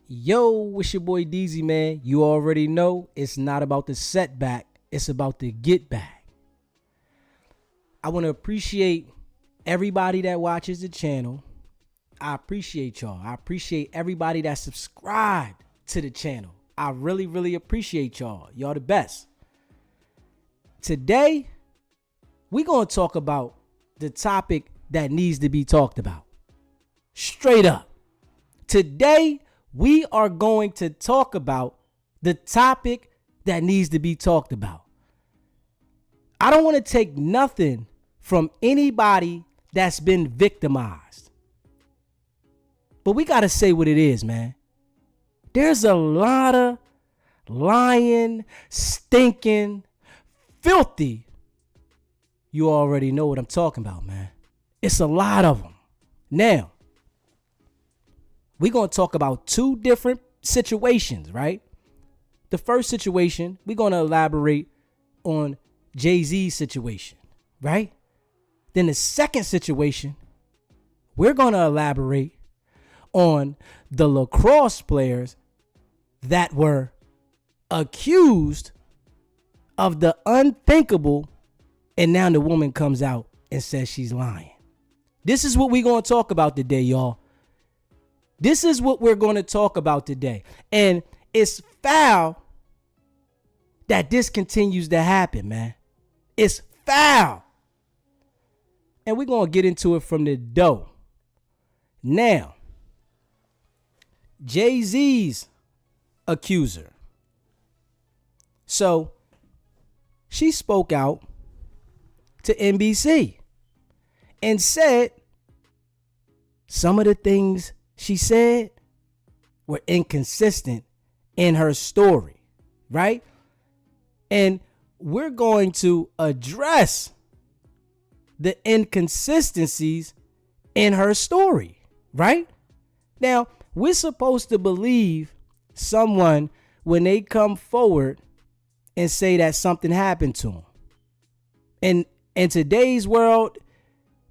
Yo, it's your boy DZ, man. You already know it's not about the setback, it's about the get back. I want to appreciate everybody that watches the channel. I appreciate y'all. I appreciate everybody that subscribed to the channel. I really, really appreciate y'all. Y'all the best. Today, we're going to talk about the topic that needs to be talked about. Straight up. Today, we are going to talk about the topic that needs to be talked about. I don't want to take nothing from anybody that's been victimized. But we got to say what it is, man. There's a lot of lying, stinking, filthy. You already know what I'm talking about, man. It's a lot of them. Now, we're going to talk about two different situations, right? The first situation, we're going to elaborate on Jay-Z's situation, right? Then the second situation, we're going to elaborate on the lacrosse players that were accused of the unthinkable, and now the woman comes out and says she's lying. This is what we're going to talk about today, y'all. This is what we're going to talk about today. And it's foul that this continues to happen, man. It's foul. And we're going to get into it from the dough. Now, Jay-Z's accuser. So, she spoke out to NBC and said some of the things she said were inconsistent in her story, right? And we're going to address the inconsistencies in her story, right? Now, we're supposed to believe someone when they come forward and say that something happened to them. And in today's world,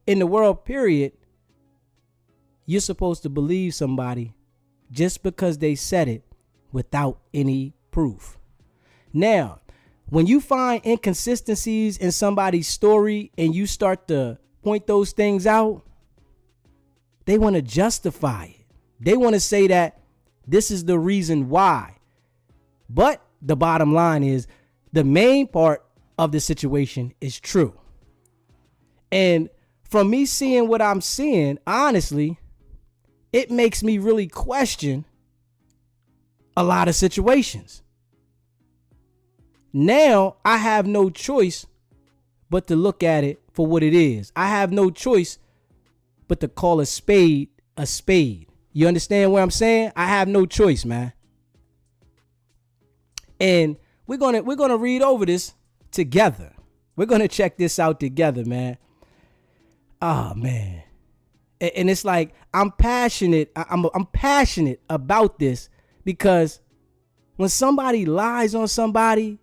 in the world period, you're supposed to believe somebody just because they said it without any proof. Now, when you find inconsistencies in somebody's story and you start to point those things out, they want to justify it. They want to say that this is the reason why. But the bottom line is the main part of the situation is true. And from me seeing what I'm seeing, honestly, it makes me really question a lot of situations. Now, I have no choice but to look at it for what it is. I have no choice but to call a spade a spade. You understand what I'm saying? I have no choice, man. And we're gonna read over this together. We're gonna check this out together, man. Oh, man. And it's like I'm passionate. I'm passionate about this because when somebody lies on somebody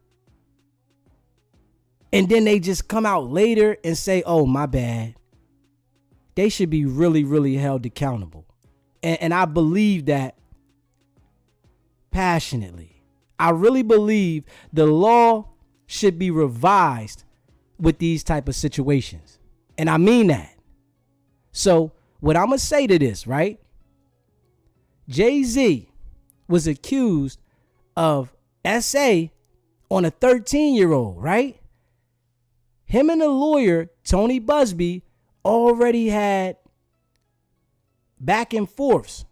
and then they just come out later and say, oh, my bad, they should be really, really held accountable. And I believe that passionately. I really believe the law should be revised with these type of situations. And I mean that. So what I'm going to say to this, right? Jay-Z was accused of SA on a 13-year-old, right? Him and the lawyer, Tony Busby, already had back and forths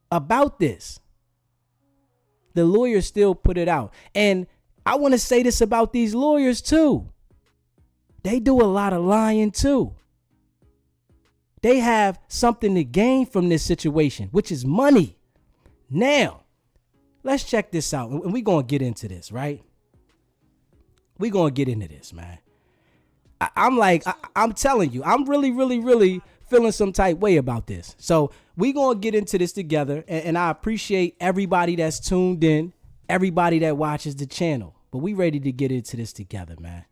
about this. The lawyer still put it out. And I want to say this about these lawyers too. They do a lot of lying too. They have something to gain from this situation, which is money. Now, let's check this out. And we're going to get into this, right? We're going to get into this, man. I'm telling you, I'm really, really, really feeling some type way about this. So we're going to get into this together. And I appreciate everybody that's tuned in, everybody that watches the channel. But we ready to get into this together, man.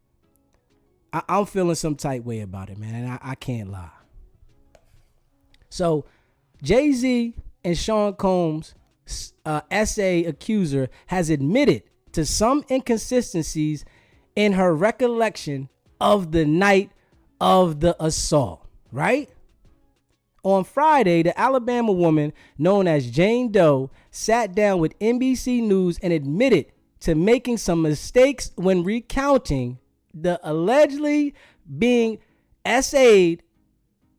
I'm feeling some type way about it, man. And I can't lie. So Jay-Z and Sean Combs SA accuser has admitted to some inconsistencies in her recollection of the night of the assault, right? On Friday, the Alabama woman known as Jane Doe sat down with NBC News and admitted to making some mistakes when recounting the allegedly being SA'd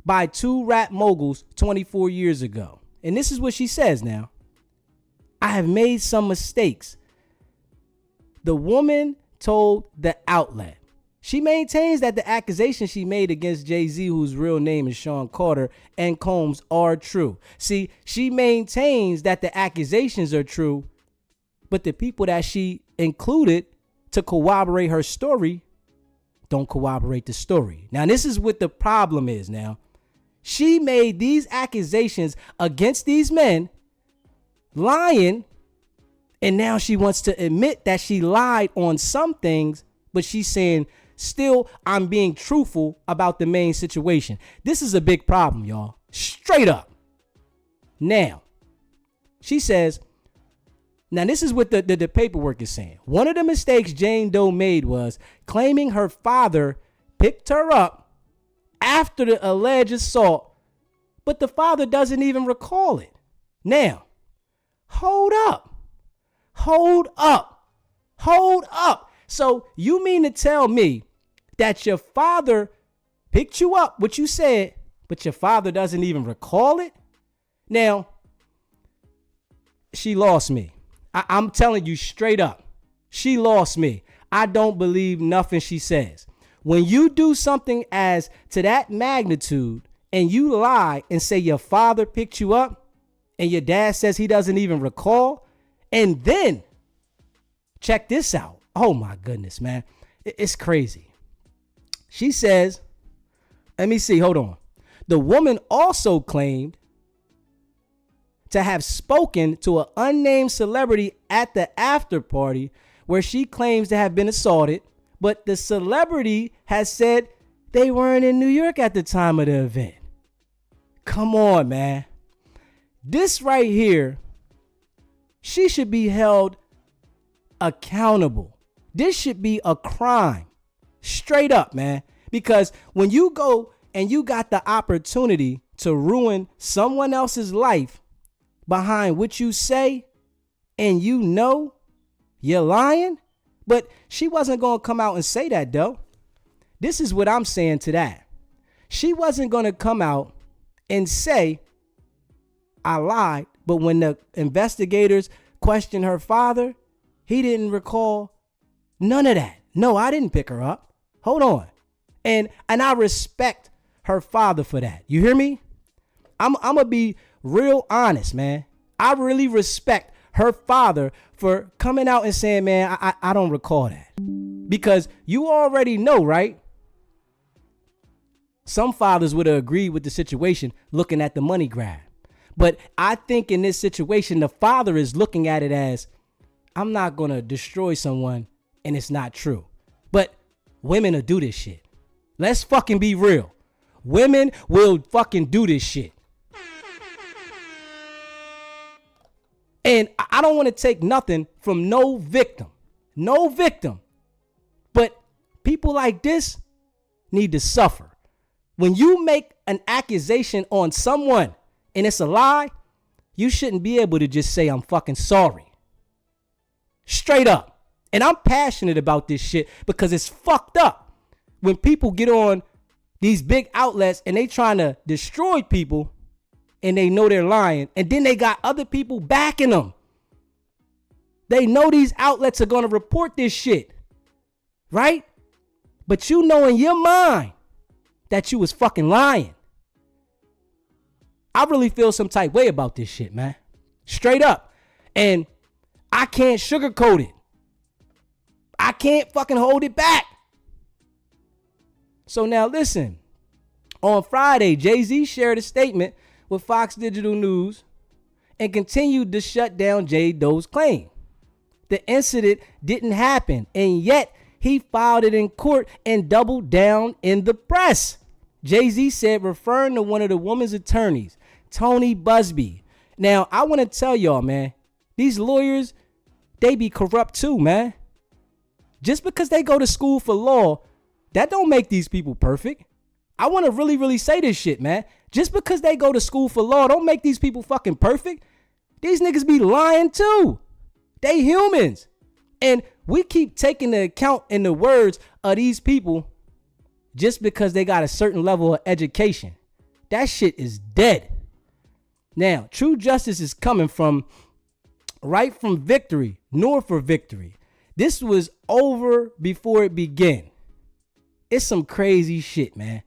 by two rap moguls 24 years ago. And this is what she says now. I have made some mistakes. The woman told the outlet. She maintains that the accusations she made against Jay-Z, whose real name is Sean Carter, and Combs are true. See, she maintains that the accusations are true, but the people that she included to corroborate her story don't corroborate the story. Now, this is what the problem is now. She made these accusations against these men, lying, and now she wants to admit that she lied on some things, but she's saying, still, I'm being truthful about the main situation. This is a big problem, y'all. Straight up. Now, she says, now this is what the paperwork is saying. One of the mistakes Jane Doe made was claiming her father picked her up after the alleged assault, but the father doesn't even recall it. Now, hold up. So you mean to tell me that your father picked you up, what you said, but your father doesn't even recall it? Now, she lost me. I'm telling you straight up. She lost me. I don't believe nothing she says. When you do something as to that magnitude and you lie and say your father picked you up and your dad says he doesn't even recall, and then check this out. Oh my goodness, man. It's crazy. She says, let me see, hold on. The woman also claimed to have spoken to an unnamed celebrity at the after party where she claims to have been assaulted, but the celebrity has said they weren't in New York at the time of the event. Come on, man. This right here, she should be held accountable. This should be a crime. Straight up, man. Because when you go and you got the opportunity to ruin someone else's life behind what you say, and you know you're lying, but she wasn't going to come out and say that, though. This is what I'm saying to that. She wasn't going to come out and say, I lied, but when the investigators questioned her father, he didn't recall none of that. No, I didn't pick her up. Hold on. And I respect her father for that. You hear me? I'm going to be real honest, man. I really respect her father for coming out and saying, man, I don't recall that. Because you already know, right? Some fathers would have agreed with the situation looking at the money grab. But I think in this situation, the father is looking at it as, I'm not going to destroy someone and it's not true. But women will do this shit. Let's fucking be real. Women will fucking do this shit. And I don't want to take nothing from no victim. No victim. But people like this need to suffer. When you make an accusation on someone and it's a lie, you shouldn't be able to just say, I'm fucking sorry. Straight up. And I'm passionate about this shit because it's fucked up when people get on these big outlets and they trying to destroy people and they know they're lying. And then they got other people backing them. They know these outlets are going to report this shit. Right? But you know in your mind that you was fucking lying. I really feel some type way about this shit, man. Straight up. And I can't sugarcoat it. I can't fucking hold it back. So now listen. On Friday, Jay-Z shared a statement with Fox Digital News and continued to shut down Jane Doe's claim. The incident didn't happen, and yet he filed it in court and doubled down in the press. Jay-Z said, referring to one of the woman's attorneys, Tony Busby. Now, I want to tell y'all, man, These lawyers, they be corrupt too, man. Just because they go to school for law, that don't make these people perfect. I want to really, really say this shit, man. Just because they go to school for law, don't make these people fucking perfect. These niggas be lying too. They humans. And we keep taking into account in the words of these people just because they got a certain level of education. That shit is dead. Now, true justice is coming from right from victory, nor for victory. This was over before it began. It's some crazy shit, man.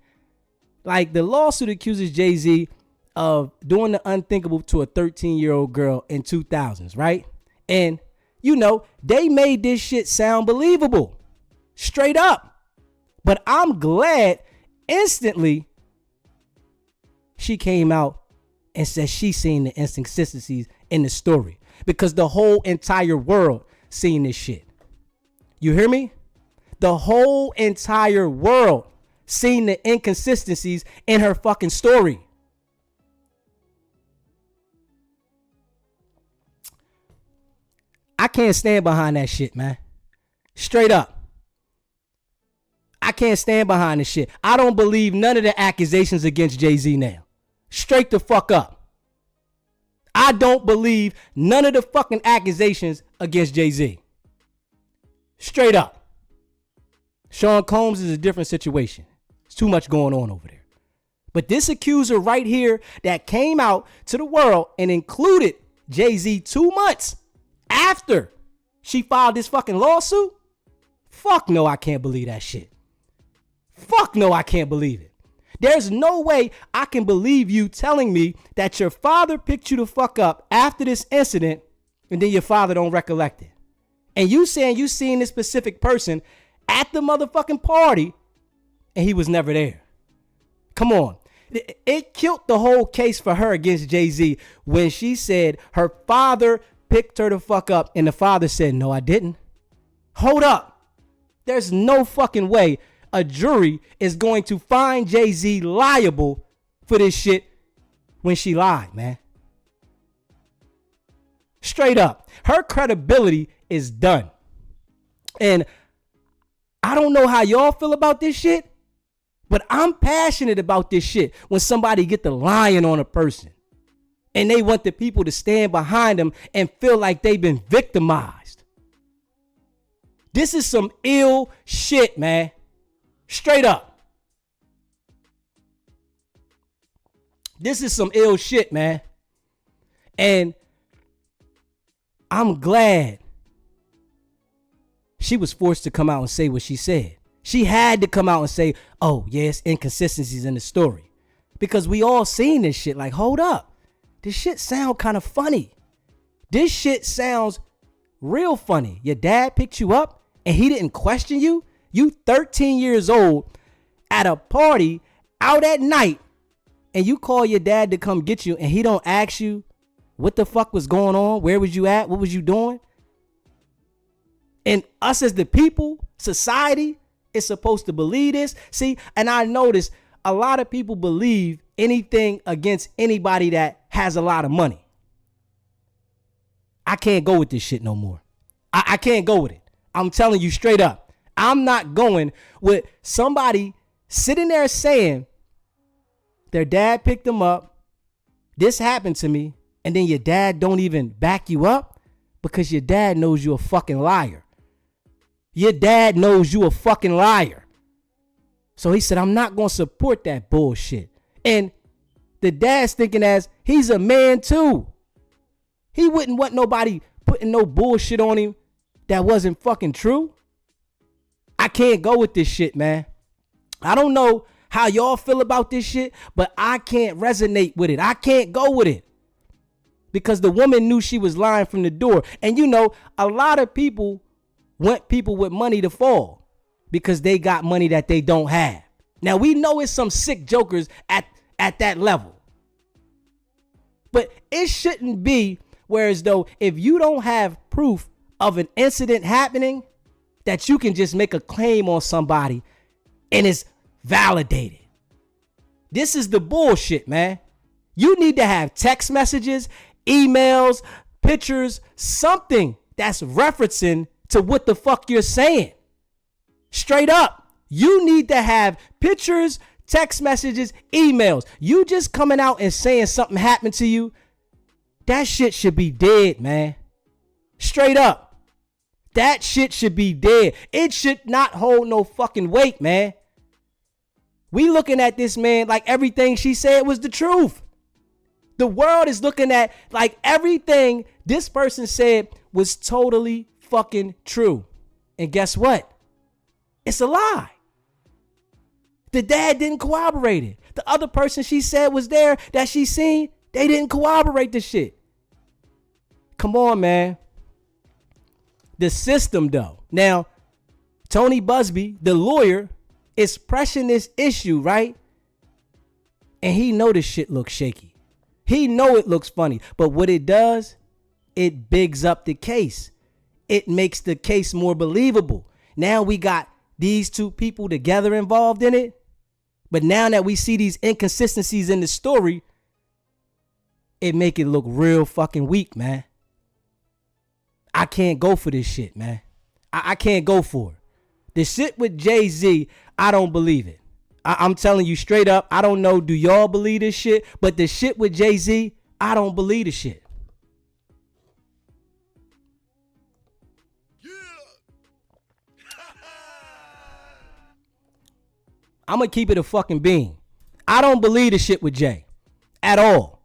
Like, the lawsuit accuses Jay-Z of doing the unthinkable to a 13-year-old girl in 2000s, right? And, you know, they made this shit sound believable. Straight up. But I'm glad instantly she came out and said she seen the inconsistencies in the story. Because the whole entire world seen this shit. You hear me? The whole entire world seen the inconsistencies in her fucking story. I can't stand behind that shit, man. Straight up. I can't stand behind this shit. I don't believe none of the accusations against Jay-Z now. Straight the fuck up. I don't believe none of the fucking accusations against Jay-Z. Straight up. Sean Combs is a different situation. There's too much going on over there. But this accuser right here that came out to the world and included Jay-Z 2 months after she filed this fucking lawsuit. Fuck no, I can't believe that shit. Fuck no, I can't believe it. There's no way I can believe you telling me that your father picked you the fuck up after this incident and then your father don't recollect it. And you saying you seen this specific person at the motherfucking party and he was never there. Come on. It killed the whole case for her against Jay-Z when she said her father picked her the fuck up and the father said, no, I didn't. Hold up. There's no fucking way a jury is going to find Jay-Z liable for this shit when she lied, man. Straight up. Her credibility is done. And I don't know how y'all feel about this shit, but I'm passionate about this shit when somebody get the lying on a person and they want the people to stand behind them and feel like they've been victimized. This is some ill shit, man. Straight up. This is some ill shit, man. And I'm glad she was forced to come out and say what she said. She had to come out and say, oh, yes, inconsistencies in the story. Because we all seen this shit. Like, hold up. This shit sound kind of funny. This shit sounds real funny. Your dad picked you up and he didn't question you. You 13 years old at a party out at night and you call your dad to come get you and he don't ask you what the fuck was going on? Where was you at? What was you doing? And us as the people, society is supposed to believe this. See, and I noticed a lot of people believe anything against anybody that has a lot of money. I can't go with this shit no more. I can't go with it. I'm telling you straight up. I'm not going with somebody sitting there saying their dad picked them up. This happened to me. And then your dad don't even back you up because your dad knows you're a fucking liar. Your dad knows you a fucking liar. So he said, I'm not going to support that bullshit. And the dad's thinking as he's a man too. He wouldn't want nobody putting no bullshit on him that wasn't fucking true. I can't go with this shit, man. I don't know how y'all feel about this shit, but I can't resonate with it. I can't go with it. Because the woman knew she was lying from the door. And you know, a lot of people want people with money to fall because they got money that they don't have. Now, we know it's some sick jokers at that level. But it shouldn't be whereas though if you don't have proof of an incident happening, that you can just make a claim on somebody and it's validated. This is the bullshit, man. You need to have text messages, emails, pictures, something that's referencing to what the fuck you're saying. Straight up. You need to have pictures, text messages, emails. You just coming out and saying something happened to you, that shit should be dead, man. Straight up. That shit should be dead. It should not hold no fucking weight, man. We looking at this, man, like everything she said was the truth. The world is looking at like everything this person said was totally fucking true. And guess what? It's a lie. The dad didn't corroborate it. The other person she said was there that she seen, they didn't corroborate the shit. Come on, man. The system, though. Now, Tony Busby, the lawyer, is pressing this issue, right? And he know this shit looks shaky. He know it looks funny. But what it does, it bigs up the case. It makes the case more believable. Now we got these two people together involved in it. But now that we see these inconsistencies in the story, it make it look real fucking weak, man. I can't go for this shit, man. I can't go for it. The shit with Jay-Z, I don't believe it. I'm telling you straight up, I don't know, do y'all believe this shit? But the shit with Jay-Z, I don't believe the shit. I'm going to keep it a fucking bean. I don't believe the shit with Jay at all.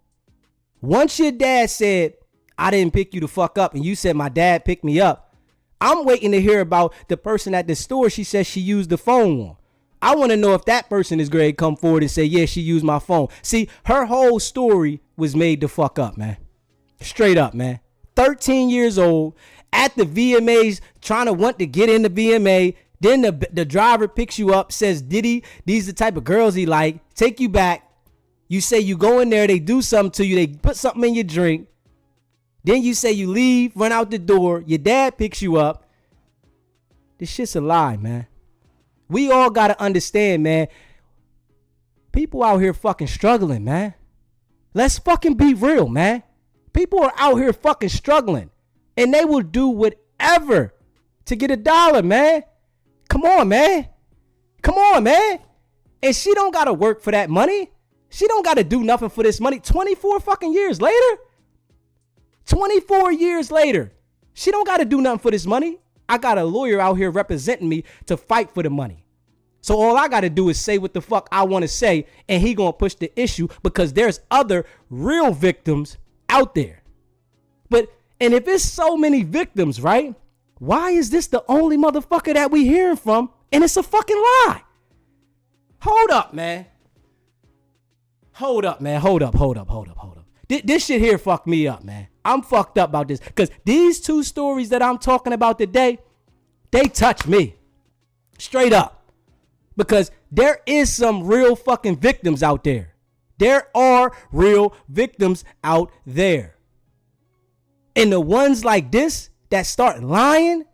Once your dad said, I didn't pick you the fuck up, and you said my dad picked me up, I'm waiting to hear about the person at the store she says she used the phone on. I want to know if that person is going to come forward and say, yeah, she used my phone. See, her whole story was made the fuck up, man. Straight up, man. 13 years old, at the VMAs, trying to want to get in the VMA. Then the driver picks you up, says, Diddy, these the type of girls he like, take you back. You say you go in there, they do something to you, they put something in your drink. Then you say you leave, run out the door, your dad picks you up. This shit's a lie, man. We all got to understand, man. People out here fucking struggling, man. Let's fucking be real, man. People are out here fucking struggling. And they will do whatever to get $1, man. Come on, man. Come on, man. And she don't got to work for that money. She don't got to do nothing for this money. 24 fucking years later. 24 years later. She don't got to do nothing for this money. I got a lawyer out here representing me to fight for the money. So all I got to do is say what the fuck I want to say, and he going to push the issue because there's other real victims out there. And if it's so many victims, right? Why is this the only motherfucker that we hearing from? And it's a fucking lie. Hold up, man. Hold up. This shit here fucked me up, man. I'm fucked up about this because these two stories that I'm talking about today, they touch me straight up because there is some real fucking victims out there. There are real victims out there. And the ones like this that start lying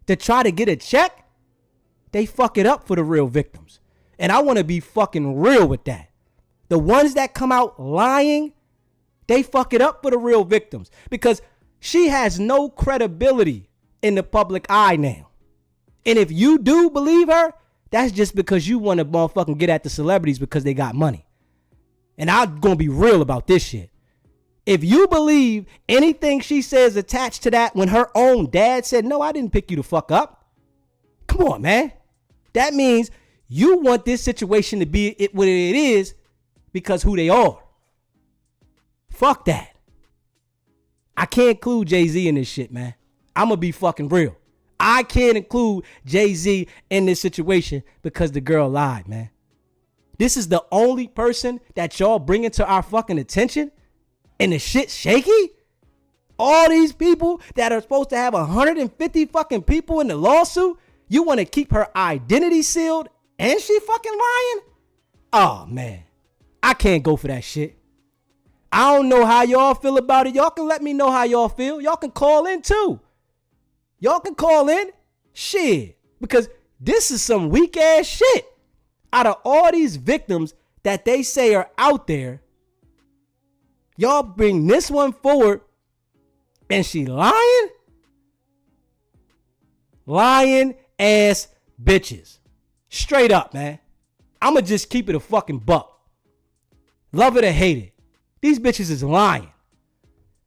to try to get a check, they fuck it up for the real victims. And I want to be fucking real with that. The ones that come out lying, they fuck it up for the real victims because she has no credibility in the public eye now. And if you do believe her, that's just because you want to motherfucking get at the celebrities because they got money. And I'm going to be real about this shit. If you believe anything she says attached to that when her own dad said, no, I didn't pick you the fuck up. Come on, man. That means you want this situation to be what it is because who they are. Fuck that. I can't include Jay-Z in this shit, man. I'm going to be fucking real. I can't include Jay-Z in this situation because the girl lied, man. This is the only person that y'all bringing to our fucking attention and the shit's shaky? All these people that are supposed to have 150 fucking people in the lawsuit, you want to keep her identity sealed and she fucking lying? Oh, man. I can't go for that shit. I don't know how y'all feel about it. Y'all can let me know how y'all feel. Y'all can call in too. Y'all can call in. Shit. Because this is some weak ass shit. Out of all these victims that they say are out there, y'all bring this one forward And she lying? Lying ass bitches. Straight up, man. I'ma just keep it a fucking buck. Love it or hate it. These bitches is lying.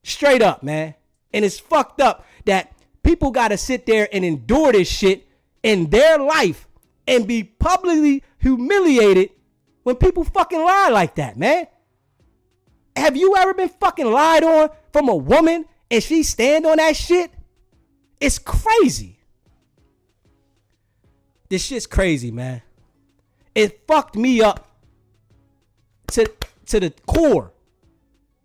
Straight up, man. And it's fucked up that people gotta sit there and endure this shit in their life and be publicly humiliated when people fucking lie like that, man. Have you ever been fucking lied on from a woman and she stand on that shit? It's crazy. This shit's crazy, man. It fucked me up to the core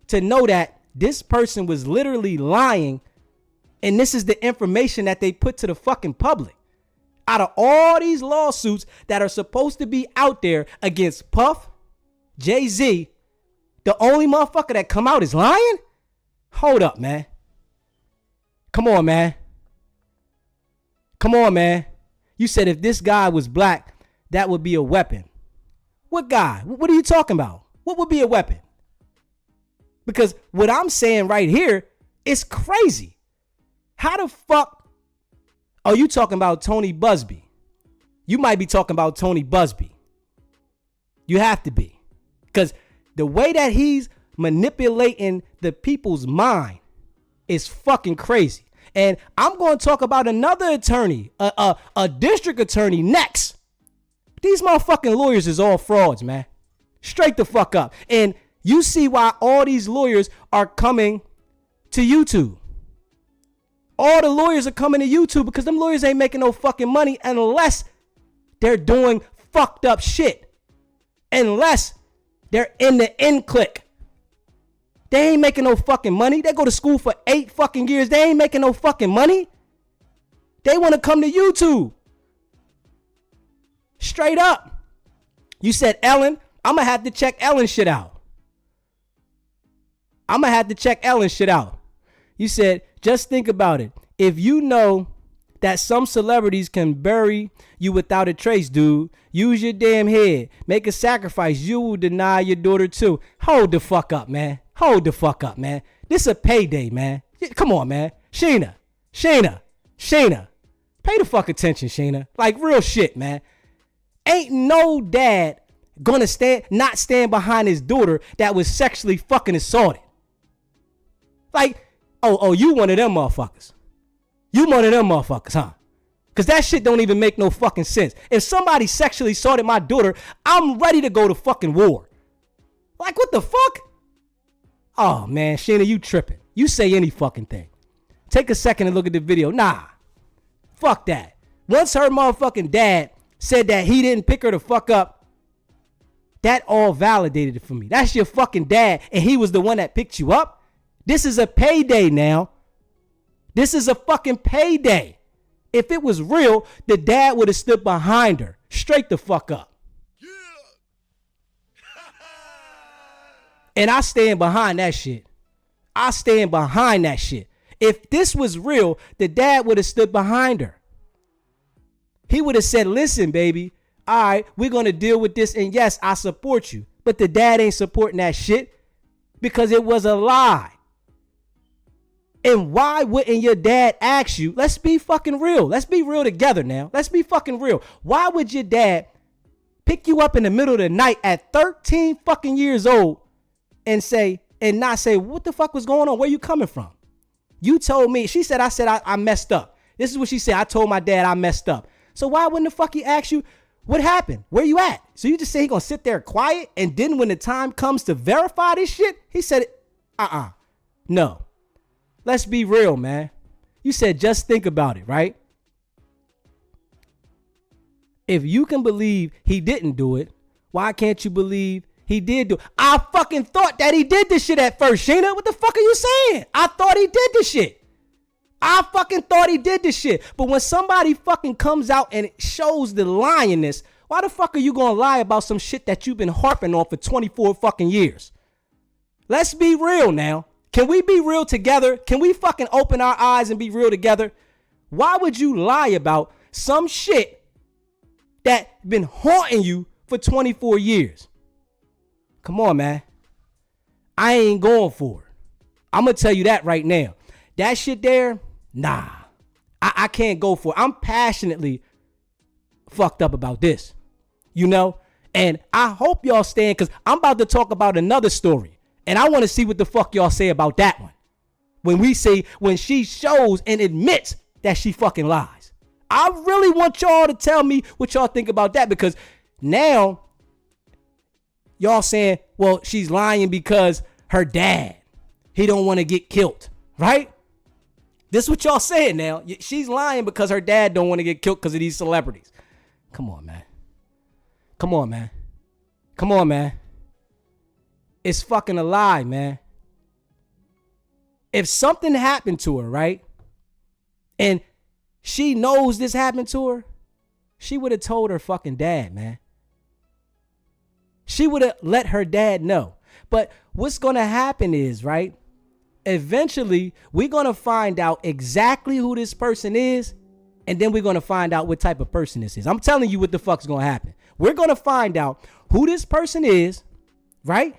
to know that this person was literally lying, and this is the information that they put to the fucking public. Out of all these lawsuits that are supposed to be out there against Puff, Jay-Z, the only motherfucker that come out is lying? Hold up, man. Come on, man. Come on, man. You said if this guy was black, that would be a weapon. What guy? What are you talking about? What would be a weapon? Because what I'm saying right here is crazy. How the fuck are you talking about Tony Busby? You might be talking about Tony Busby. You have to be. Because the way that he's manipulating the people's mind is fucking crazy. And I'm going to talk about another attorney, a district attorney next. These motherfucking lawyers is all frauds, man. Straight the fuck up. And you see why all these lawyers are coming to YouTube. All the lawyers are coming to YouTube because them lawyers ain't making no fucking money unless they're doing fucked up shit. Unless they're in the end click. They ain't making no fucking money. They go to school for 8 fucking years. They ain't making no fucking money. They want to come to YouTube. Straight up. You said Ellen. I'm going to have to check Ellen shit out. You said, just think about it. If you know that some celebrities can bury you without a trace, dude, use your damn head. Make a sacrifice. You will deny your daughter too. Hold the fuck up, man. Hold the fuck up, man. This a payday, man. Come on, man. Sheena. Pay the fuck attention, Sheena. Like real shit, man. Ain't no dad gonna not stand behind his daughter that was sexually fucking assaulted. Like, oh, you one of them motherfuckers. You one of them motherfuckers, huh? Because that shit don't even make no fucking sense. If somebody sexually assaulted my daughter, I'm ready to go to fucking war. Like, what the fuck? Oh, man, Sheena, you tripping. You say any fucking thing. Take a second and look at the video. Nah, fuck that. Once her motherfucking dad said that he didn't pick her the fuck up, that all validated it for me. That's your fucking dad, and he was the one that picked you up? This is a payday now. This is a fucking payday. If it was real, the dad would have stood behind her. Straight the fuck up. Yeah. And I stand behind that shit. If this was real, the dad would have stood behind her. He would have said, listen, baby, all right, we're going to deal with this. And yes, I support you. But the dad ain't supporting that shit because it was a lie. And why wouldn't your dad ask you? Let's be fucking real. Let's be real together now. Let's be fucking real. Why would your dad pick you up in the middle of the night at 13 fucking years old and not say, what the fuck was going on? Where you coming from? You told me. She said, I messed up. This is what she said. I told my dad I messed up. So why wouldn't the fuck he ask you what happened? Where you at? So you just say he gonna sit there quiet, and then when the time comes to verify this shit, he said, no. Let's be real, man. You said just think about it, right? If you can believe he didn't do it, why can't you believe he did do it? I fucking thought that he did this shit at first, Sheena. What the fuck are you saying? I thought he did this shit. But when somebody fucking comes out and it shows the lyingness, why the fuck are you gonna lie about some shit that you've been harping on for 24 fucking years? Let's be real now. Can we be real together? Can we fucking open our eyes and be real together? Why would you lie about some shit that been haunting you for 24 years? Come on, man. I ain't going for it. I'm going to tell you that right now. That shit there, nah. I can't go for it. I'm passionately fucked up about this, you know? And I hope y'all stand, because I'm about to talk about another story. And I want to see what the fuck y'all say about that one. When she shows and admits that she fucking lies. I really want y'all to tell me what y'all think about that, because now y'all saying, well, she's lying because her dad, he don't want to get killed, right? This is what y'all saying now. She's lying because her dad don't want to get killed because of these celebrities. Come on, man. Come on, man. Come on, man. It's fucking a lie, man. If something happened to her, right, and she knows this happened to her, she would have told her fucking dad, man. She would have let her dad know. But what's going to happen is, right, eventually we're going to find out exactly who this person is, and then we're going to find out what type of person this is. I'm telling you what the fuck's going to happen. We're going to find out who this person is, right?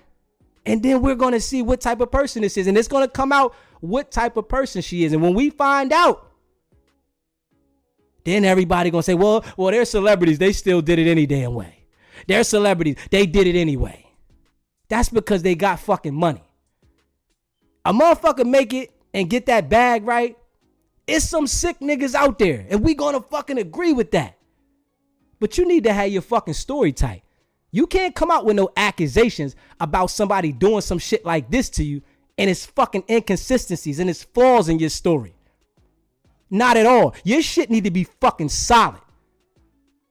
And then we're going to see what type of person this is. And it's going to come out what type of person she is. And when we find out, then everybody going to say, well, they're celebrities. They still did it any damn way. They're celebrities. They did it anyway. That's because they got fucking money. A motherfucker make it and get that bag right. It's some sick niggas out there. And we going to fucking agree with that. But you need to have your fucking story tight. You can't come out with no accusations about somebody doing some shit like this to you, and it's fucking inconsistencies and it's flaws in your story. Not at all. Your shit need to be fucking solid.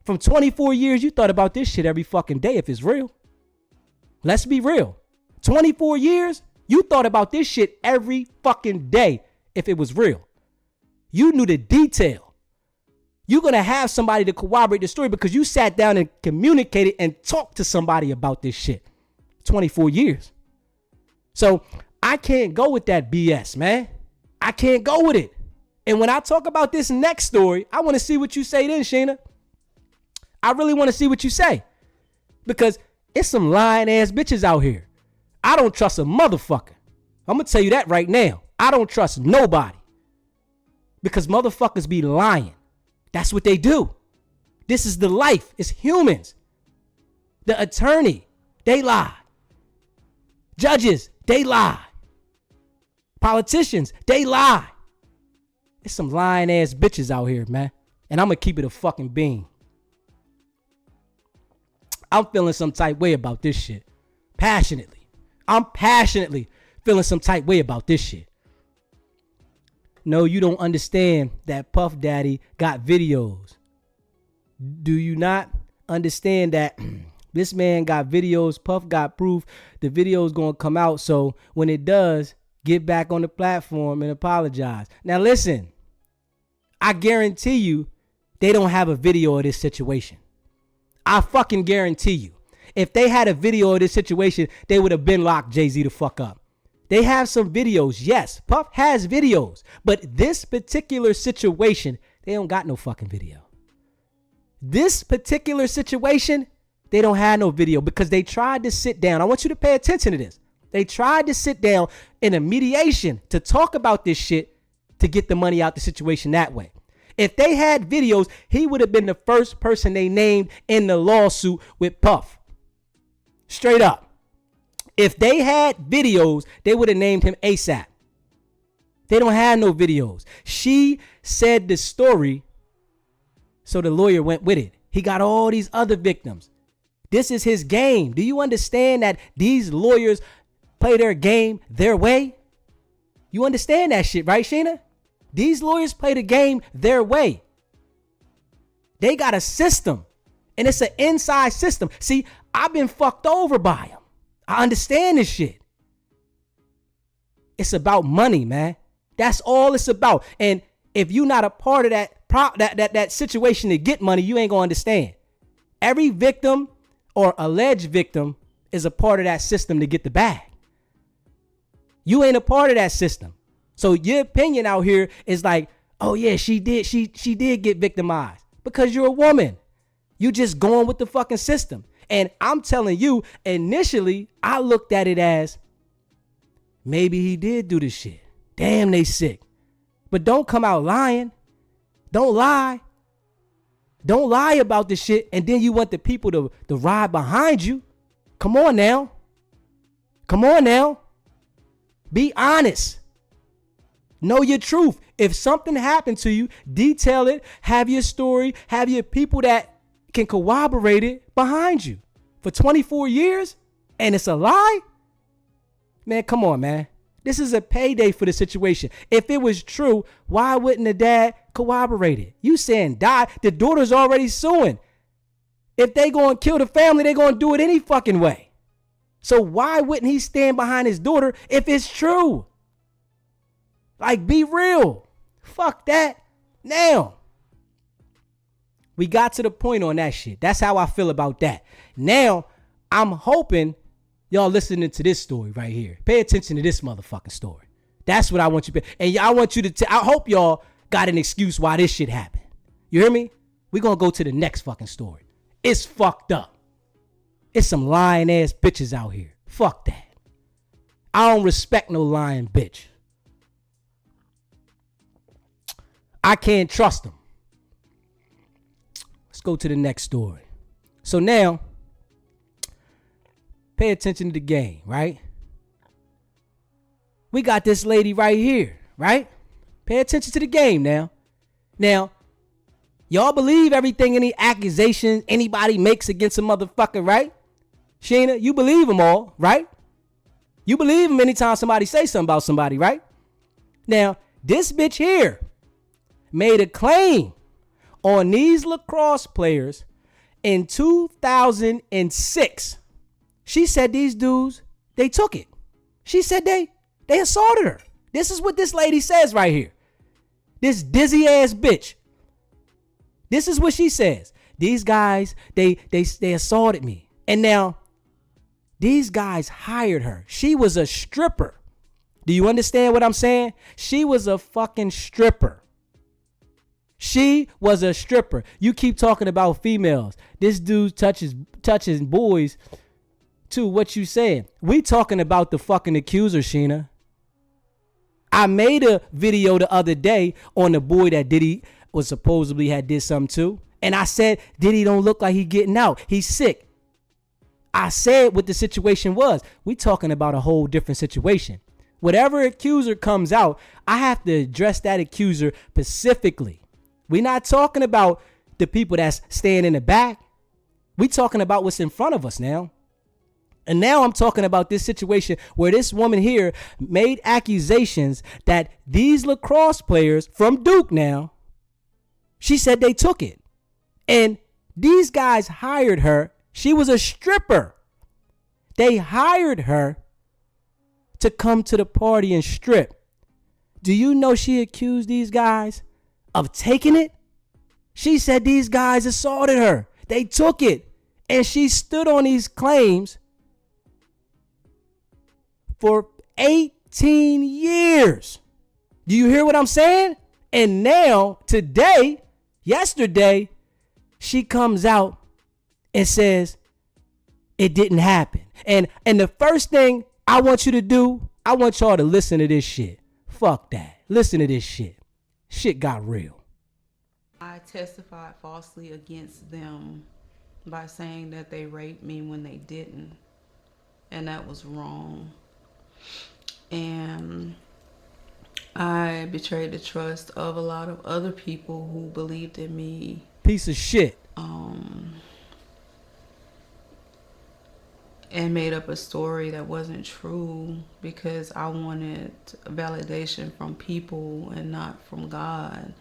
From 24 years, you thought about this shit every fucking day if it's real. Let's be real. 24 years, you thought about this shit every fucking day if it was real. You knew the detail. You're going to have somebody to corroborate the story because you sat down and communicated and talked to somebody about this shit. 24 years. So I can't go with that BS, man. I can't go with it. And when I talk about this next story, I want to see what you say then, Sheena. I really want to see what you say. Because it's some lying ass bitches out here. I don't trust a motherfucker. I'm going to tell you that right now. I don't trust nobody. Because motherfuckers be lying. That's what they do. This is the life. It's humans. The attorney, they lie. Judges, they lie. Politicians, they lie. It's some lying ass bitches out here, man. And I'm going to keep it a fucking bean. I'm feeling some type way about this shit. Passionately. I'm passionately feeling some type way about this shit. No, you don't understand that Puff Daddy got videos. Do you not understand that this man got videos? Puff got proof. The video is going to come out. So when it does, get back on the platform and apologize. Now listen, I guarantee you they don't have a video of this situation. I fucking guarantee you. If they had a video of this situation, they would have been locked Jay-Z the fuck up. They have some videos. Yes, Puff has videos. But this particular situation, they don't got no fucking video. This particular situation, they don't have no video because they tried to sit down. I want you to pay attention to this. They tried to sit down in a mediation to talk about this shit to get the money out the situation that way. If they had videos, he would have been the first person they named in the lawsuit with Puff. Straight up. If they had videos, they would have named him ASAP. They don't have no videos. She said the story, so the lawyer went with it. He got all these other victims. This is his game. Do you understand that these lawyers play their game their way? You understand that shit, right, Sheena? These lawyers play the game their way. They got a system, and it's an inside system. See, I've been fucked over by them. I understand this shit. It's about money, man. That's all it's about. And if you're not a part of that situation to get money, you ain't gonna understand. Every victim or alleged victim is a part of that system to get the bag. You ain't a part of that system. So your opinion out here is like, oh yeah, she did get victimized because you're a woman. You just going with the fucking system. And I'm telling you, initially, I looked at it as maybe he did do this shit. Damn, they sick. But don't come out lying. Don't lie. Don't lie about the shit and then you want the people to ride behind you. Come on now. Come on now. Be honest. Know your truth. If something happened to you, detail it. Have your story. Have your people that can corroborate it behind you. For 24 years and it's a lie? Man, come on, man. This is a payday for the situation. If it was true, why wouldn't the dad corroborate it? You saying die. The daughter's already suing. If they going to kill the family, they going to do it any fucking way. So why wouldn't he stand behind his daughter if it's true? Like, be real. Fuck that. Now, we got to the point on that shit. That's how I feel about that. Now, I'm hoping y'all listening to this story right here. Pay attention to this motherfucking story. That's what I want you to pay. And I want you to I hope y'all got an excuse why this shit happened. You hear me? We're going to go to the next fucking story. It's fucked up. It's some lying ass bitches out here. Fuck that. I don't respect no lying bitch. I can't trust them. Let's go to the next story. So now, pay attention to the game, right? We got this lady right here, right? Pay attention to the game now. Now, y'all believe everything, any accusation anybody makes against a motherfucker, right? Sheena, you believe them all, right? You believe them anytime somebody say something about somebody, right? Now, this bitch here made a claim on these lacrosse players in 2006. She said these dudes, they took it. She said they assaulted her. This is what this lady says right here. This dizzy ass bitch. This is what she says. These guys, they assaulted me. And now, these guys hired her. She was a stripper. Do you understand what I'm saying? She was a fucking stripper. She was a stripper. You keep talking about females. This dude touches boys too. What you saying? We talking about the fucking accuser, Sheena. I made a video the other day on the boy that Diddy was supposedly had did something to. And I said, Diddy don't look like he getting out. He's sick. I said what the situation was. We talking about a whole different situation. Whatever accuser comes out, I have to address that accuser specifically. We're not talking about the people that's staying in the back. We talking about what's in front of us now. And now I'm talking about this situation where this woman here made accusations that these lacrosse players from Duke now, she said they took it. And these guys hired her. She was a stripper. They hired her to come to the party and strip. Do you know she accused these guys of taking it? She said these guys assaulted her. They took it. And she stood on these claims for 18 years. Do you hear what I'm saying? And now, today, yesterday, she comes out and says it didn't happen. And the first thing I want you to do, I want y'all to listen to this shit. Fuck that. Listen to this shit. Shit got real. I testified falsely against them by saying that they raped me when they didn't. And that was wrong. And I betrayed the trust of a lot of other people who believed in me. Piece of shit. And made up a story that wasn't true because I wanted validation from people and not from God.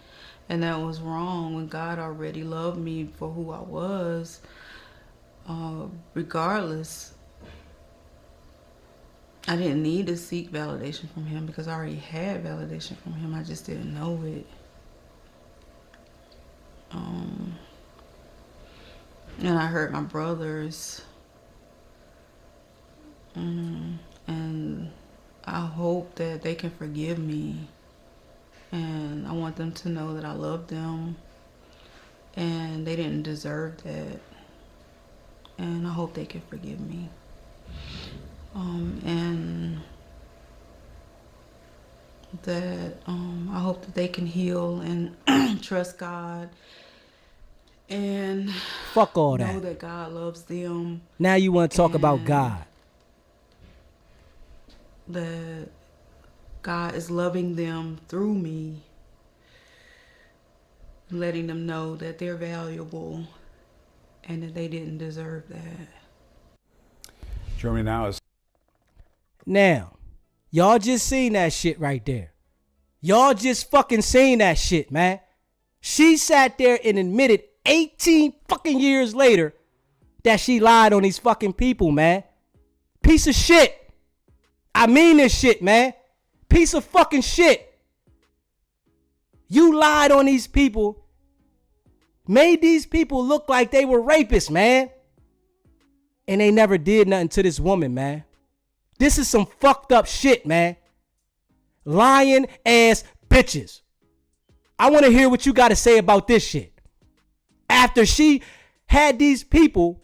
And that was wrong when God already loved me for who I was. Regardless, I didn't need to seek validation from him because I already had validation from him. I just didn't know it. And I hurt my brothers. And I hope that they can forgive me. And I want them to know that I love them. And they didn't deserve that. And I hope they can forgive me. And that I hope that they can heal and trust God and Fuck all know that. that God loves them. Now you want to talk about and God. That God is loving them through me, letting them know that they're valuable and that they didn't deserve that. Joining me now is Now, y'all just seen that shit right there. Y'all just fucking seen that shit, man. She sat there and admitted 18 fucking years later that she lied on these fucking people, man. Piece of shit. I mean this shit, man. Piece of fucking shit. You lied on these people. Made these people look like they were rapists, man. And they never did nothing to this woman, man. This is some fucked up shit, man. Lying ass bitches. I want to hear what you got to say about this shit. After she had these people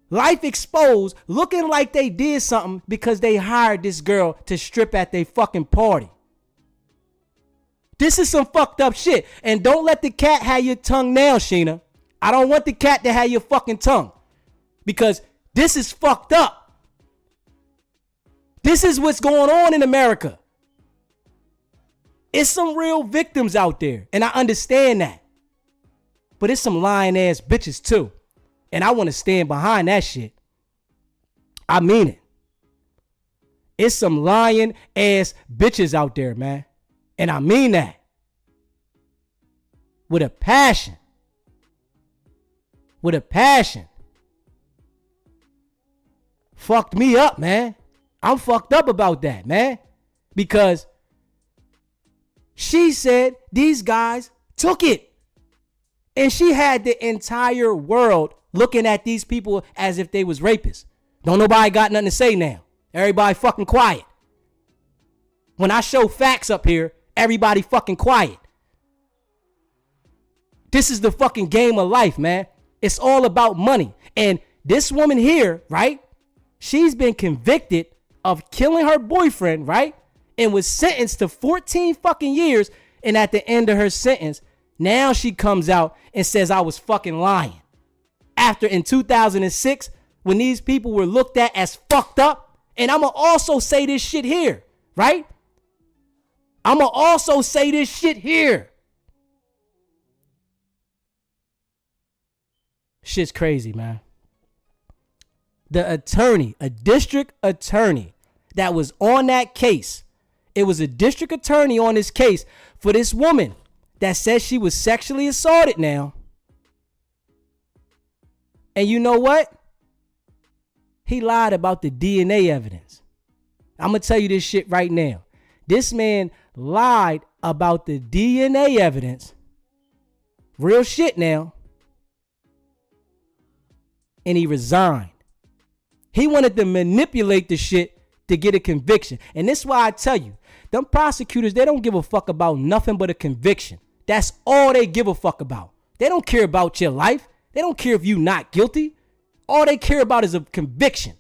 life exposed, looking like they did something because they hired this girl to strip at their fucking party. This is some fucked up shit. And don't let the cat have your tongue now, Sheena. I don't want the cat to have your fucking tongue. Because this is fucked up. This is what's going on in America. It's some real victims out there. And I understand that. But it's some lying ass bitches too. And I want to stand behind that shit. I mean it. It's some lying ass bitches out there, man. And I mean that. With a passion. With a passion. Fucked me up, man. I'm fucked up about that, man. Because she said these guys took it. And she had the entire world looking at these people as if they was rapists. Don't nobody got nothing to say now. Everybody fucking quiet. When I show facts up here, everybody fucking quiet. This is the fucking game of life, man. It's all about money. And this woman here, right? She's been convicted of killing her boyfriend, right? And was sentenced to 14 fucking years. And at the end of her sentence, now she comes out and says I was fucking lying. After in 2006, when these people were looked at as fucked up. And I'm going to also say this shit here, right? I'm going to also say this shit here. Shit's crazy, man. The attorney, a district attorney that was on that case. It was a district attorney on this case for this woman that says she was sexually assaulted now. And you know what? He lied about the DNA evidence. I'm going to tell you this shit right now. This man lied about the DNA evidence. Real shit now. And he resigned. He wanted to manipulate the shit to get a conviction. And this is why I tell you, them prosecutors, they don't give a fuck about nothing but a conviction. That's all they give a fuck about. They don't care about your life. They don't care if you not guilty. All they care about is a conviction.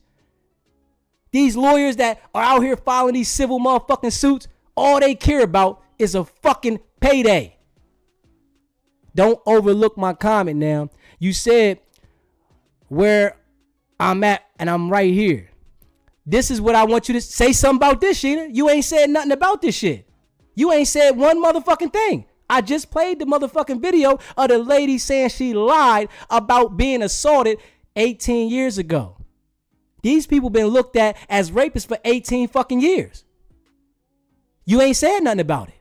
These lawyers that are out here filing these civil motherfucking suits, all they care about is a fucking payday. Don't overlook my comment now. You said where I'm at and I'm right here. This is what I want you to say something about this, Sheena. You ain't said nothing about this shit. You ain't said one motherfucking thing. I just played the motherfucking video of the lady saying she lied about being assaulted 18 years ago. These people been looked at as rapists for 18 fucking years. You ain't said nothing about it.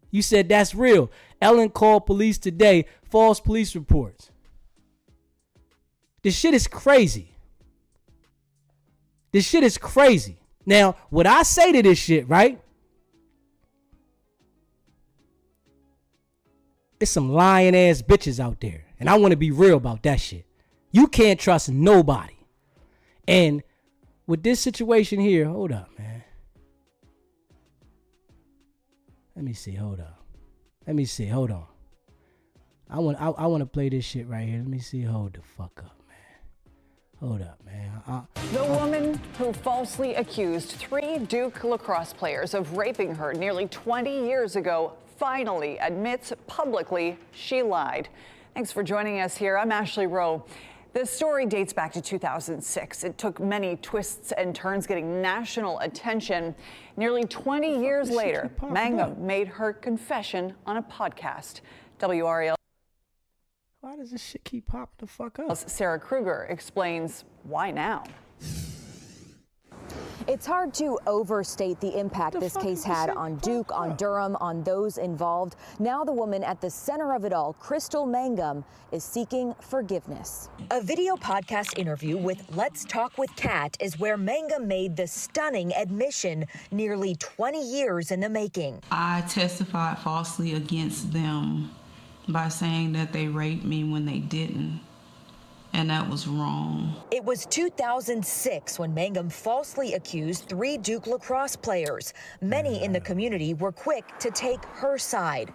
You said that's real. Ellen called police today. False police reports. This shit is crazy. This shit is crazy. Now, what I say to this shit, right? It's some lying ass bitches out there. And I want to be real about that shit. You can't trust nobody. And with this situation here, hold up, man. Let me see, hold up. Let me see, hold on. I want to play this shit right here. Let me see, hold the fuck up, man. Hold up, man. The woman who falsely accused 3 Duke lacrosse players of raping her nearly 20 years ago, finally admits publicly she lied. Thanks for joining us here. I'm Ashley Rowe. This story dates back to 2006. It took many twists and turns, getting national attention. Nearly 20 years later, Mangum made her confession on a podcast. WRAL. Why does this shit keep popping the fuck up? Sarah Kruger explains why now. It's hard to overstate the impact this case had on Duke, on Durham, on those involved. Now the woman at the center of it all, Crystal Mangum, is seeking forgiveness. A video podcast interview with Let's Talk with Kat is where Mangum made the stunning admission nearly 20 years in the making. I testified falsely against them by saying that they raped me when they didn't. And that was wrong. It was 2006 when Mangum falsely accused 3 Duke lacrosse players. Many in the community were quick to take her side.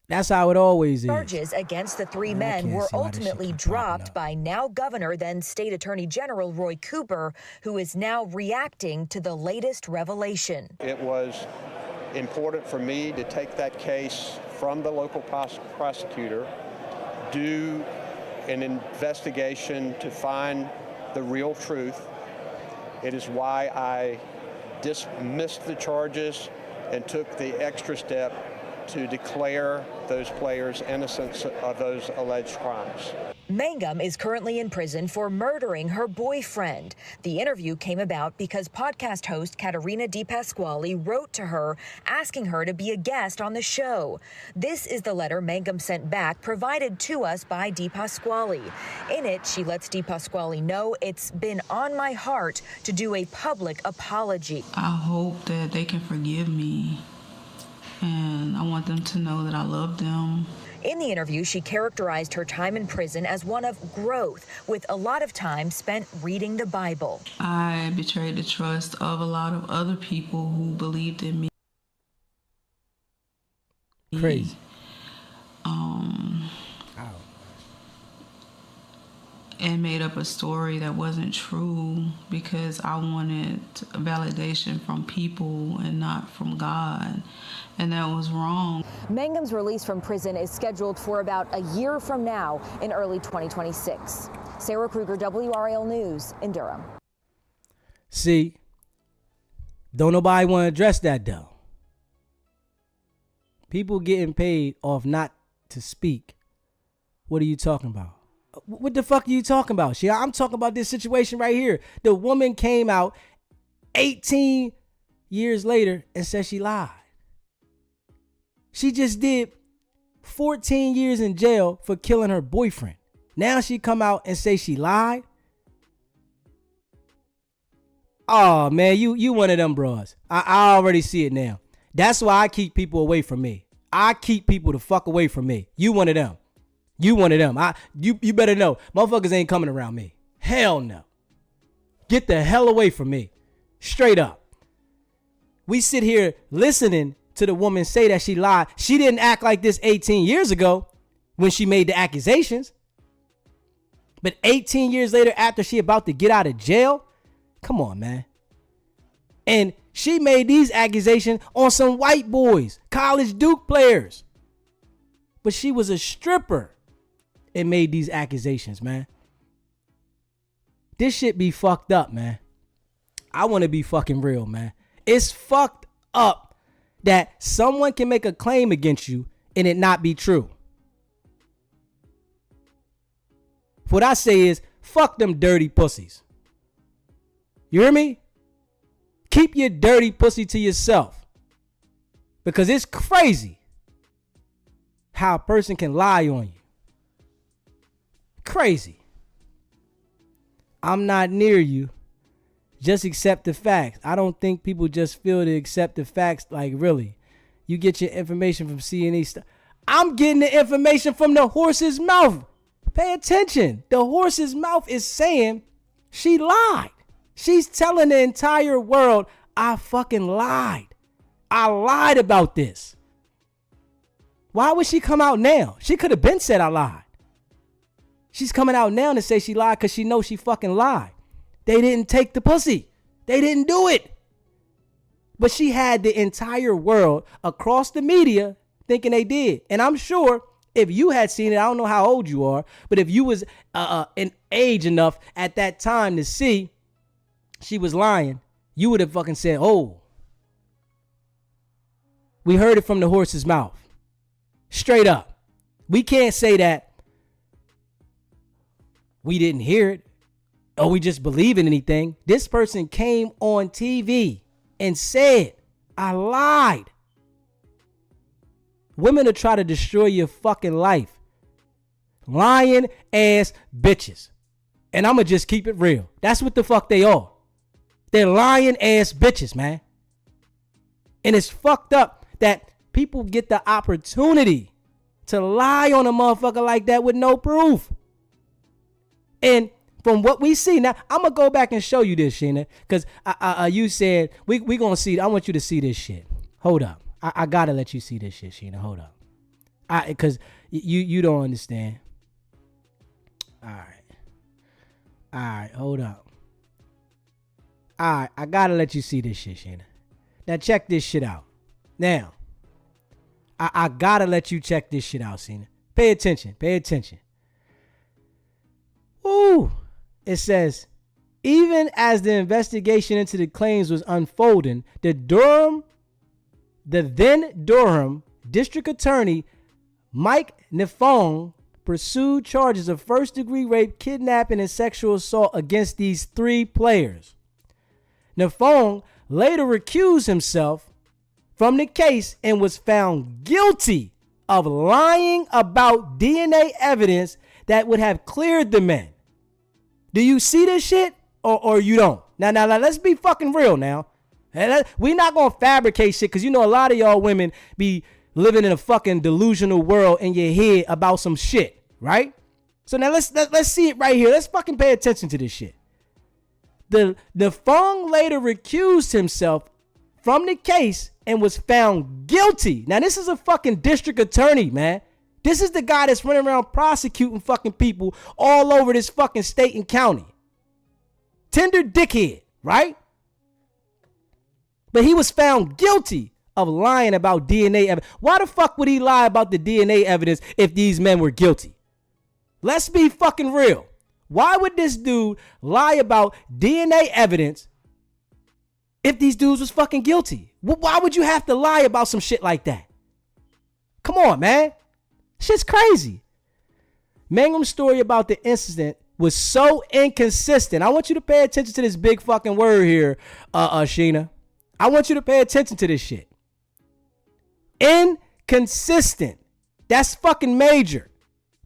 That's how it always is. Charges against the 3 men were ultimately dropped by now Governor, then State Attorney General Roy Cooper, who is now reacting to the latest revelation. It was important for me to take that case from the local prosecutor, do an investigation to find the real truth. It is why I dismissed the charges and took the extra step to declare those players innocent of those alleged crimes. Mangum is currently in prison for murdering her boyfriend. The interview came about because podcast host Caterina DePasquale wrote to her asking her to be a guest on the show. This is the letter Mangum sent back, provided to us by DePasquale. In it, she lets DePasquale know it's been on my heart to do a public apology. I hope that they can forgive me, and I want them to know that I love them. In the interview, she characterized her time in prison as one of growth, with a lot of time spent reading the Bible. I betrayed the trust of a lot of other people who believed in me. Crazy. And made up a story that wasn't true because I wanted validation from people and not from God. And that was wrong. Mangum's release from prison is scheduled for about a year from now in early 2026. Sarah Kruger, WRAL News in Durham. See, don't nobody want to address that though. People getting paid off not to speak. What are you talking about? What the fuck are you talking about? Shit, I'm talking about this situation right here. The woman came out 18 years later and said she lied. She just did 14 years in jail for killing her boyfriend. Now she come out and say she lied. Oh man, you one of them bros. I already see it now. That's why I keep people away from me. I keep people the fuck away from me. You one of them. You one of them. You better know. Motherfuckers ain't coming around me. Hell no. Get the hell away from me. Straight up. We sit here listening to the woman say that she lied. She didn't act like this 18 years ago when she made the accusations. But 18 years later, after she about to get out of jail, come on, man. And she made these accusations on some white boys, college Duke players. But she was a stripper and made these accusations, man. This shit be fucked up, man. I want to be fucking real, man. It's fucked up that someone can make a claim against you and it not be true. What I say is, fuck them dirty pussies. You hear me? Keep your dirty pussy to yourself. Because it's crazy how a person can lie on you. Crazy. I'm not near you. Just accept the facts. I don't think people just feel to accept the facts. Like, really, you get your information from CNE stuff. I'm getting the information from the horse's mouth. Pay attention. The horse's mouth is saying she lied. She's telling the entire world, I fucking lied. I lied about this. Why would she come out now? She could have been said I lied. She's coming out now to say she lied because she knows she fucking lied. They didn't take the pussy. They didn't do it. But she had the entire world across the media thinking they did. And I'm sure if you had seen it, I don't know how old you are, but if you was in age enough at that time to see she was lying, you would have fucking said, oh, we heard it from the horse's mouth. Straight up. We can't say that we didn't hear it or we just believe in anything. This person came on TV and said, I lied. Women will try to destroy your fucking life. Lying ass bitches. And I'm going to just keep it real. That's what the fuck they are. They're lying ass bitches, man. And it's fucked up that people get the opportunity to lie on a motherfucker like that with no proof. And from what we see now, I'm going to go back and show you this, Sheena. Because you said, we going to see, I want you to see this shit. Hold up. I got to let you see this shit, Sheena. Hold up. Because you don't understand. All right, hold up. All right, I got to let you see this shit, Sheena. Now, check this shit out. Now, I got to let you check this shit out, Sheena. Pay attention. Ooh. It says, even as the investigation into the claims was unfolding, the then Durham District Attorney Mike Nefong pursued charges of first-degree rape, kidnapping, and sexual assault against these 3 players. Nefong later recused himself from the case and was found guilty of lying about DNA evidence that would have cleared the men. Do you see this shit or you don't? Now, let's be fucking real now. We're not going to fabricate shit because you know a lot of y'all women be living in a fucking delusional world in your head about some shit, right? So now let's see it right here. Let's fucking pay attention to this shit. The Fong later recused himself from the case and was found guilty. Now, this is a fucking district attorney, man. This is the guy that's running around prosecuting fucking people all over this fucking state and county. Tender dickhead, right? But he was found guilty of lying about DNA evidence. Why the fuck would he lie about the DNA evidence if these men were guilty? Let's be fucking real. Why would this dude lie about DNA evidence if these dudes was fucking guilty? Why would you have to lie about some shit like that? Come on, man. Shit's crazy. Mangum's story about the incident was so inconsistent. I want you to pay attention to this big fucking word here, Sheena. I want you to pay attention to this shit. Inconsistent. That's fucking major.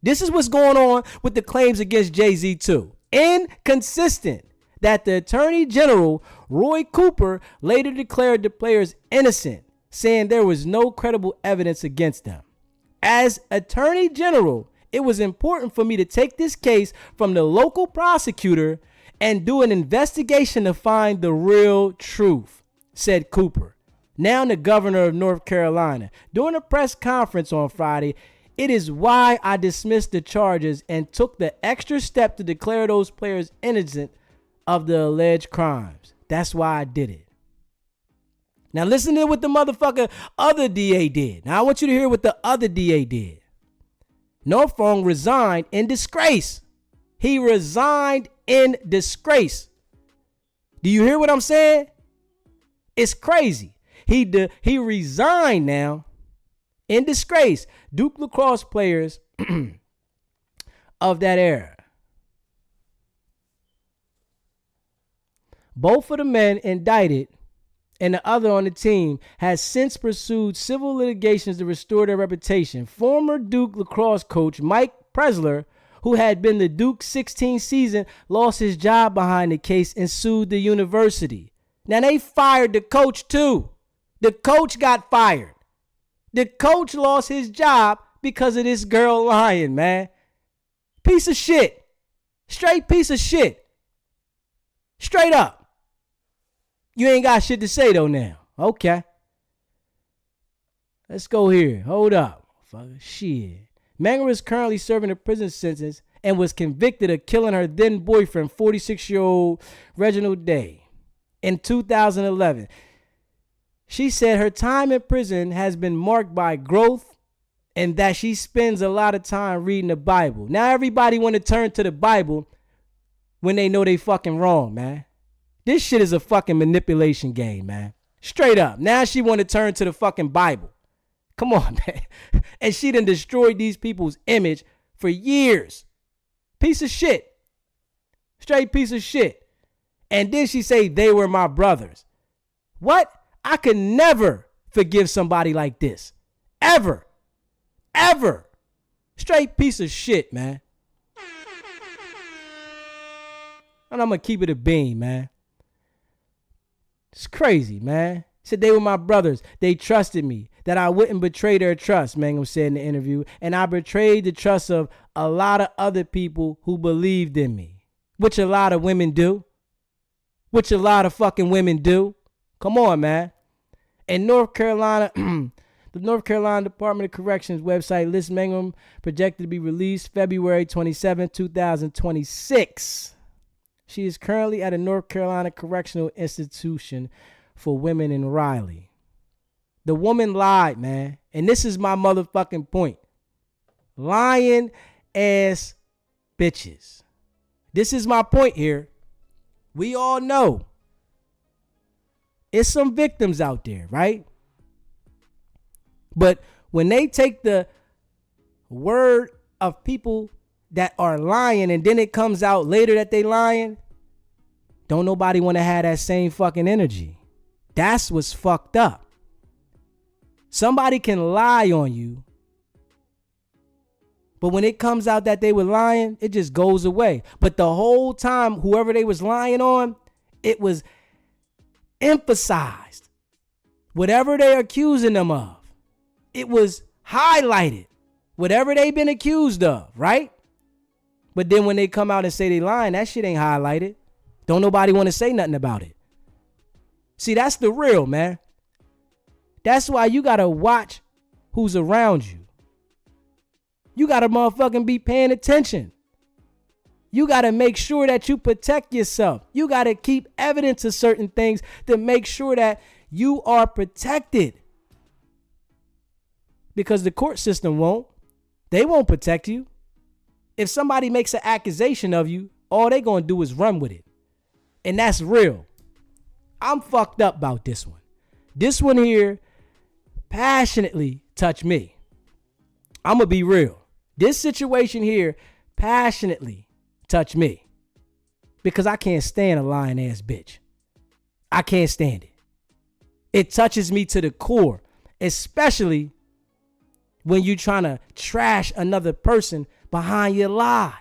This is what's going on with the claims against Jay-Z too. Inconsistent. That the Attorney General, Roy Cooper, later declared the players innocent, saying there was no credible evidence against them. As Attorney General, it was important for me to take this case from the local prosecutor and do an investigation to find the real truth, said Cooper, now the governor of North Carolina. During a press conference on Friday, it is why I dismissed the charges and took the extra step to declare those players innocent of the alleged crimes. That's why I did it. Now listen to what the motherfucker other DA did. Now I want you to hear what the other DA did. Norfolk resigned in disgrace. He resigned in disgrace. Do you hear what I'm saying? It's crazy. He resigned now in disgrace. Duke Lacrosse players of that era. Both of the men indicted and the other on the team has since pursued civil litigations to restore their reputation. Former Duke lacrosse coach Mike Presler, who had been the Duke 16 season, lost his job behind the case and sued the university. Now they fired the coach too. The coach got fired. The coach lost his job because of this girl lying, man. Piece of shit. Straight piece of shit. Straight up. You ain't got shit to say though now. Okay. Let's go here. Hold up. Fuck shit. Mangum is currently serving a prison sentence and was convicted of killing her then boyfriend, 46-year-old Reginald Day, in 2011. She said her time in prison has been marked by growth and that she spends a lot of time reading the Bible. Now everybody want to turn to the Bible when they know they fucking wrong, man. This shit is a fucking manipulation game, man. Straight up. Now she want to turn to the fucking Bible. Come on, man. And she done destroyed these people's image for years. Piece of shit. Straight piece of shit. And then she say they were my brothers. What? I could never forgive somebody like this. Ever. Ever. Straight piece of shit, man. And I'm going to keep it a bean, man. It's crazy, man. Said they were my brothers. They trusted me. That I wouldn't betray their trust, Mangum said in the interview. And I betrayed the trust of a lot of other people who believed in me. Which a lot of women do. Which a lot of fucking women do. Come on, man. In North Carolina, the North Carolina Department of Corrections website lists Mangum projected to be released February 27, 2026. She is currently at a North Carolina Correctional Institution for Women in Raleigh. The woman lied, man. And this is my motherfucking point. Lying ass bitches. This is my point here. We all know it's some victims out there, right? But when they take the word of people that are lying and then it comes out later that they lying, don't nobody want to have that same fucking energy. That's what's fucked up. Somebody can lie on you, but when it comes out that they were lying, it just goes away. But the whole time, whoever they was lying on, it was emphasized. Whatever they're accusing them of, it was highlighted. Whatever they've been accused of, right? But then when they come out and say they lying, that shit ain't highlighted. Don't nobody want to say nothing about it. See, that's the real, man. That's why you got to watch who's around you. You got to motherfucking be paying attention. You got to make sure that you protect yourself. You got to keep evidence of certain things to make sure that you are protected. Because the court system won't. They won't protect you. If somebody makes an accusation of you, all they going to do is run with it. And that's real. I'm fucked up about this one. This one here passionately touched me. I'm going to be real. This situation here passionately touched me. Because I can't stand a lying ass bitch. I can't stand it. It touches me to the core. Especially when you're trying to trash another person behind your lie.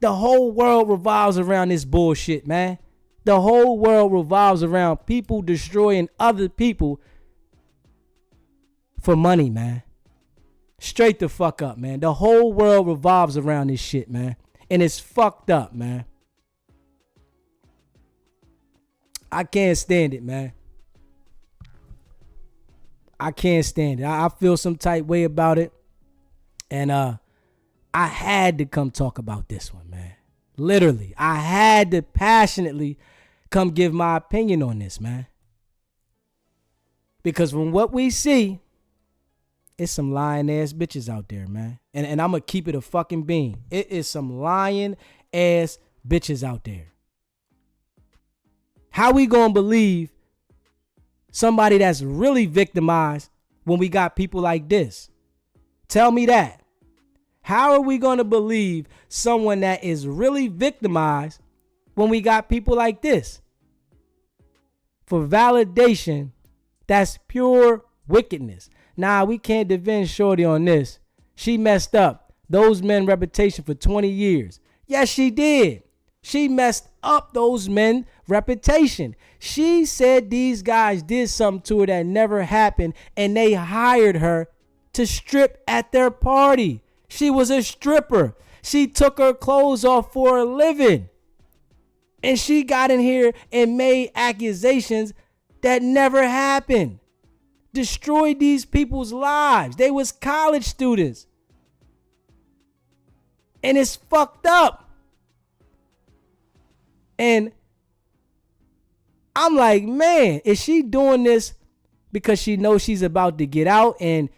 The whole world revolves around this bullshit, man. The whole world revolves around people destroying other people for money, man. Straight the fuck up, man. The whole world revolves around this shit, man. And it's fucked up, man. I can't stand it, man. I can't stand it. I feel some type way about it. And I had to come talk about this one, man. Literally. I had to passionately come give my opinion on this, man. Because from what we see, it's some lying ass bitches out there, man. And I'm going to keep it a fucking bean. It is some lying ass bitches out there. How we going to believe somebody that's really victimized when we got people like this? Tell me that. How are we going to believe someone that is really victimized when we got people like this? For validation, that's pure wickedness. Nah, we can't defend Shorty on this. She messed up those men's reputation for 20 years. Yes, she did. She messed up those men's reputation. She said these guys did something to her that never happened, and they hired her to strip at their party. She was a stripper. She took her clothes off for a living. And she got in here and made accusations that never happened. Destroyed these people's lives. They was college students. And it's fucked up. And I'm like, man, is she doing this because she knows she's about to get out and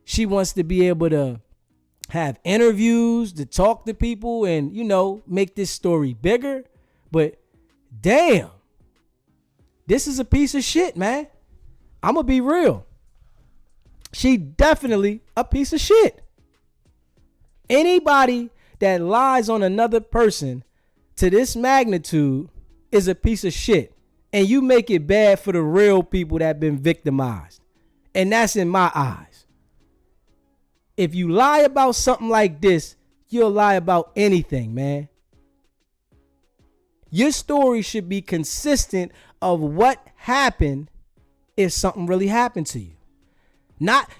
she wants to be able to have interviews, to talk to people and, you know, make this story bigger? But damn, this is a piece of shit, man. I'm going to be real. She definitely a piece of shit. Anybody that lies on another person to this magnitude is a piece of shit. And you make it bad for the real people that have been victimized. And that's in my eyes. If you lie about something like this, you'll lie about anything, man. Your story should be consistent of what happened if something really happened to you. Not,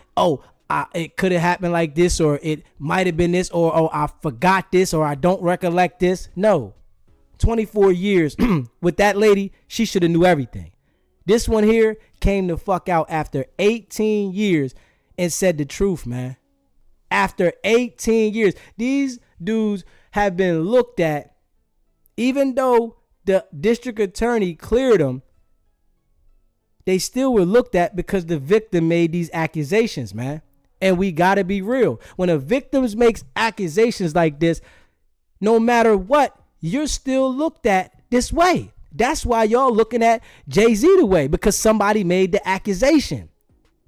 it could have happened like this, or it might have been this, or I forgot this, or I don't recollect this. No. 24 years with that lady, she should have knew everything. This one here came the fuck out after 18 years and said the truth, man. After 18 years, these dudes have been looked at, even though the district attorney cleared them, they still were looked at because the victim made these accusations, man. And we gotta be real. When a victim makes accusations like this, no matter what, you're still looked at this way. That's why y'all looking at Jay-Z the way, because somebody made the accusation.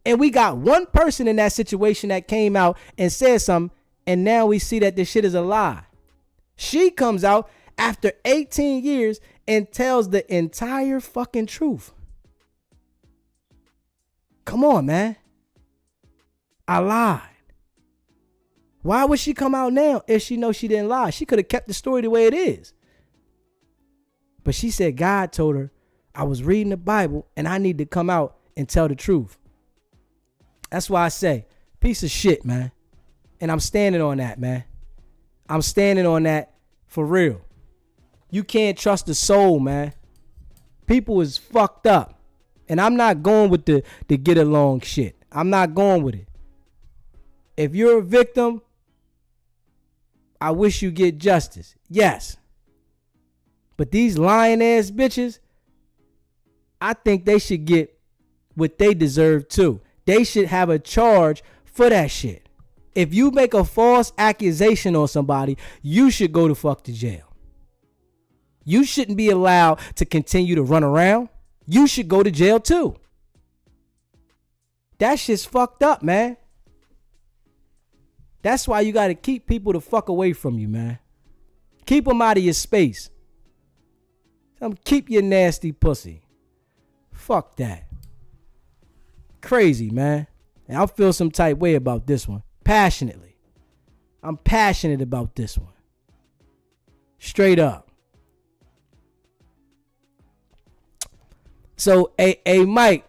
And we got one person in that situation that came out and said something, and now we see that this shit is a lie. She comes out after 18 years and tells the entire fucking truth. Come on, man. I lied. Why would she come out now if she knows she didn't lie? She could have kept the story the way it is. But she said God told her, I was reading the Bible and I need to come out and tell the truth. That's why I say, piece of shit, man. And I'm standing on that, man. I'm standing on that for real. You can't trust the soul, man. People is fucked up. And I'm not going with the get along shit. I'm not going with it. If you're a victim, I wish you get justice. Yes. But these lying ass bitches, I think they should get what they deserve too. They should have a charge for that shit. If you make a false accusation on somebody, you should go to fuck to jail. You shouldn't be allowed to continue to run around. You should go to jail too. That shit's fucked up, man. That's why you got to keep people the fuck away from you, man. Keep them out of your space. Keep your nasty pussy. Fuck that. Crazy, man. And I feel some type way about this one. Passionately. I'm passionate about this one. Straight up. So, hey, Mike.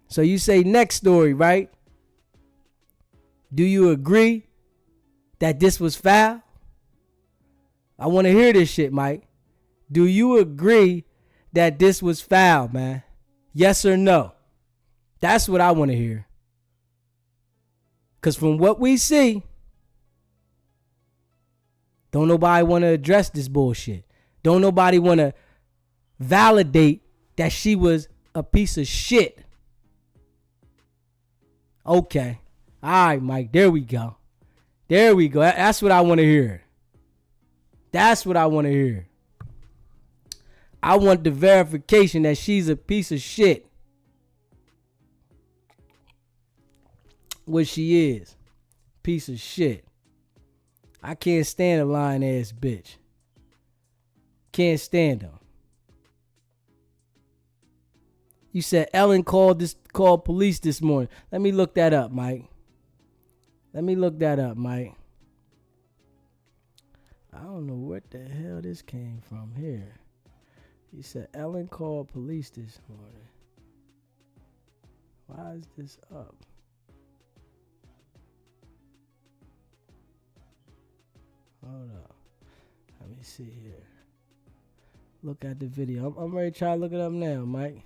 So you say next story, right? Do you agree that this was foul? I want to hear this shit, Mike. Do you agree that this was foul, man? Yes or no? That's what I want to hear. Because from what we see, don't nobody want to address this bullshit. Don't nobody want to validate that she was a piece of shit. Okay. All right, Mike. There we go. There we go. That's what I want to hear. That's what I want to hear. I want the verification that she's a piece of shit. What she is. Piece of shit. I can't stand a lying ass bitch. Can't stand them. You said Ellen called police this morning. Let me look that up, Mike. I don't know what the hell this came from here. He said Ellen called police this morning. Why is this up? Hold up. Let me see here. Look at the video. I'm ready to try to look it up now, Mike.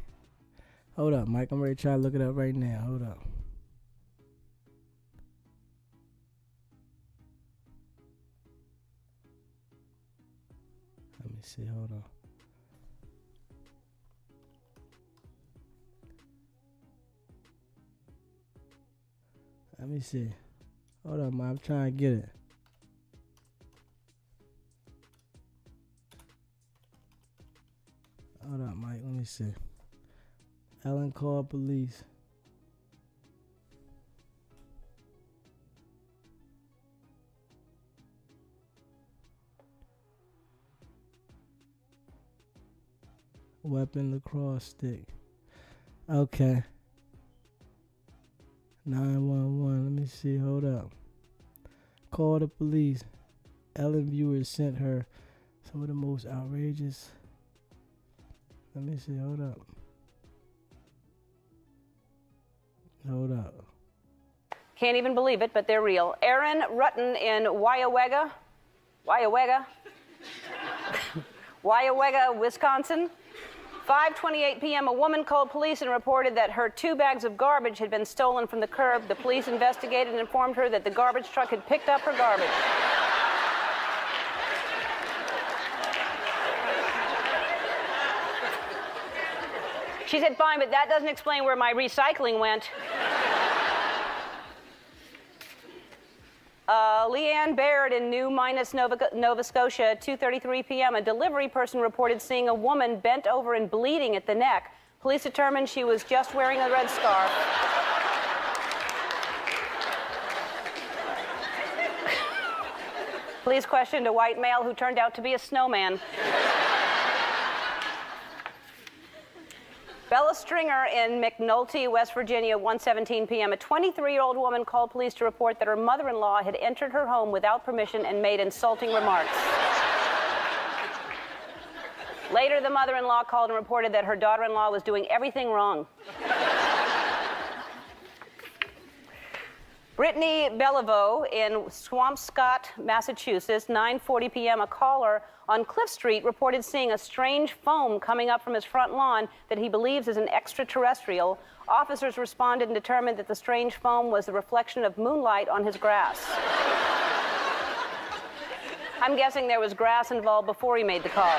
Hold up, Mike. I'm ready to try to look it up right now. Hold up. me see. Hold on. Let me see. Hold on, man. I'm trying to get it. Hold up, Mike. Let me see. Ellen called police. Weapon, lacrosse stick. Okay. 911. Let me see. Hold up. Call the police. Ellen viewers sent her some of the most outrageous. Let me see. Hold up. Hold up. Can't even believe it, but they're real. Aaron Rutten in Weyauwega, Wisconsin. 5:28 p.m., a woman called police and reported that her 2 bags of garbage had been stolen from the curb. The police investigated and informed her that the garbage truck had picked up her garbage. She said, fine, but that doesn't explain where my recycling went. Leanne Baird in New Minas, Nova Scotia, 2:33 p.m. A delivery person reported seeing a woman bent over and bleeding at the neck. Police determined she was just wearing a red scarf. Police questioned a white male who turned out to be a snowman. Bella Stringer in McNulty, West Virginia, 1:17 p.m. A 23-year-old woman called police to report that her mother-in-law had entered her home without permission and made insulting remarks. Later, the mother-in-law called and reported that her daughter-in-law was doing everything wrong. Brittany Beliveau in Swampscott, Massachusetts, 9:40 p.m. A caller on Cliff Street reported seeing a strange foam coming up from his front lawn that he believes is an extraterrestrial. Officers responded and determined that the strange foam was the reflection of moonlight on his grass. I'm guessing there was grass involved before he made the call.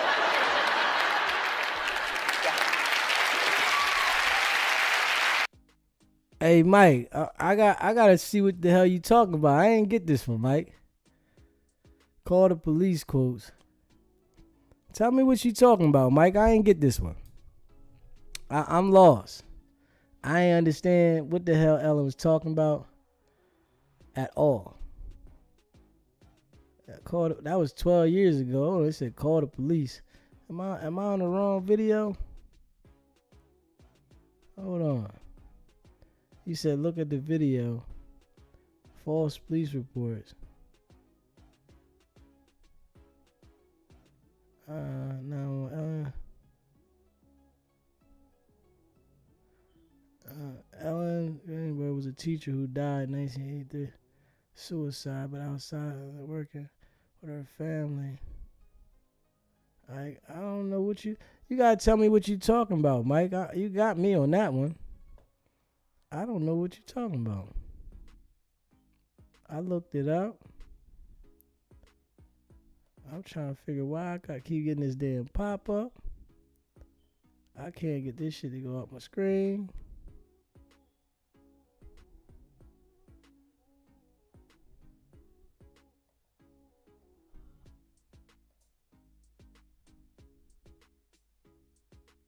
Hey, Mike, I gotta see what the hell you talking about. I ain't get this one, Mike. Call the police quotes. Tell me what you talking about, Mike. I ain't get this one. I'm lost. I ain't understand what the hell Ellen was talking about at all. That was 12 years ago. Oh, they said call the police. Am I on the wrong video? Hold on. You said look at the video. False police reports. Ellen Greenberg was a teacher who died in 1983. Suicide, but outside of working with her family. I don't know what you gotta tell me what you talking about, Mike. You got me on that one. I don't know what you're talking about. I looked it up. I'm trying to figure why I keep getting this damn pop-up. I can't get this shit to go up my screen.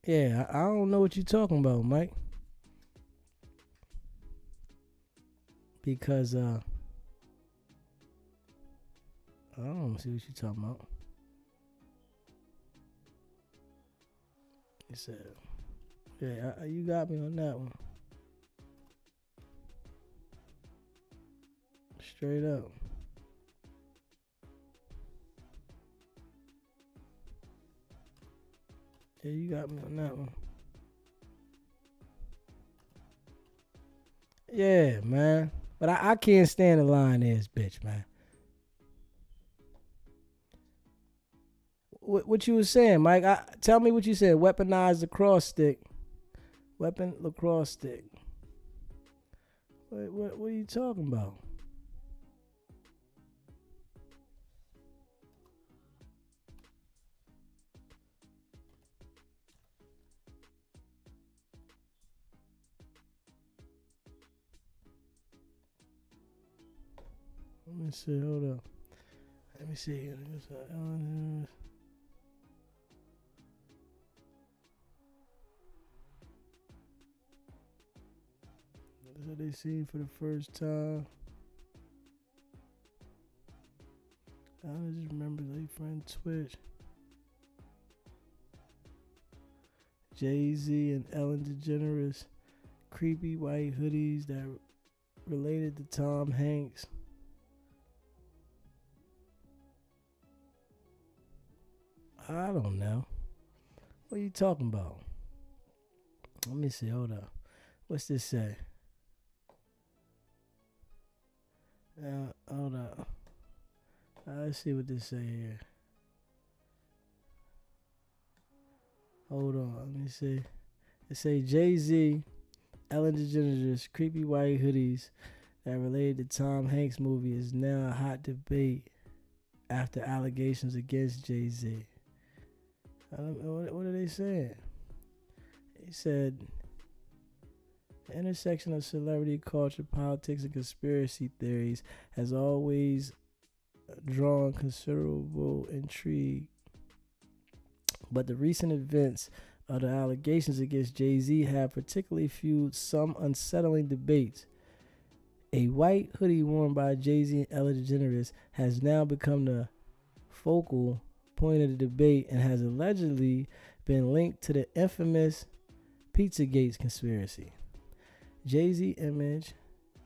Yeah, I don't know what you're talking about, Mike. Because I don't see what you're talking about. He said, yeah, you got me on that one. Straight up. Yeah, you got me on that one. Yeah, man. But I can't stand the line ass bitch, man. What you was saying, Mike? Tell me what you said. Weaponize lacrosse stick. Weapon lacrosse stick. What are you talking about? me see. Hold up. Let me see. That's what they seen for the first time. I just remember they friend Twitch. Jay-Z and Ellen DeGeneres. Creepy white hoodies that related to Tom Hanks. I don't know. What are you talking about? Let me see. Hold up. What's this say? Hold up. Let's see what this say here. Hold on. Let me see. It say Jay-Z, Ellen DeGeneres, creepy white hoodies that related to Tom Hanks movie is now a hot debate after allegations against Jay-Z. What are they saying? He said, the intersection of celebrity culture, politics, and conspiracy theories has always drawn considerable intrigue. But the recent events of the allegations against Jay-Z have particularly fueled some unsettling debates. A white hoodie worn by Jay-Z and Ellen DeGeneres has now become the focal point of the debate and has allegedly been linked to the infamous Pizzagate conspiracy. Jay-Z image,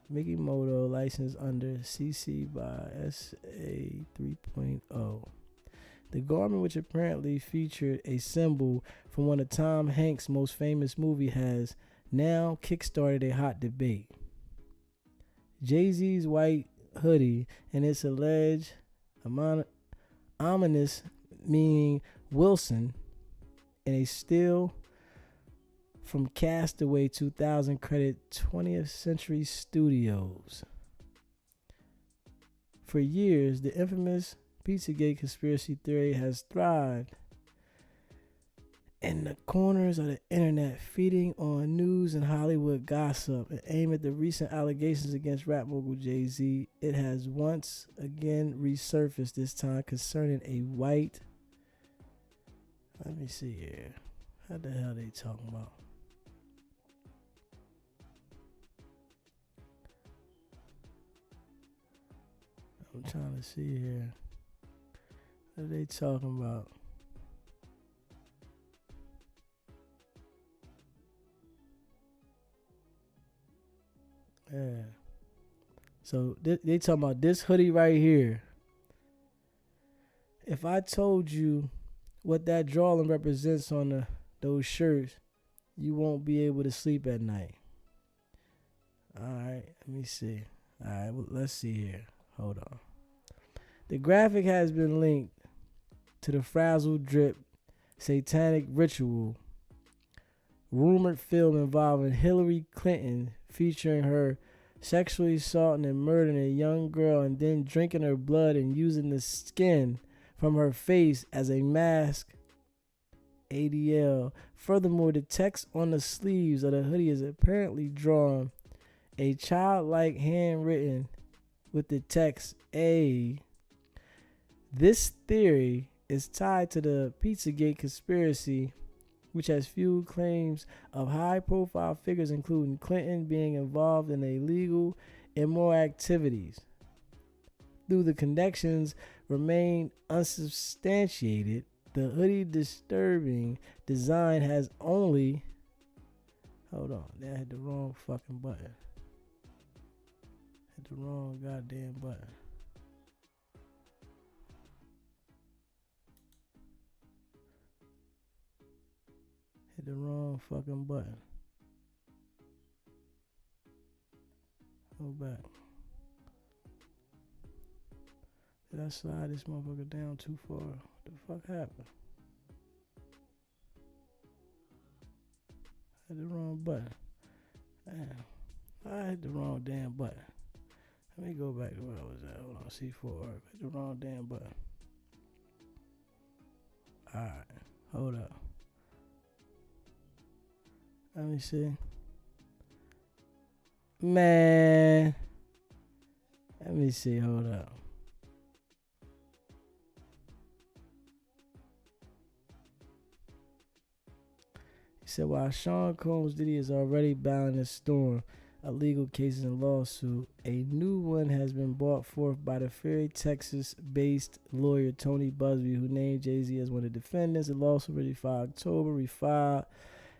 Mickey Moto, licensed under CC by SA 3.0. The garment, which apparently featured a symbol from one of Tom Hanks' most famous movies, has now kickstarted a hot debate. Jay-Z's white hoodie and its alleged ominous meaning Wilson and a still from Castaway 2000 credit 20th Century Studios. For years, the infamous Pizzagate conspiracy theory has thrived in the corners of the internet, feeding on news and Hollywood gossip, and aimed at the recent allegations against rap mogul Jay-Z. It has once again resurfaced, this time concerning a white. Let me see here. How the hell they talking about? I'm trying to see here. What are they talking about? Yeah. So they talking about this hoodie right here. If I told you what that drawing represents on those shirts, you won't be able to sleep at night. Alright, let me see. Alright, well, let's see here. Hold on. The graphic has been linked to the Frazzle Drip satanic ritual, rumored film involving Hillary Clinton, featuring her sexually assaulting and murdering a young girl and then drinking her blood and using the skin from her face as a mask. ADL. Furthermore, the text on the sleeves of the hoodie is apparently drawn a childlike handwritten with the text A. This theory is tied to the Pizzagate conspiracy, which has fueled claims of high-profile figures, including Clinton, being involved in illegal, immoral activities. Though the connections remain unsubstantiated, the hoodie disturbing design has only... Hold on, I hit the wrong fucking button. Hit the wrong goddamn button. Hit the wrong fucking button. Go back. Did I slide this motherfucker down too far? What the fuck happened? Hit the wrong button. Damn. I hit the wrong damn button. Let me go back to where I was at. Hold on. C4. Hit the wrong damn button. Alright. Hold up. Let me see. Man. Let me see. Hold up. He said, while Sean Combs' Diddy is already bound in storm of legal cases and lawsuit, a new one has been brought forth by the Ferry, Texas-based lawyer Tony Busby, who named Jay-Z as one of the defendants. The lawsuit already filed October, refiled.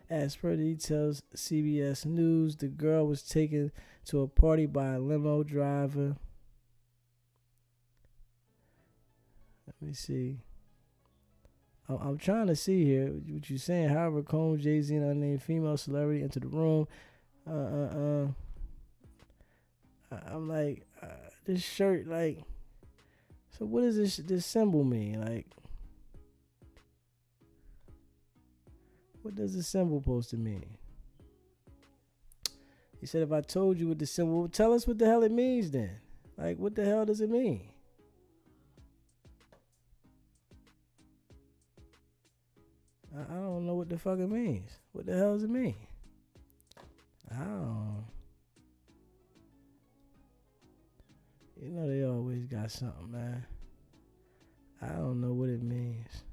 As per details, CBS News, the girl was taken to a party by a limo driver. Let me see. I'm trying to see here what you're saying. However, Combs, Jay-Z, and unnamed female celebrity entered the room. I'm like, this shirt, like, so what does this symbol mean? Like, what does this symbol supposed to mean? He said, if I told you what the symbol, well, tell us what the hell it means then. Like, what the hell does it mean? I don't know what the fuck it means. What the hell does it mean? I don't. You know they always got something, man. I don't know what it means.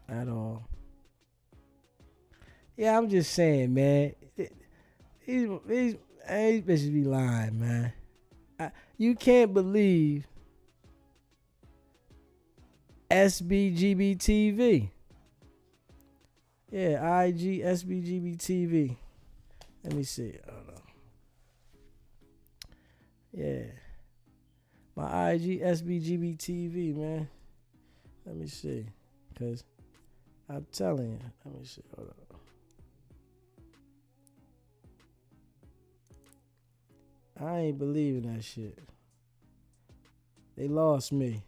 At all. Yeah, I'm just saying, man. These bitches be lying, man. You can't believe SBGBTV. Yeah, IG SBGBTV. Let me see. I don't know. Yeah. My IG SBGBTV, man. Let me see. Because I'm telling you. Let me see. Hold on. I ain't believing that shit. They lost me.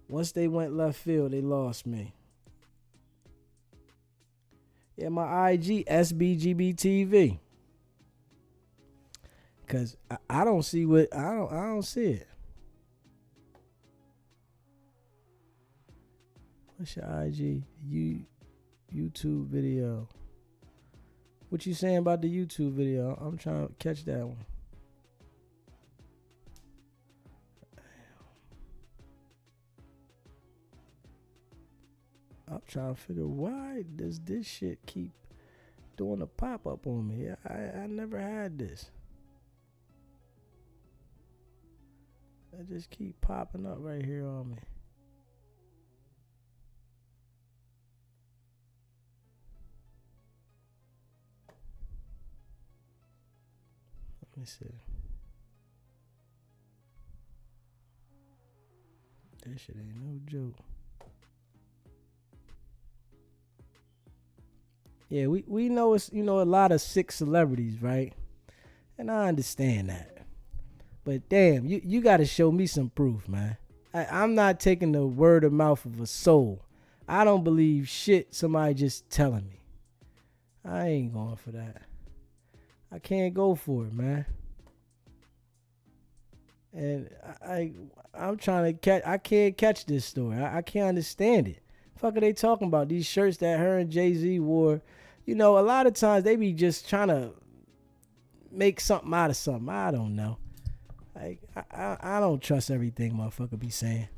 Once they went left field, they lost me. Yeah, my IG SBGBTV. Cause I don't see what I don't see it. What's your IG YouTube video? What you saying about the YouTube video? I'm trying to catch that one. I'm trying to figure why does this shit keep doing a pop-up on me. I never had this. It just keep popping up right here on me. Let me see. That shit ain't no joke. Yeah, we know it's, a lot of sick celebrities, right? And I understand that. But damn, you got to show me some proof, man. I'm not taking the word of mouth of a soul. I don't believe shit somebody just telling me. I ain't going for that. I can't go for it, man. And I'm trying to catch. I can't catch this story. I can't understand it. Fuck are they talking about? These shirts that her and Jay-Z wore. A lot of times they be just trying to make something out of something. I don't know. Like I don't trust everything motherfucker be saying.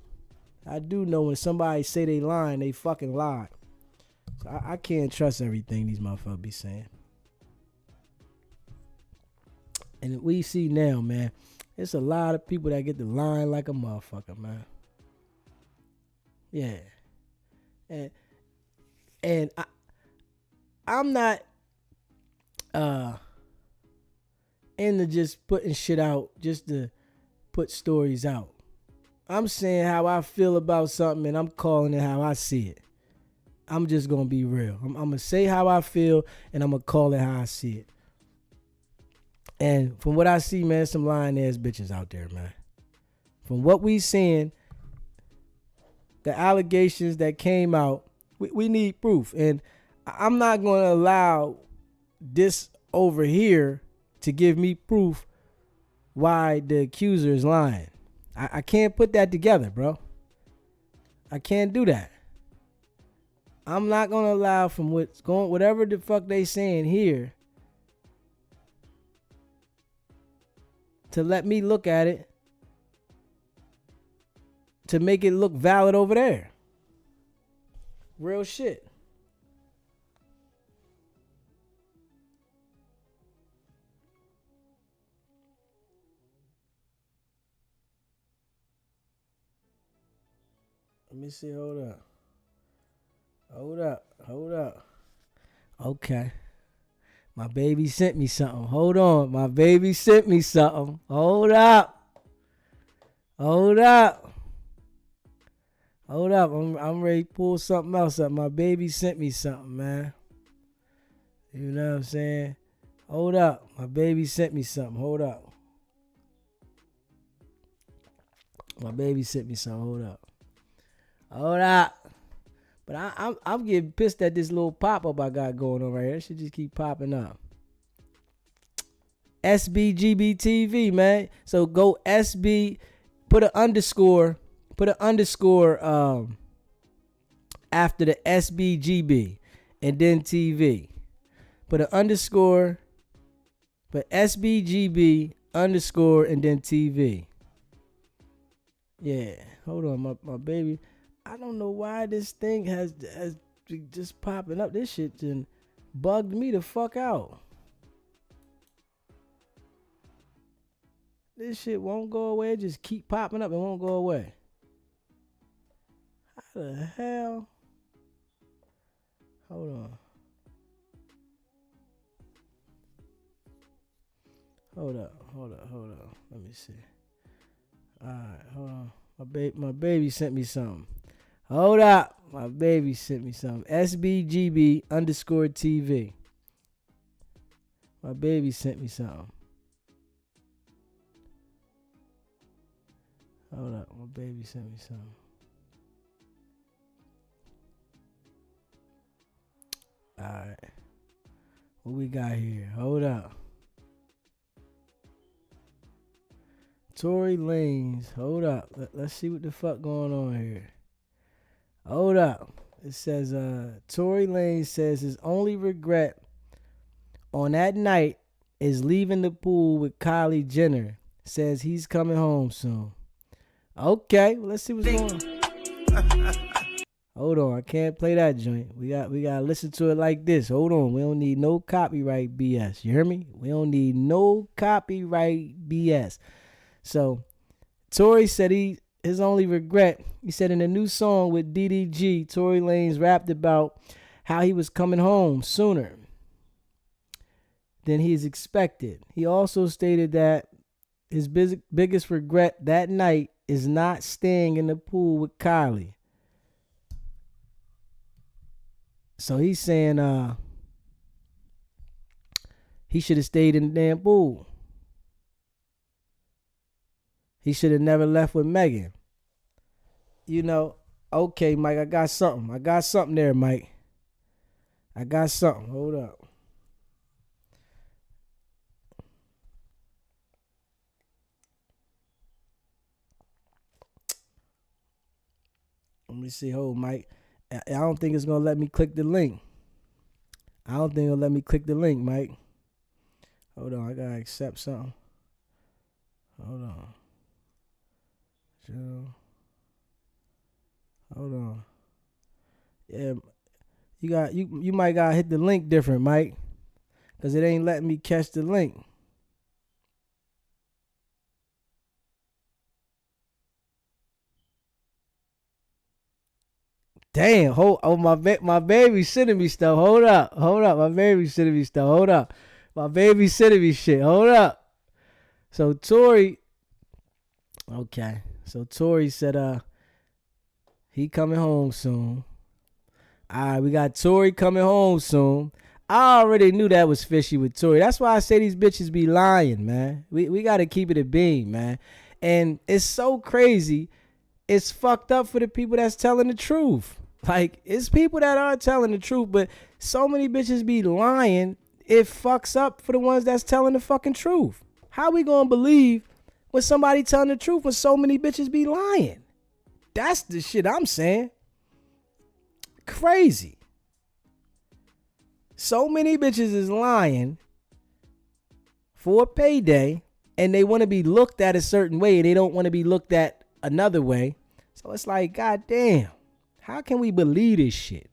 I do know when somebody say they lying, they fucking lie. So I can't trust everything these motherfuckers be saying. And we see now, man, it's a lot of people that get the lying like a motherfucker, man. Yeah. And I'm not into just putting shit out just to put stories out. I'm saying how I feel about something and I'm calling it how I see it. I'm just going to be real. I'm going to say how I feel and I'm going to call it how I see it. And from what I see, man, some lying ass bitches out there, man. From what we seeing, the allegations that came out, we need proof. And I'm not going to allow this over here to give me proof why the accuser is lying. I can't put that together, bro. I can't do that. I'm not going to allow from whatever the fuck they saying here to let me look at it to make it look valid over there. Real shit. Let me see. Hold up. Okay. My baby sent me something. Hold on. My baby sent me something. Hold up. I'm ready to pull something else up. My baby sent me something, man. You know what I'm saying? Hold up. My baby sent me something. Hold up. My baby sent me something. Hold up. But I'm getting pissed at this little pop-up I got going on right here. It should just keep popping up. SBGB TV, man. So go SB, put an underscore after the SBGB and then TV. Put an underscore, put SBGB underscore and then TV. Yeah, hold on, my baby. I don't know why this thing has just popping up. This shit just bugged me the fuck out. This shit won't go away. It just keep popping up and won't go away. How the hell? Hold on. Hold up. Let me see. Alright, hold on. My baby sent me something. Hold up. My baby sent me something. SBGB underscore TV. My baby sent me something. Hold up. My baby sent me something. Alright. What we got here? Hold up. Tory Lanez. Hold up. Let's see what the fuck going on here. Hold up. It says, Tory Lanez says his only regret on that night is leaving the pool with Kylie Jenner. Says he's coming home soon. Okay, well, let's see what's going on. Hold on, I can't play that joint. We gotta listen to it like this. Hold on, we don't need no copyright BS. You hear me? We don't need no copyright BS. So, Tory said his only regret, he said in a new song with DDG, Tory Lanez rapped about how he was coming home sooner than he is expected. He also stated that his biggest regret that night is not staying in the pool with Kylie. So he's saying he should have stayed in the damn pool. He should have never left with Megan. You know, okay, Mike, I got something there, Mike. I got something. Hold up. Let me see. Hold, Mike. I don't think it's going to let me click the link. Mike. Hold on. I got to accept something. Hold on. Hold on. Yeah, you might gotta hit the link different, Mike, cause it ain't letting me catch the link. Damn, my baby sending me stuff. Hold up, my baby sending me stuff. Hold up, my baby sending me shit. Hold up. So Tory, okay. So Tory said, he coming home soon. All right, we got Tory coming home soon. I already knew that was fishy with Tory. That's why I say these bitches be lying, man. We got to keep it a beam, man. And it's so crazy. It's fucked up for the people that's telling the truth. Like, it's people that are telling the truth, but so many bitches be lying. It fucks up for the ones that's telling the fucking truth. How we gonna believe when somebody telling the truth when so many bitches be lying? That's the shit I'm saying. Crazy. So many bitches is lying for a payday and they want to be looked at a certain way. They don't want to be looked at another way. So it's like, God damn, how can we believe this shit?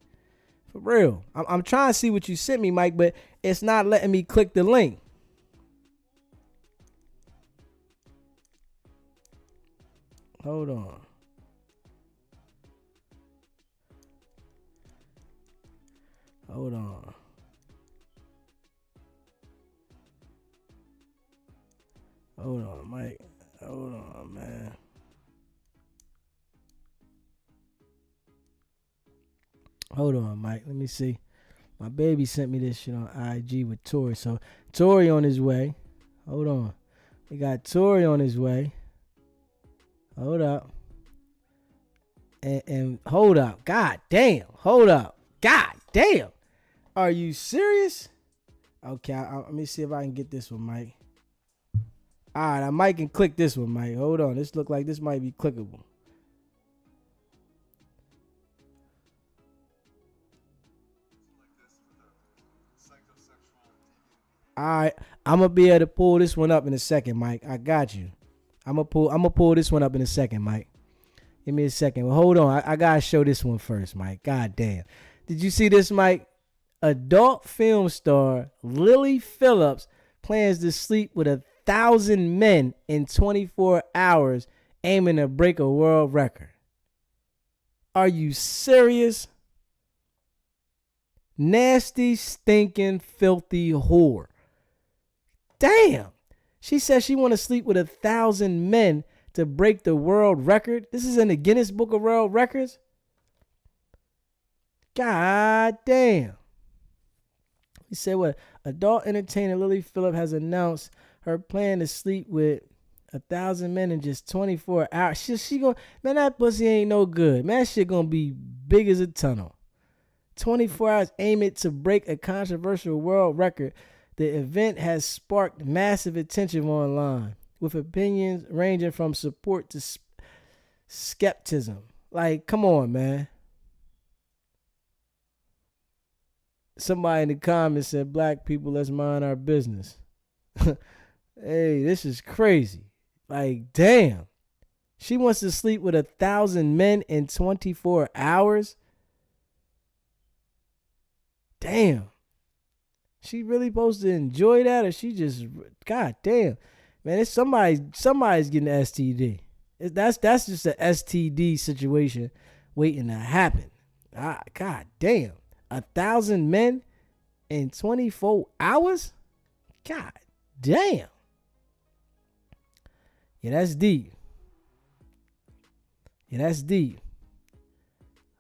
For real. I'm trying to see what you sent me, Mike, but it's not letting me click the link. Hold on. Hold on. Hold on, Mike. Hold on, man. Hold on, Mike. Let me see. My baby sent me this shit on IG with Tori. So, Tori on his way. Hold on. We got Tori on his way. Hold up. And hold up. God damn. Hold up. God damn. Are you serious? Okay, let me see if I can get this one, Mike. All right, I might can click this one, Mike. Hold on. This look like this might be clickable. All right, I'm gonna be able to pull this one up in a second, Mike. I got you. I'm gonna pull this one up in a second, Mike. Give me a second. Well, hold on. I gotta show this one first, Mike. God damn. Did you see this, Mike? Adult film star Lily Phillips plans to sleep with 1,000 men in 24 hours, aiming to break a world record. Are you serious? Nasty, stinking, filthy whore. Damn. She says she want to sleep with 1,000 men to break the world record. This is in the Guinness Book of World Records. God damn. He said what? Adult entertainer Lily Phillips has announced her plan to sleep with 1,000 men in just 24 hours. She gonna, man, that pussy ain't no good. Man, that shit gonna be big as a tunnel. 24 hours, aim it to break a controversial world record. The event has sparked massive attention online, with opinions ranging from support to skepticism. Like, come on, man. Somebody in the comments said, black people, let's mind our business. Hey, this is crazy. Like, damn. She wants to sleep with 1,000 men in 24 hours? Damn. She really supposed to enjoy that, or she just, God damn. Man, it's somebody's getting an STD. That's just an STD situation waiting to happen. God damn. 1,000 men in 24 hours? God damn. Yeah, that's deep. Yeah, that's deep.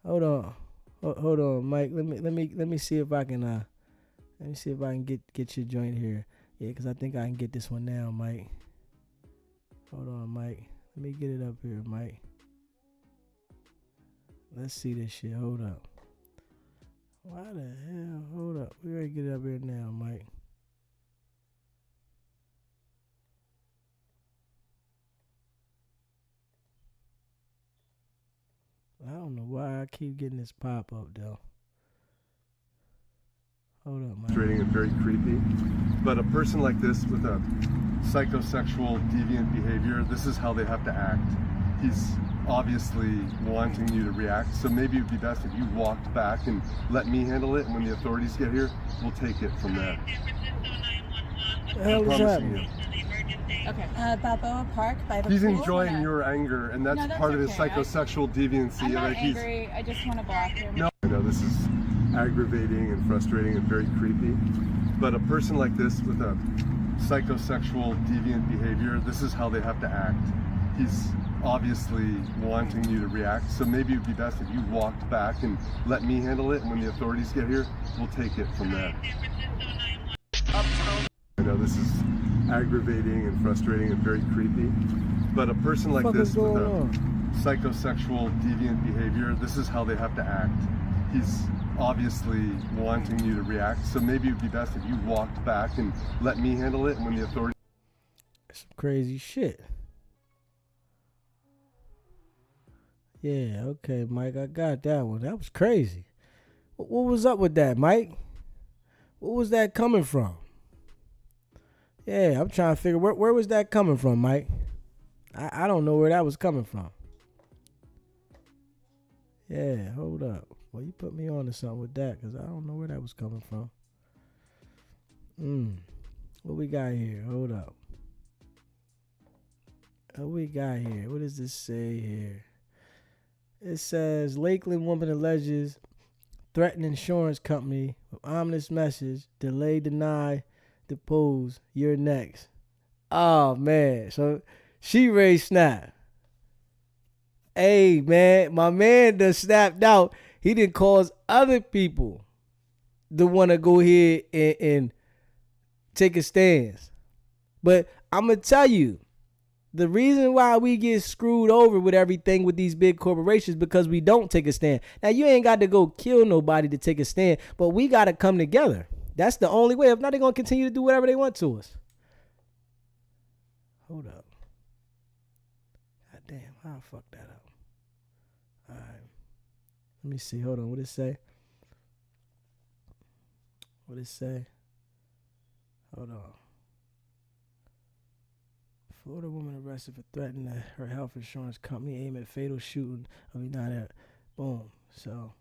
Hold on, Mike. Let me see if I can get your joint here. Yeah, because I think I can get this one now, Mike. Hold on, Mike. Let me get it up here, Mike. Let's see this shit. Hold up. Why the hell? Hold up. We gotta get it up here now, Mike. I don't know why I keep getting this pop up though. Hold up, Mike. Frustrating and very creepy. But a person like this with a psychosexual deviant behavior, this is how they have to act. He's obviously wanting you to react, so maybe it would be best if you walked back and let me handle it, and when the authorities get here, we'll take it from there. What the hell is happening? Okay. Balboa Park by the He's pool. enjoying your anger, and that's, part of his okay. psychosexual deviancy. I'm not Like angry. I just want to block him. No, I know this is aggravating and frustrating and very creepy, but a person like this with a psychosexual deviant behavior, this is how they have to act. He's obviously wanting you to react, so maybe it would be best if you walked back and let me handle it, and when the authorities get here, we'll take it from there. I know this is aggravating and frustrating and very creepy, but a person like this with a psychosexual deviant behavior, this is how they have to act. He's obviously wanting you to react, so maybe it would be best if you walked back and let me handle it, and when the authorities... Some crazy shit. Yeah, okay, Mike, I got that one. That was crazy. What was up with that, Mike? What was that coming from? Yeah, I'm trying to figure where was that coming from, Mike? I don't know where that was coming from. Yeah, hold up. Well, you put me on to something with that because I don't know where that was coming from. What we got here? Hold up. What we got here? What does this say here? It says Lakeland woman alleges threatened insurance company with ominous message, delay, deny, depose, you're next. Oh, man. So she raised snap. Hey, man, my man done snapped out. He didn't cause other people to want to go here and take a stance. But I'm going to tell you, the reason why we get screwed over with everything with these big corporations because we don't take a stand. Now, you ain't got to go kill nobody to take a stand, but we got to come together. That's the only way. If not, they're going to continue to do whatever they want to us. Hold up. God damn, how I fucked that up? All right. Let me see. Hold on. What it say? What it say? Hold on. Florida woman arrested for threatening her health insurance company aim at fatal shooting of United. Boom. So,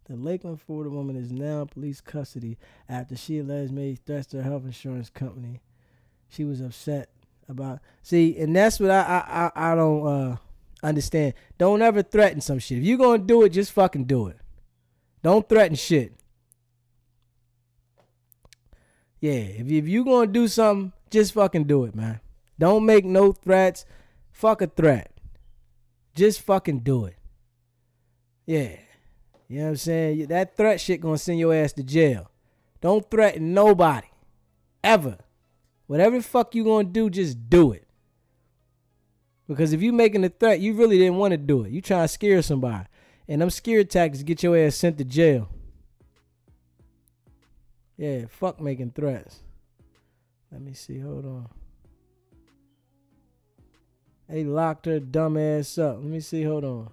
the Lakeland, Florida woman is now in police custody after she alleged made threats to her health insurance company. She was upset about. See, and that's what I don't understand. Don't ever threaten some shit. If you're gonna do it, just fucking do it. Don't threaten shit. Yeah, if you gonna do something, just fucking do it, man. Don't make no threats. Fuck a threat. Just fucking do it. Yeah. You know what I'm saying? That threat shit gonna send your ass to jail. Don't threaten nobody. Ever. Whatever the fuck you gonna do, just do it. Because if you making a threat, you really didn't want to do it. You trying to scare somebody. And them scare tactics get your ass sent to jail. Yeah, fuck making threats. Let me see. Hold on. They locked her dumb ass up. Let me see. Hold on.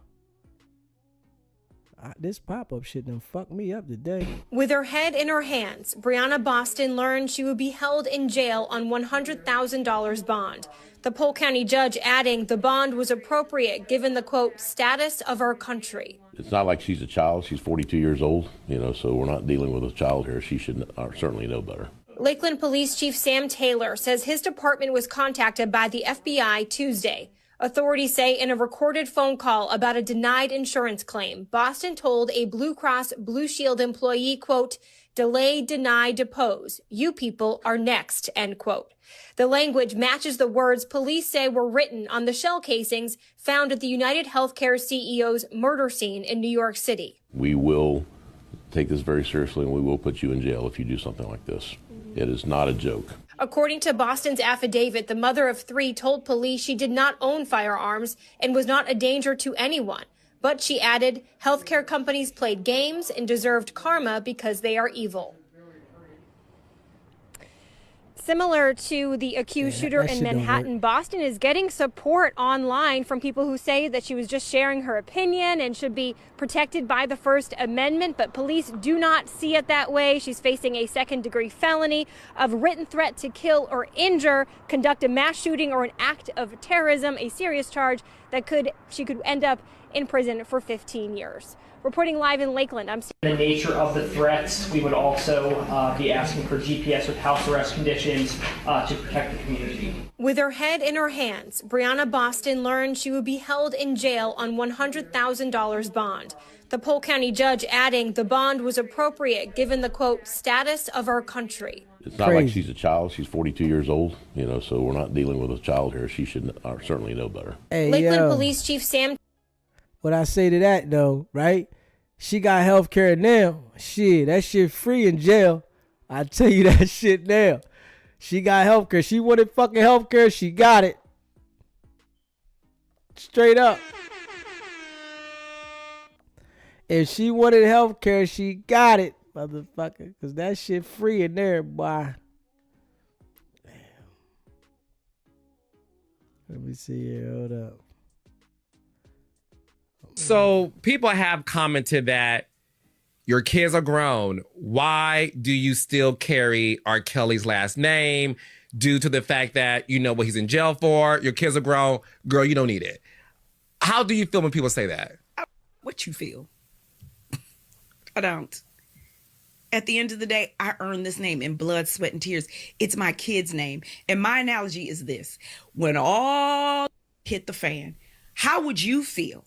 This pop-up shit done fucked me up today. With her head in her hands, Brianna Boston learned she would be held in jail on $100,000 bond. The Polk County judge adding the bond was appropriate given the, quote, status of our country. It's not like she's a child. She's 42 years old, so we're not dealing with a child here. She should certainly know better. Lakeland Police Chief Sam Taylor says his department was contacted by the FBI Tuesday. Authorities say in a recorded phone call about a denied insurance claim, Boston told a Blue Cross Blue Shield employee, quote, delay, deny, depose. You people are next, end quote. The language matches the words police say were written on the shell casings found at the United Healthcare CEO's murder scene in New York City. We will take this very seriously and we will put you in jail if you do something like this. It is not a joke. According to Boston's affidavit, the mother of three told police she did not own firearms and was not a danger to anyone. But she added, healthcare companies played games and deserved karma because they are evil. Similar to the accused shooter in Manhattan, Boston is getting support online from people who say that she was just sharing her opinion and should be protected by the First Amendment, but police do not see it that way. She's facing a second-degree felony of written threat to kill or injure, conduct a mass shooting or an act of terrorism, a serious charge that she could end up in prison for 15 years. Reporting live in Lakeland, I'm the nature of the threats. We would also be asking for GPS with house arrest conditions to protect the community. With her head in her hands, Brianna Boston learned she would be held in jail on $100,000 bond. The Polk County judge adding the bond was appropriate given the, quote, status of our country. It's not like she's a child. She's 42 years old, so we're not dealing with a child here. She should certainly know better. Hey, Lakeland Police Chief Sam. What I say to that, though, right? She got health care now. Shit, that shit free in jail. I tell you that shit now. She got health care. She wanted fucking health care. She got it. Straight up. If she wanted health care, she got it, motherfucker. Because that shit free in there, boy. Damn. Let me see here. Hold up. So people have commented that your kids are grown. Why do you still carry R. Kelly's last name? due to the fact that you know what he's in jail for, your kids are grown, girl, you don't need it. How do you feel when people say that? What you feel? I don't. At the end of the day, I earned this name in blood, sweat, and tears. It's my kid's name. And my analogy is this. When all hit the fan, how would you feel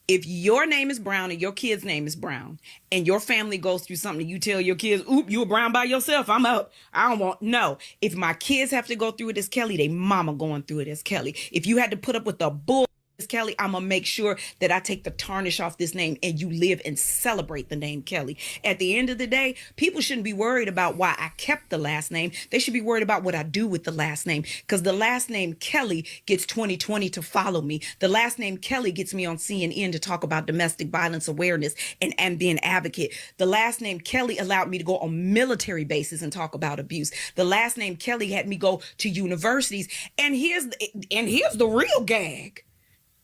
if your name is Brown and your kid's name is Brown and your family goes through something and you tell your kids, oop, you were Brown by yourself, I'm up. I don't want, no. If my kids have to go through it as Kelly, they mama going through it as Kelly. If you had to put up with the bull Kelly, I'm gonna make sure that I take the tarnish off this name and you live and celebrate the name Kelly. At the end of the day, people shouldn't be worried about why I kept the last name. They should be worried about what I do with the last name, because the last name Kelly gets 2020 to follow me. The last name Kelly gets me on CNN to talk about domestic violence awareness and be an advocate. The last name Kelly allowed me to go on military bases and talk about abuse. The last name Kelly had me go to universities. And here's the real gag.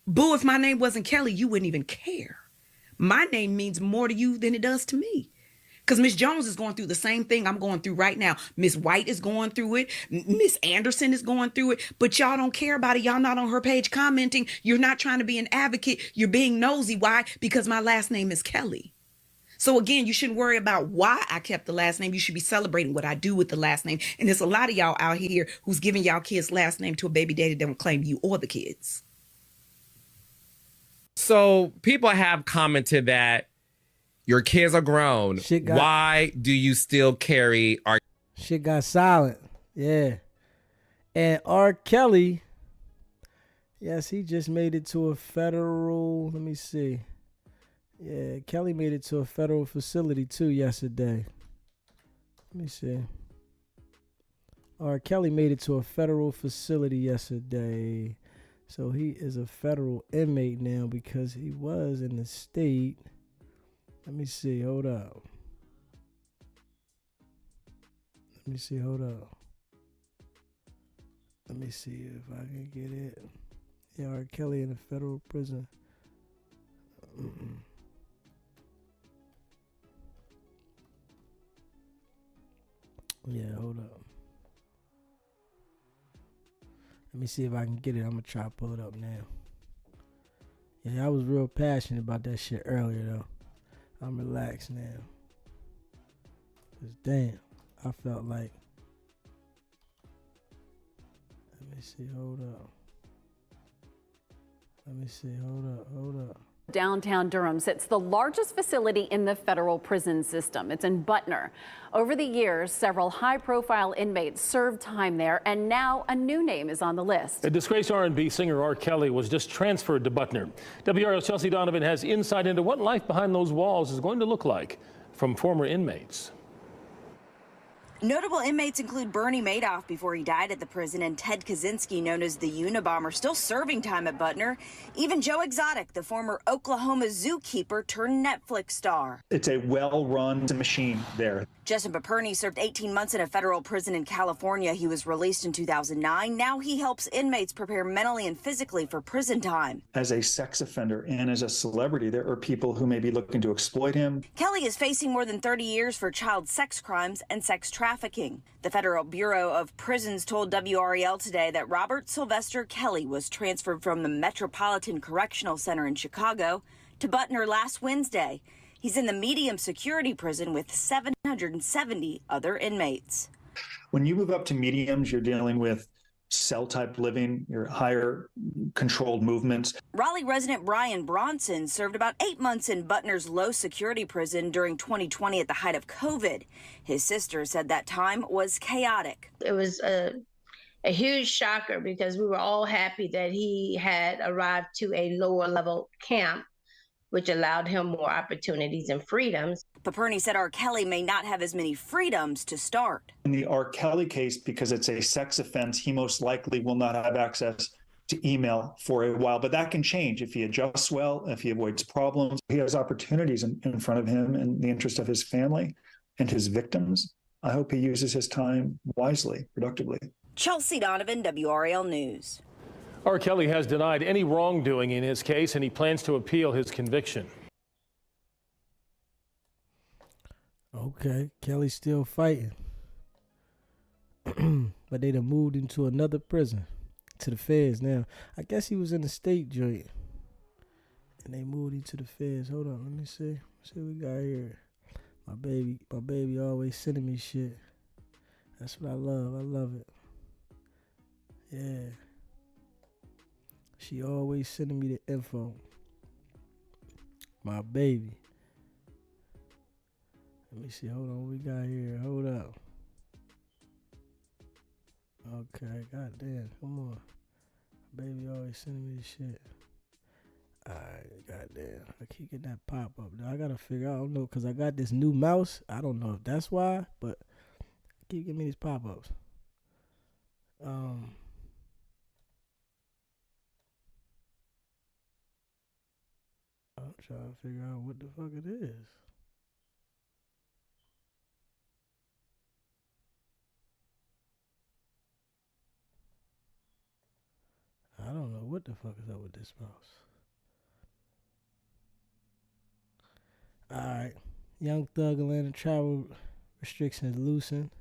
Boo, if my name wasn't Kelly, you wouldn't even care. My name means more to you than it does to me. Because Miss Jones is going through the same thing I'm going through right now. Miss White is going through it. Miss Anderson is going through it. But y'all don't care about it. Y'all not on her page commenting. You're not trying to be an advocate. You're being nosy. Why? Because my last name is Kelly. So again, you shouldn't worry about why I kept the last name. You should be celebrating what I do with the last name. And there's a lot of y'all out here who's giving y'all kids' last name to a baby daddy that don't claim you or the kids. So people have commented that your kids are grown. Why do you still carry R? Shit got silent. Yeah. And R. Kelly, yes, he just made it to a federal, let me see. Yeah, Kelly made it to a federal facility too yesterday. Let me see. R. Kelly made it to a federal facility yesterday. So he is a federal inmate now because he was in the state. Let me see. Hold up. Let me see. Hold up. Let me see if I can get it. Yeah, R. Kelly in a federal prison. Yeah, hold up. Let me see if I can get it. I'm going to try to pull it up now. Yeah, I was real passionate about that shit earlier, though. I'm relaxed now. Because, damn, I felt like... Let me see. Hold up. Let me see. Hold up. Downtown Durham sits the largest facility in the federal prison system. It's in Butner. Over the years, several high-profile inmates served time there, and now a new name is on the list. A disgraced R&B singer R. Kelly was just transferred to Butner. WRL's Chelsea Donovan has insight into what life behind those walls is going to look like from former inmates. Notable inmates include Bernie Madoff before he died at the prison and Ted Kaczynski, known as the Unabomber, still serving time at Butner. Even Joe Exotic, the former Oklahoma zookeeper turned Netflix star. It's a well-run machine there. Justin Paperny served 18 months in a federal prison in California. He was released in 2009. Now he helps inmates prepare mentally and physically for prison time. As a sex offender and as a celebrity, there are people who may be looking to exploit him. Kelly is facing more than 30 years for child sex crimes and sex trafficking. The Federal Bureau of Prisons told WREL today that Robert Sylvester Kelly was transferred from the Metropolitan Correctional Center in Chicago to Butner last Wednesday. He's in the medium security prison with 770 other inmates. When you move up to mediums, you're dealing with cell-type living, your higher controlled movements. Raleigh resident Brian Bronson served about 8 months in Butner's low-security prison during 2020 at the height of COVID. His sister said that time was chaotic. It was a huge shocker because we were all happy that he had arrived to a lower-level camp, which allowed him more opportunities and freedoms. Paperny said R. Kelly may not have as many freedoms to start. In the R. Kelly case, because it's a sex offense, he most likely will not have access to email for a while. But that can change if he adjusts well, if he avoids problems. He has opportunities in front of him in the interest of his family and his victims. I hope he uses his time wisely, productively. Chelsea Donovan, WRAL News. R. Kelly has denied any wrongdoing in his case, and he plans to appeal his conviction. Okay, Kelly's still fighting. But they done moved him to another prison, to the feds now. I guess he was in the state joint, and they moved him to the feds. Hold on, let me see. See what we got here. My baby always sending me shit. That's what I love. I love it. Yeah. She always sending me the info. My baby. Let me see. Hold on. What we got here? Hold up. Okay. Goddamn. Come on. Baby always sending me the shit. Alright. Goddamn. I keep getting that pop up. Now I gotta figure out. I don't know. Because I got this new mouse. I don't know if that's why. But keep giving me these pop ups. I'm trying to figure out what the fuck it is. I don't know what the fuck is up with this mouse. Alright. Young Thug Atlanta travel restrictions loosened.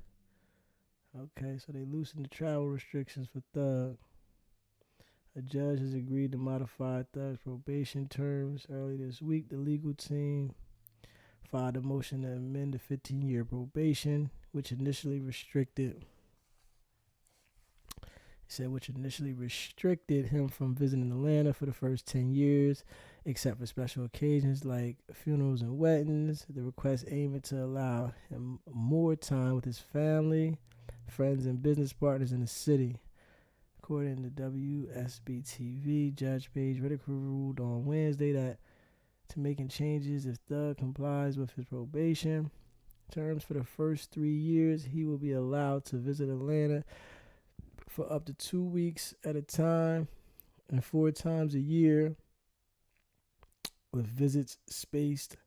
Okay, so they loosened the travel restrictions for Thug. A judge has agreed to modify Thug's probation terms. Early this week, the legal team filed a motion to amend the 15-year probation, which initially restricted him from visiting Atlanta for the first 10 years, except for special occasions like funerals and weddings. The request aiming to allow him more time with his family, friends, and business partners in the city. According to WSB-TV, Judge Paige Whitaker ruled on Wednesday that to making changes if Thug complies with his probation terms for the first 3 years, he will be allowed to visit Atlanta for up to 2 weeks at a time and 4 times a year, with visits spaced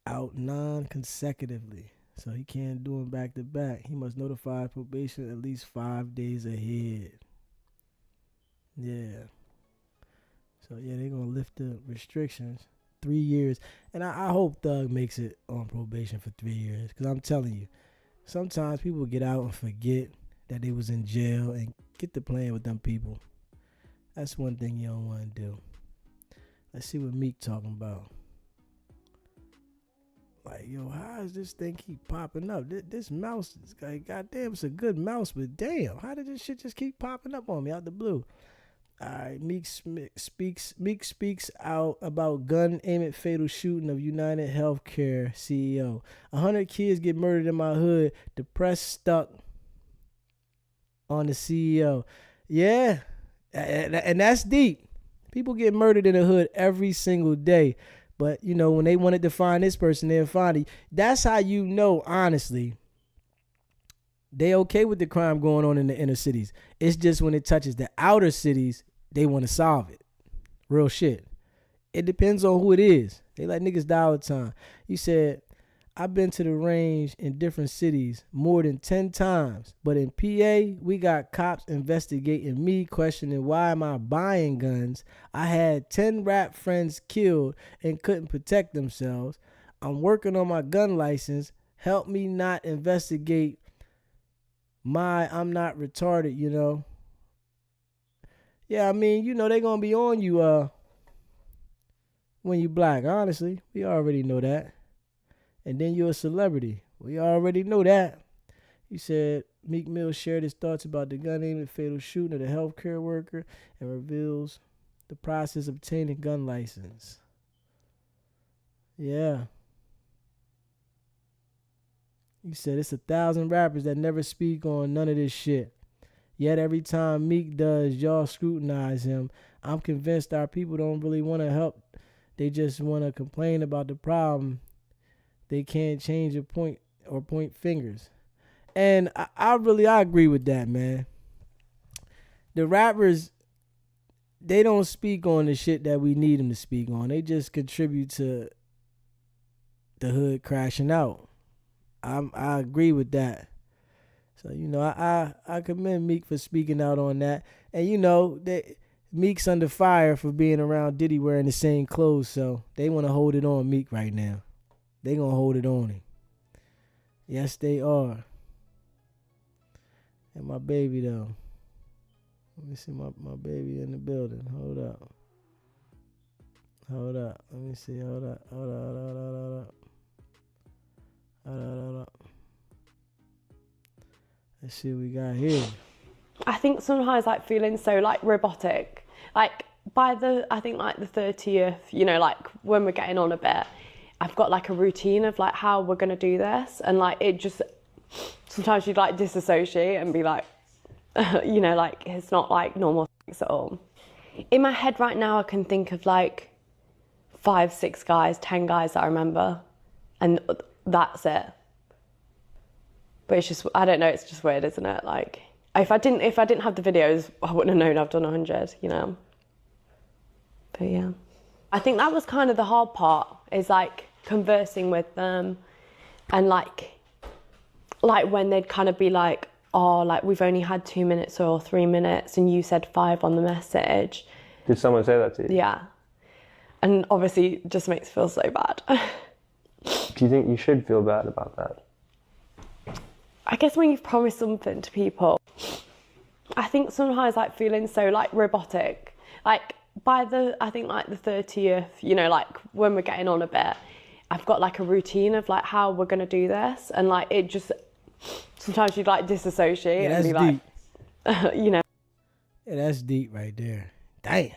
out non-consecutively. So he can't do them back to back. He must notify probation at least 5 days ahead. Yeah. So yeah, they're gonna lift the restrictions. 3 years. And I hope Thug makes it on probation for 3 years. Because I'm telling you, sometimes people get out and forget that they was in jail and get to playing with them people. That's one thing you don't want to do. Let's see what Meek talking about. Like, yo, how does this thing keep popping up? This mouse is like, goddamn, it's a good mouse, but damn, how did this shit just keep popping up on me out the blue? All right, Meek speaks out about gun aim at fatal shooting of United Healthcare CEO. 100 kids get murdered in my hood. The press stuck on the CEO. Yeah, and that's deep. People get murdered in the hood every single day. But, you know, when they wanted to find this person, they'll find it. That's how you know, honestly, they okay with the crime going on in the inner cities. It's just when it touches the outer cities, they want to solve it. Real shit. It depends on who it is. They let niggas die all the time. You said, I've been to the range in different cities more than 10 times. But in PA, we got cops investigating me, questioning why am I buying guns. I had 10 rap friends killed and couldn't protect themselves. I'm working on my gun license. Help me not investigate I'm not retarded, you know. Yeah, I mean, you know, they gonna be on you when you black, honestly. We already know that. And then you're a celebrity. We already know that. He said Meek Mill shared his thoughts about the gun aim and fatal shooting of the healthcare worker and reveals the process of obtaining gun license. Yeah. He said it's 1,000 rappers that never speak on none of this shit. Yet every time Meek does, y'all scrutinize him. I'm convinced our people don't really want to help. They just want to complain about the problem. They can't change a point or point fingers. And I agree with that, man. The rappers, they don't speak on the shit that we need them to speak on. They just contribute to the hood crashing out. I agree with that. So, you know, I commend Meek for speaking out on that. And, you know, Meek's under fire for being around Diddy wearing the same clothes. So they want to hold it on Meek right now. They going to hold it on him. Yes, they are. And my baby though. Let me see my baby in the building. Hold up. Let me see. Hold up. Let's see what we got here. I think sometimes like feeling so like robotic. Like by the 30th, you know, like when we're getting on a bit, I've got like a routine of like how we're gonna do this, and like it just sometimes you'd like disassociate and be like, you know, like it's not like normal sex at all. In my head right now, I can think of like 5, 6 guys, 10 guys that I remember, and that's it. But it's just, I don't know, it's just weird, isn't it? Like if I didn't have the videos, I wouldn't have known I've done 100, you know. But yeah, I think that was kind of the hard part, is like conversing with them, and like when they'd kind of be like, oh, like we've only had 2 minutes or 3 minutes and you said 5 on the message. Did someone say that to you? Yeah. And obviously it just makes me feel so bad. Do you think you should feel bad about that? I guess when you've promised something to people, I think sometimes like feeling so like robotic. Like by the 30th, you know, like when we're getting on a bit, I've got like a routine of like how we're gonna do this, and like it just sometimes you'd like disassociate and be like, you know. Yeah, that's deep right there. Damn.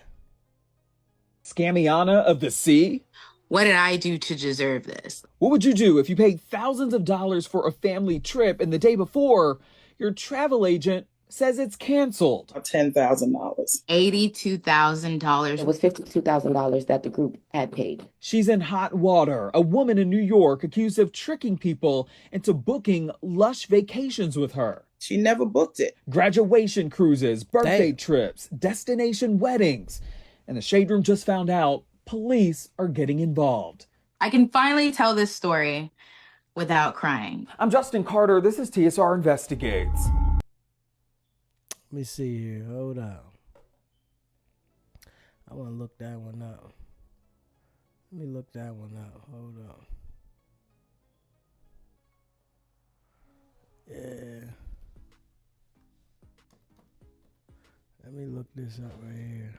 Scamiana of the sea? What did I do to deserve this? What would you do if you paid thousands of dollars for a family trip and the day before, your travel agent says it's canceled? $10,000. $82,000. It was $52,000 that the group had paid. She's in hot water. A woman in New York accused of tricking people into booking lush vacations with her. She never booked it. Graduation cruises, birthday trips, destination weddings. And the Shade Room just found out police are getting involved. I can finally tell this story without crying. I'm Justin Carter. This is TSR Investigates. Let me see here. Hold up. I want to look that one up. Let me look that one up. Hold up. Yeah. Let me look this up right here.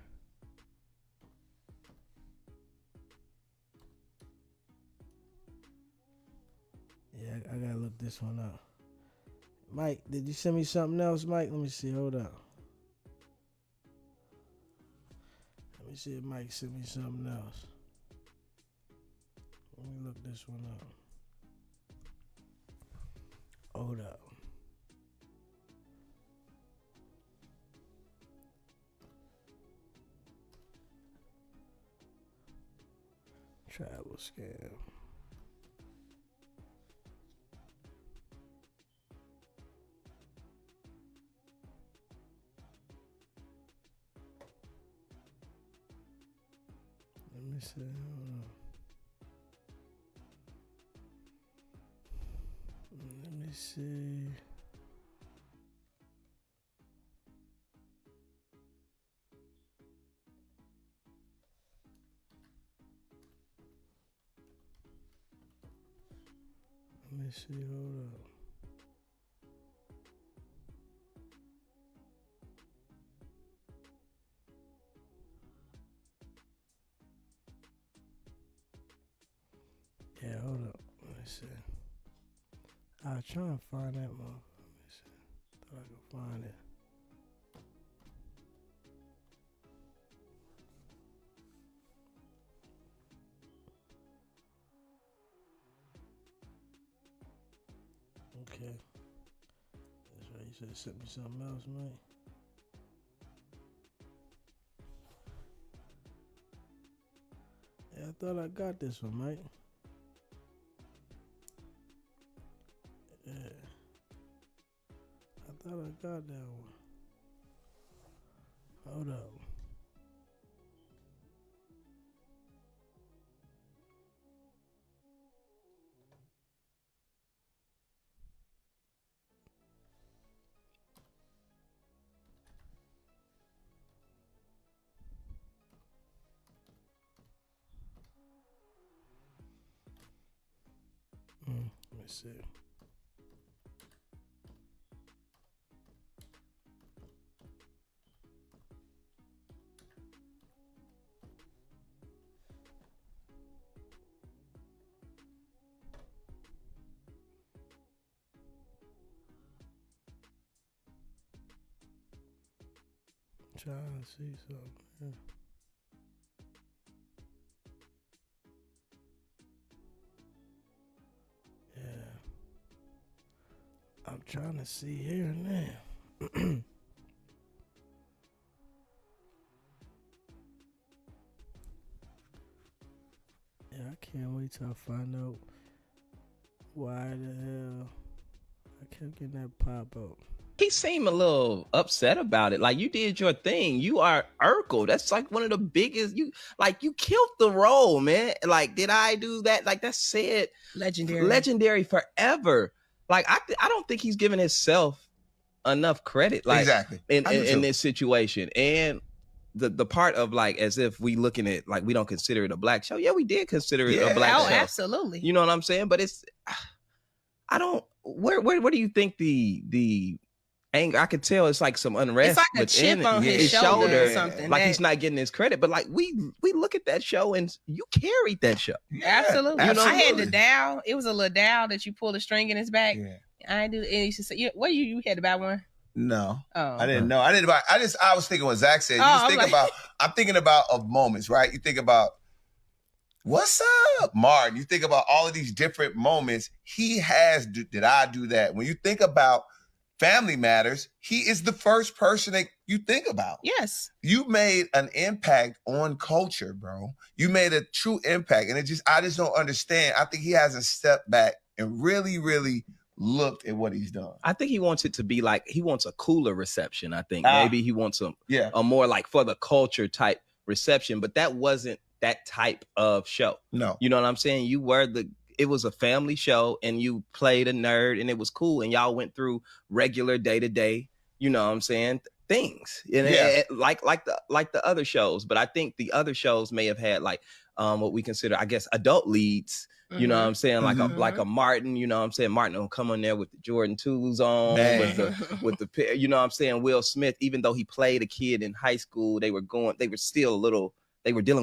Yeah, I gotta look this one up. Mike, did you send me something else, Mike? Let me see. Hold up. Let me see if Mike sent me something else. Let me look this one up. Hold up. Travel scam. Let me see. Hold on. Let me see. Let me see. Hold up. Yeah, hold up. Let me see. I'll try and find that one. Let me see. Thought I could find it. Okay. That's right. You should have sent me something else, mate. Yeah, I thought I got this one, mate. Yeah. I thought I got that one. Hold up. Let me see. trying to see something. Yeah. I'm trying to see here and there. Yeah, I can't wait till I find out why the hell I kept getting that pop up. He seemed a little upset about it. Like, you did your thing. You are Urkel. That's like one of the biggest. You killed the role, man. Like, did I do that? Like, that's said legendary forever. Like, I don't think he's giving himself enough credit. Like, exactly in this situation. And the part of like as if we looking at like we don't consider it a black show. Yeah, we did consider it a black show. Absolutely. You know what I'm saying? But it's I don't. Where do you think the anger? I could tell it's like some unrest. It's like a chip on his shoulder or something. Like he's not getting his credit. But like we look at that show and you carried that show. Absolutely. You know, I had the dowel. It was a little dowel that you pull the string in his back. Yeah. I do. And you should say, what you had to buy one? No, Oh. I didn't know. I was thinking what Zach said. I'm thinking about of moments, right? You think about what's up, Martin. You think about all of these different moments he has. Did I do that? When you think about Family Matters, he is the first person that you think about. Yes. You made an impact on culture, bro. You made a true impact. And I just don't understand. I think he hasn't stepped back and really, really looked at what he's done. I think he wants it to be like he wants a cooler reception. I think maybe he wants a more like for the culture type reception, but that wasn't that type of show. No. You know what I'm saying? It was a family show and you played a nerd and it was cool and y'all went through regular day-to-day, you know what I'm saying, things. And like the other shows, but I think the other shows may have had like what we consider, I guess, adult leads. You know what I'm saying? Like a Martin, you know what I'm saying? Martin will come on there with the Jordan 2s on, with the you know what I'm saying? Will Smith, even though he played a kid in high school, they were dealing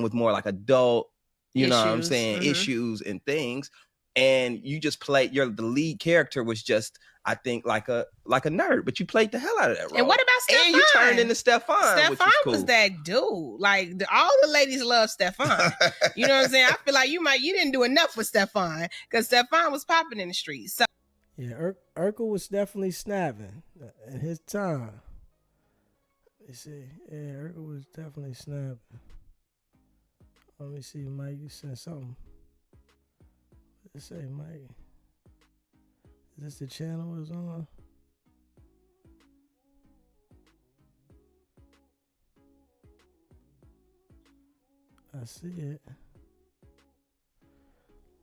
with more like adult, you know what I'm saying, issues and things. And you just played the lead character was just, I think, like a nerd, but you played the hell out of that role. And what about Stefan? And you turned into Stefan. Stefan cool. was that dude. Like all the ladies love Stefan. You know what I'm saying? I feel like you didn't do enough with Stefan because Stefan was popping in the streets. So yeah, Urkel was definitely snapping at his time. Let me see. Yeah, Urkel was definitely snapping. Let me see, Mike. You sent something. What did it say, Mike? Is this the channel it's on? I see it.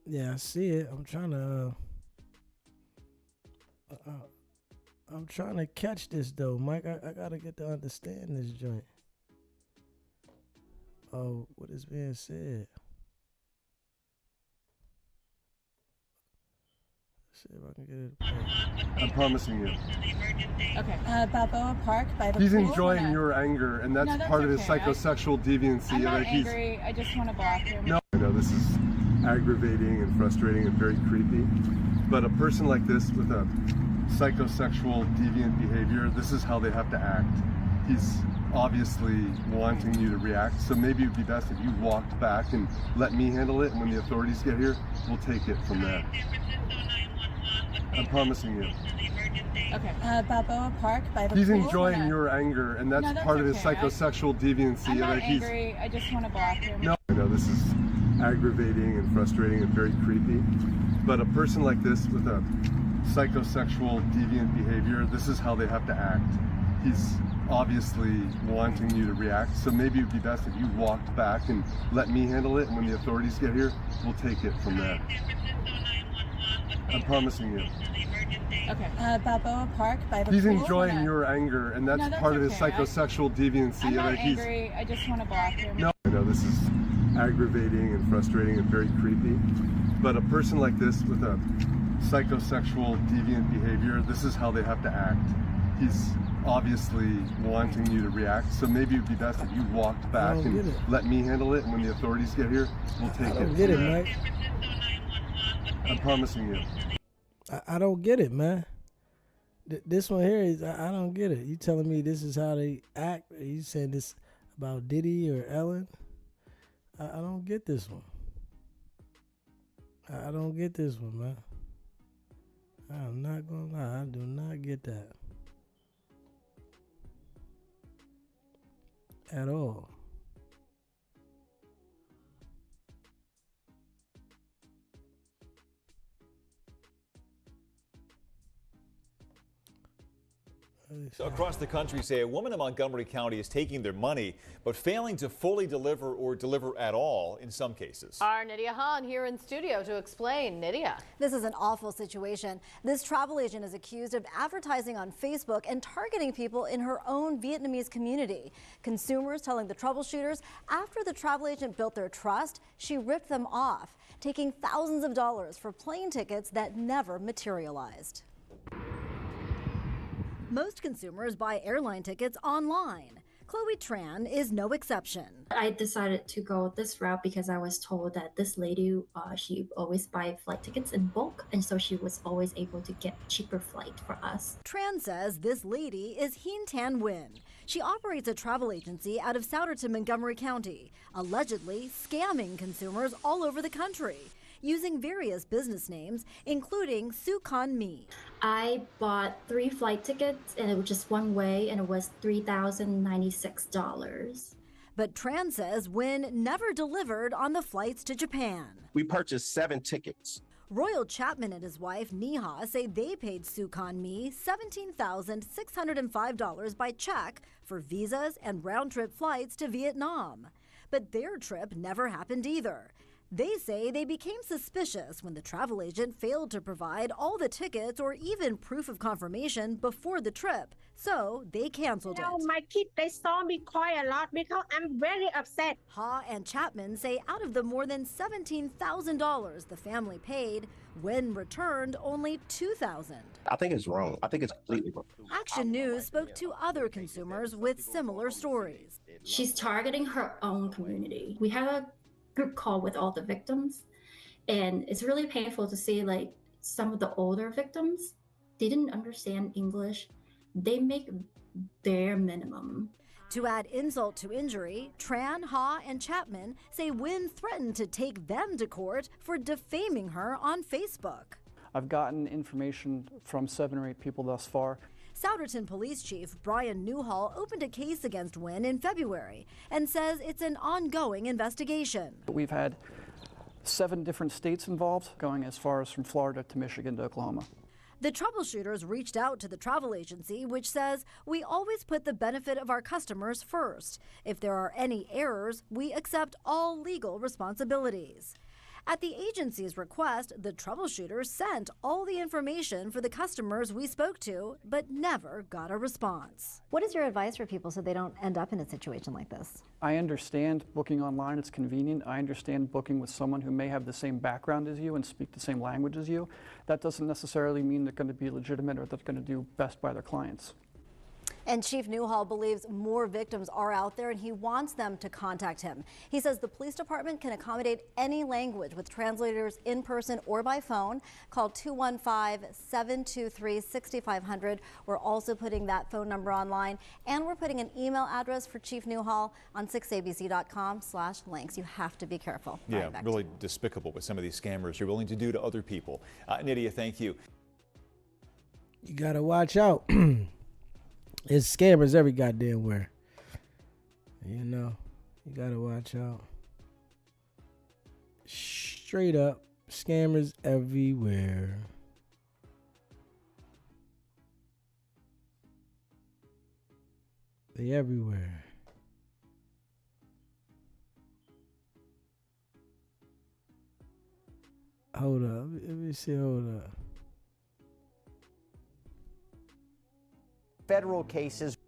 Yeah, I see it. I'm trying to catch this though, Mike. I gotta get to understand this joint. Oh, what is being said? See if I can get it. I'm promising you. Okay. Balboa Park by the He's pool. enjoying your anger, and that's part of his psychosexual deviancy. I'm not like angry. I just want to block him. No, I know this is aggravating and frustrating and very creepy, but a person like this with a psychosexual deviant behavior, this is how they have to act. He's obviously wanting you to react, so maybe it would be best if you walked back and let me handle it, and when the authorities get here, we'll take it from there. I'm promising you. Okay. Balboa Park by the He's pool. enjoying your anger, and that's part of his psychosexual deviancy. I'm not like angry. I just want to block him. No, I know this is aggravating and frustrating and very creepy, but a person like this with a psychosexual deviant behavior, this is how they have to act. He's obviously wanting you to react, so maybe it would be best if you walked back and let me handle it, and when the authorities get here, we'll take it from there. I'm promising you. Okay. Balboa Park by the He's pool. enjoying your anger, and that's part of his psychosexual deviancy. I'm not like angry. I just want to block him. No, I know this is aggravating and frustrating and very creepy, but a person like this with a psychosexual deviant behavior, this is how they have to act. He's obviously wanting you to react, so maybe it would be best if you walked back and let me handle it, and when the authorities get here, we'll take it. I don't get it, Mike. I'm promising you. I don't get it, man. This one here is I don't get it. You telling me this is how they act? Are you saying this about Diddy or Ellen? I don't get this one. I don't get this one, man. I'm not gonna lie, I do not get that at all. Across the country say a woman in Montgomery County is taking their money, but failing to fully deliver or deliver at all in some cases. Our Nydia Han here in studio to explain. Nydia. This is an awful situation. This travel agent is accused of advertising on Facebook and targeting people in her own Vietnamese community. Consumers telling the troubleshooters after the travel agent built their trust, she ripped them off, taking thousands of dollars for plane tickets that never materialized. Most consumers buy airline tickets online. Chloe Tran is no exception. I decided to go this route because I was told that this lady, she always buy flight tickets in bulk, and so she was always able to get cheaper flight for us. Tran says this lady is Hien Tan Nguyen. She operates a travel agency out of Souderton, Montgomery County, allegedly scamming consumers all over the country, using various business names, including Sukan Me. I bought 3 flight tickets, and it was just one way, and it was $3,096. But Tran says Nguyen never delivered on the flights to Japan. We purchased 7 tickets. Royal Chapman and his wife, Neha, say they paid Sukan Me $17,605 by check for visas and round-trip flights to Vietnam. But their trip never happened either. They say they became suspicious when the travel agent failed to provide all the tickets or even proof of confirmation before the trip, so they canceled it. My kids, they saw me cry a lot because I'm very upset. Ha and Chapman say out of the more than $17,000 the family paid, Nguyen returned only $2,000. I think it's wrong. I think it's completely wrong. Action News spoke to other consumers with similar stories. She's targeting her own community. We have a group call with all the victims, and it's really painful to see like some of the older victims, they didn't understand English. They make bare minimum. To add insult to injury, Tran, Ha, and Chapman say Nguyen threatened to take them to court for defaming her on Facebook. I've gotten information from 7 or 8 people thus far. Souderton Police Chief Brian Newhall opened a case against Nguyen in February and says it's an ongoing investigation. We've had 7 different states involved, going as far as from Florida to Michigan to Oklahoma. The troubleshooters reached out to the travel agency, which says, "We always put the benefit of our customers first. If there are any errors, we accept all legal responsibilities." At the agency's request, the troubleshooters sent all the information for the customers we spoke to, but never got a response. What is your advice for people so they don't end up in a situation like this? I understand booking online, it's convenient. I understand booking with someone who may have the same background as you and speak the same language as you. That doesn't necessarily mean they're going to be legitimate or they're going to do best by their clients. And Chief Newhall believes more victims are out there and he wants them to contact him. He says the police department can accommodate any language with translators in person or by phone. Call 215-723-6500. We're also putting that phone number online, and we're putting an email address for Chief Newhall on 6abc.com/links. You have to be careful. Yeah, really despicable what some of these scammers are willing to do to other people. Nydia, thank you. You gotta watch out. It's scammers every goddamn where. You know, you gotta watch out. Straight up, scammers everywhere. They everywhere. Hold up, let me see, hold up. Federal cases.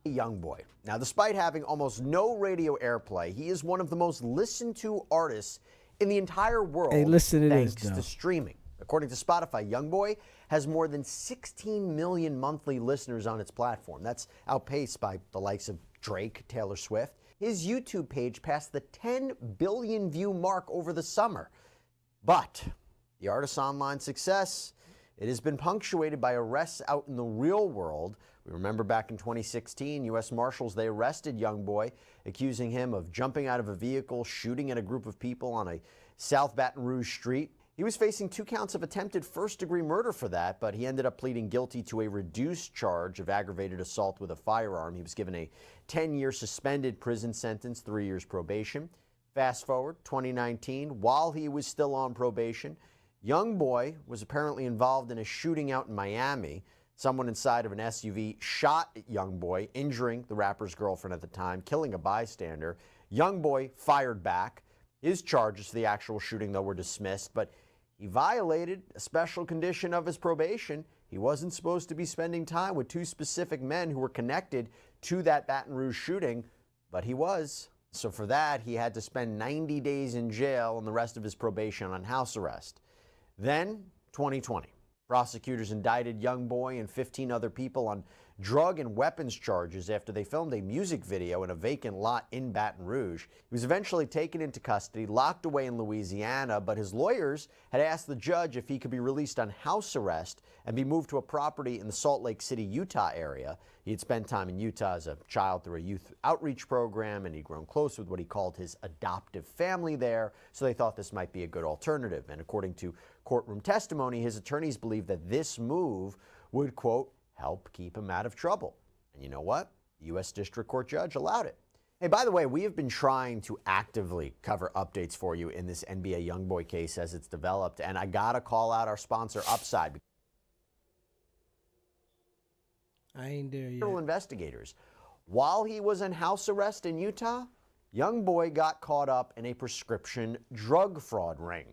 Young boy. Now, despite having almost no radio airplay, he is one of the most listened to artists in the entire world. Hey, listen to thanks this, though. to streaming. According to Spotify, Youngboy has more than 16 million monthly listeners on its platform. That's outpaced by the likes of Drake, Taylor Swift. His YouTube page passed the 10 billion view mark over the summer. But the artist's online success it has been punctuated by arrests out in the real world. We remember back in 2016, U.S. Marshals, they arrested young boy, accusing him of jumping out of a vehicle, shooting at a group of people on a South Baton Rouge street. He was facing 2 counts of attempted first-degree murder for that, but he ended up pleading guilty to a reduced charge of aggravated assault with a firearm. He was given a 10-year suspended prison sentence, 3 years probation. Fast forward, 2019, while he was still on probation, young boy was apparently involved in a shooting out in Miami. Someone inside of an SUV shot at young boy, injuring the rapper's girlfriend at the time, killing a bystander. Young boy fired back. His charges for the actual shooting, though, were dismissed, but he violated a special condition of his probation. He wasn't supposed to be spending time with 2 specific men who were connected to that Baton Rouge shooting, but he was. So for that, he had to spend 90 days in jail and the rest of his probation on house arrest. Then, 2020, prosecutors indicted young boy and 15 other people on drug and weapons charges after they filmed a music video in a vacant lot in Baton Rouge. He was eventually taken into custody, locked away in Louisiana, but his lawyers had asked the judge if he could be released on house arrest and be moved to a property in the Salt Lake City, Utah area. He had spent time in Utah as a child through a youth outreach program, and he'd grown close with what he called his adoptive family there, so they thought this might be a good alternative. And according to courtroom testimony, his attorneys believed that this move would, quote, help keep him out of trouble. And you know what? The U.S. District Court judge allowed it. Hey, by the way, we have been trying to actively cover updates for you in this NBA Youngboy case as it's developed, and I gotta call out our sponsor, Upside. I ain't there yet. Federal investigators. While he was in house arrest in Utah, young boy got caught up in a prescription drug fraud ring.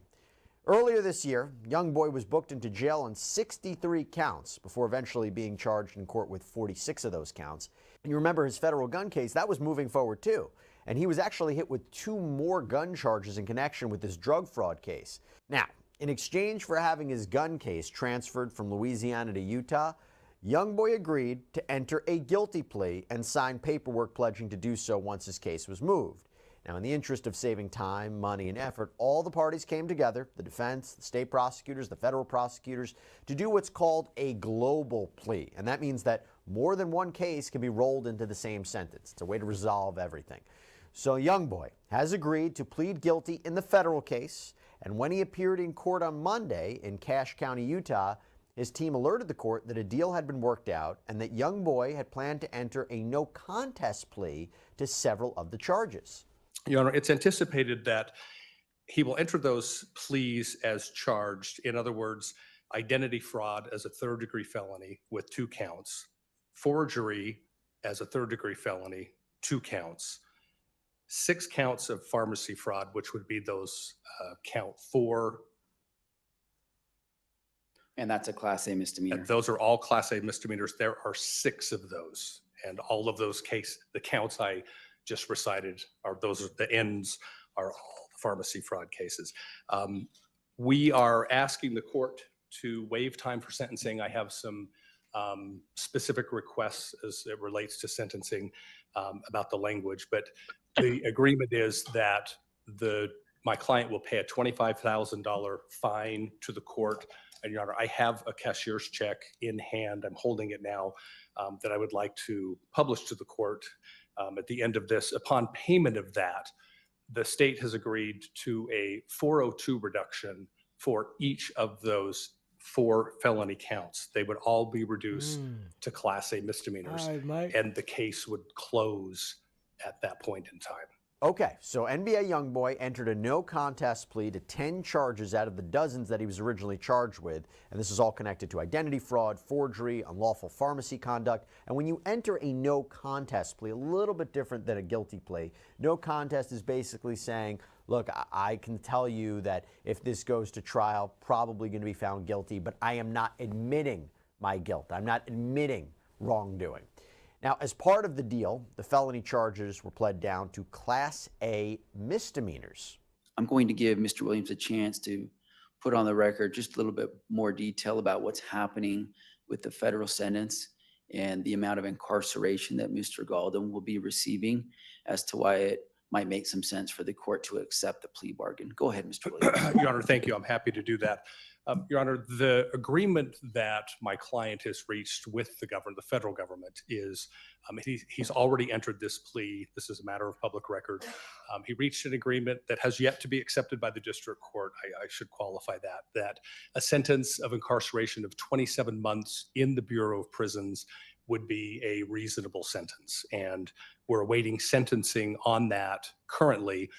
Earlier this year, young boy was booked into jail on 63 counts before eventually being charged in court with 46 of those counts. And you remember his federal gun case, that was moving forward too. And he was actually hit with 2 more gun charges in connection with this drug fraud case. Now, in exchange for having his gun case transferred from Louisiana to Utah, young boy agreed to enter a guilty plea and sign paperwork pledging to do so once his case was moved. Now, in the interest of saving time, money, and effort, all the parties came together, the defense, the state prosecutors, the federal prosecutors, to do what's called a global plea. And that means that more than one case can be rolled into the same sentence. It's a way to resolve everything. So young boy has agreed to plead guilty in the federal case, and when he appeared in court on Monday in Cache County, Utah, his team alerted the court that a deal had been worked out and that young boy had planned to enter a no contest plea to several of the charges. Your Honor, it's anticipated that he will enter those pleas as charged. In other words, identity fraud as a 3rd-degree felony with 2 counts, forgery as a 3rd-degree felony, 2 counts, 6 counts of pharmacy fraud, which would be those count 4. And that's a Class A misdemeanor. And those are all Class A misdemeanors. There are 6 of those, and all of those the counts I just recited are the ends are all the pharmacy fraud cases. We are asking the court to waive time for sentencing. I have some specific requests as it relates to sentencing about the language, but the agreement is that my client will pay a $25,000 fine to the court. And Your Honor, I have a cashier's check in hand. I'm holding it now that I would like to publish to the court at the end of this. Upon payment of that, the state has agreed to a 402 reduction for each of those 4 felony counts. They would all be reduced to Class A misdemeanors, All right, Mike. and the case would close at that point in time. Okay, so NBA Youngboy entered a no contest plea to 10 charges out of the dozens that he was originally charged with, and this is all connected to identity fraud, forgery, unlawful pharmacy conduct. And when you enter a no contest plea, a little bit different than a guilty plea, no contest is basically saying, look, I can tell you that if this goes to trial, probably going to be found guilty, but I am not admitting my guilt. I'm not admitting wrongdoing. Now, as part of the deal, the felony charges were pled down to Class A misdemeanors. I'm going to give Mr. Williams a chance to put on the record just a little bit more detail about what's happening with the federal sentence and the amount of incarceration that Mr. Galden will be receiving as to why it might make some sense for the court to accept the plea bargain. Go ahead, Mr. Williams. Your Honor, thank you. I'm happy to do that. Your Honor, the agreement that my client has reached with the government, the federal government, is he's already entered this plea. This is a matter of public record. He reached an agreement that has yet to be accepted by the district court. I should qualify that a sentence of incarceration of 27 months in the Bureau of Prisons would be a reasonable sentence. And we're awaiting sentencing on that currently.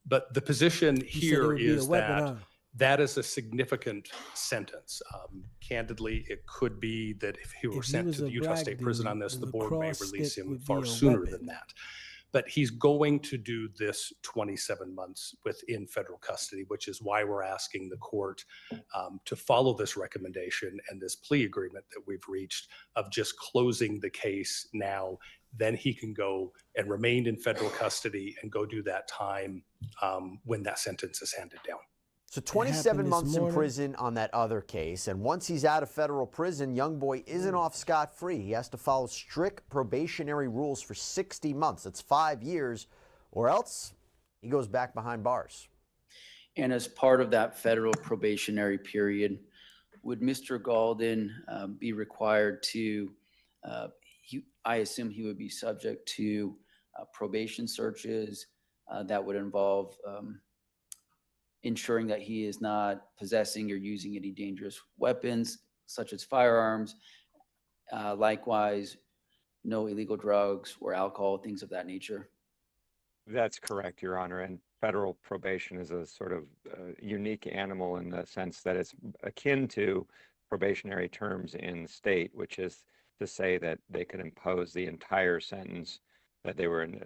But the position here is that that is a significant sentence. Candidly, it could be that if he were sent to the Utah State Prison on this, the board may release him far sooner than that. But he's going to do this 27 months within federal custody, which is why we're asking the court to follow this recommendation and this plea agreement that we've reached of just closing the case now. Then he can go and remain in federal custody and go do that time when that sentence is handed down. So 27 months in prison on that other case, and once he's out of federal prison, Youngboy isn't off scot-free. He has to follow strict probationary rules for 60 months. That's 5 years, or else he goes back behind bars. And as part of that federal probationary period, would Mr. Galden be required to, I assume he would be subject to probation searches that would involve ensuring that he is not possessing or using any dangerous weapons, such as firearms. Likewise, no illegal drugs or alcohol, things of that nature. That's correct, Your Honor. And federal probation is a sort of unique animal in the sense that it's akin to probationary terms in state, which is to say that they could impose the entire sentence that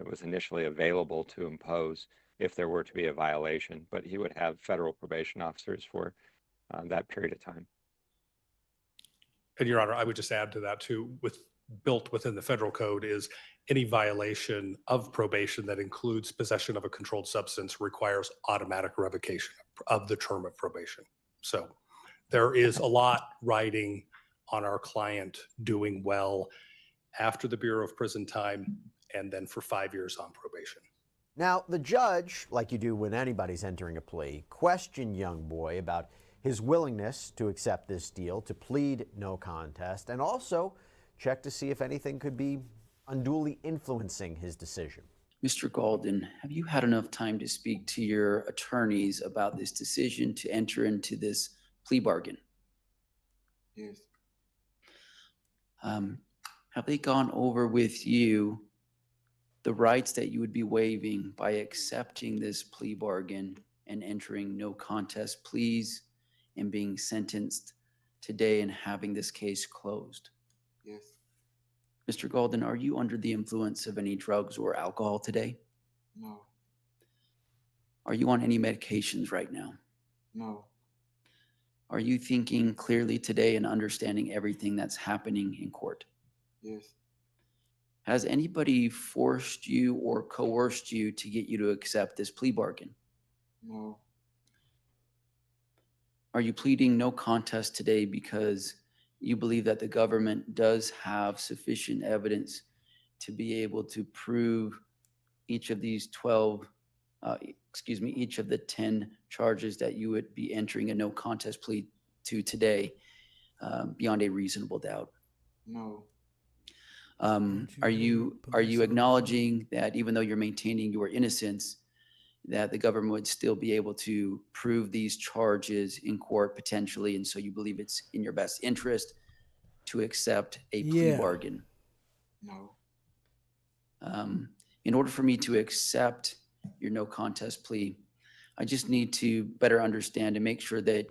was initially available to impose if there were to be a violation, but he would have federal probation officers for that period of time. And Your Honor, I would just add to that too, built within the federal code is any violation of probation that includes possession of a controlled substance requires automatic revocation of the term of probation. So there is a lot riding on our client doing well after the Bureau of Prison time and then for 5 years on probation. Now, the judge, like you do when anybody's entering a plea, questioned Youngboy about his willingness to accept this deal, to plead no contest, and also check to see if anything could be unduly influencing his decision. Mr. Galden, have you had enough time to speak to your attorneys about this decision to enter into this plea bargain? Yes. Have they gone over with you the rights that you would be waiving by accepting this plea bargain and entering no contest pleas and being sentenced today and having this case closed? Yes. Mr. Galden, are you under the influence of any drugs or alcohol today? No. Are you on any medications right now? No. Are you thinking clearly today and understanding everything that's happening in court? Yes. Has anybody forced you or coerced you to get you to accept this plea bargain? No. Are you pleading no contest today because you believe that the government does have sufficient evidence to be able to prove each of these each of the 10 charges that you would be entering a no contest plea to today beyond a reasonable doubt? No. Are you acknowledging that even though you're maintaining your innocence, that the government would still be able to prove these charges in court potentially, and so you believe it's in your best interest to accept a plea bargain? No. In order for me to accept your no contest plea, I just need to better understand and make sure that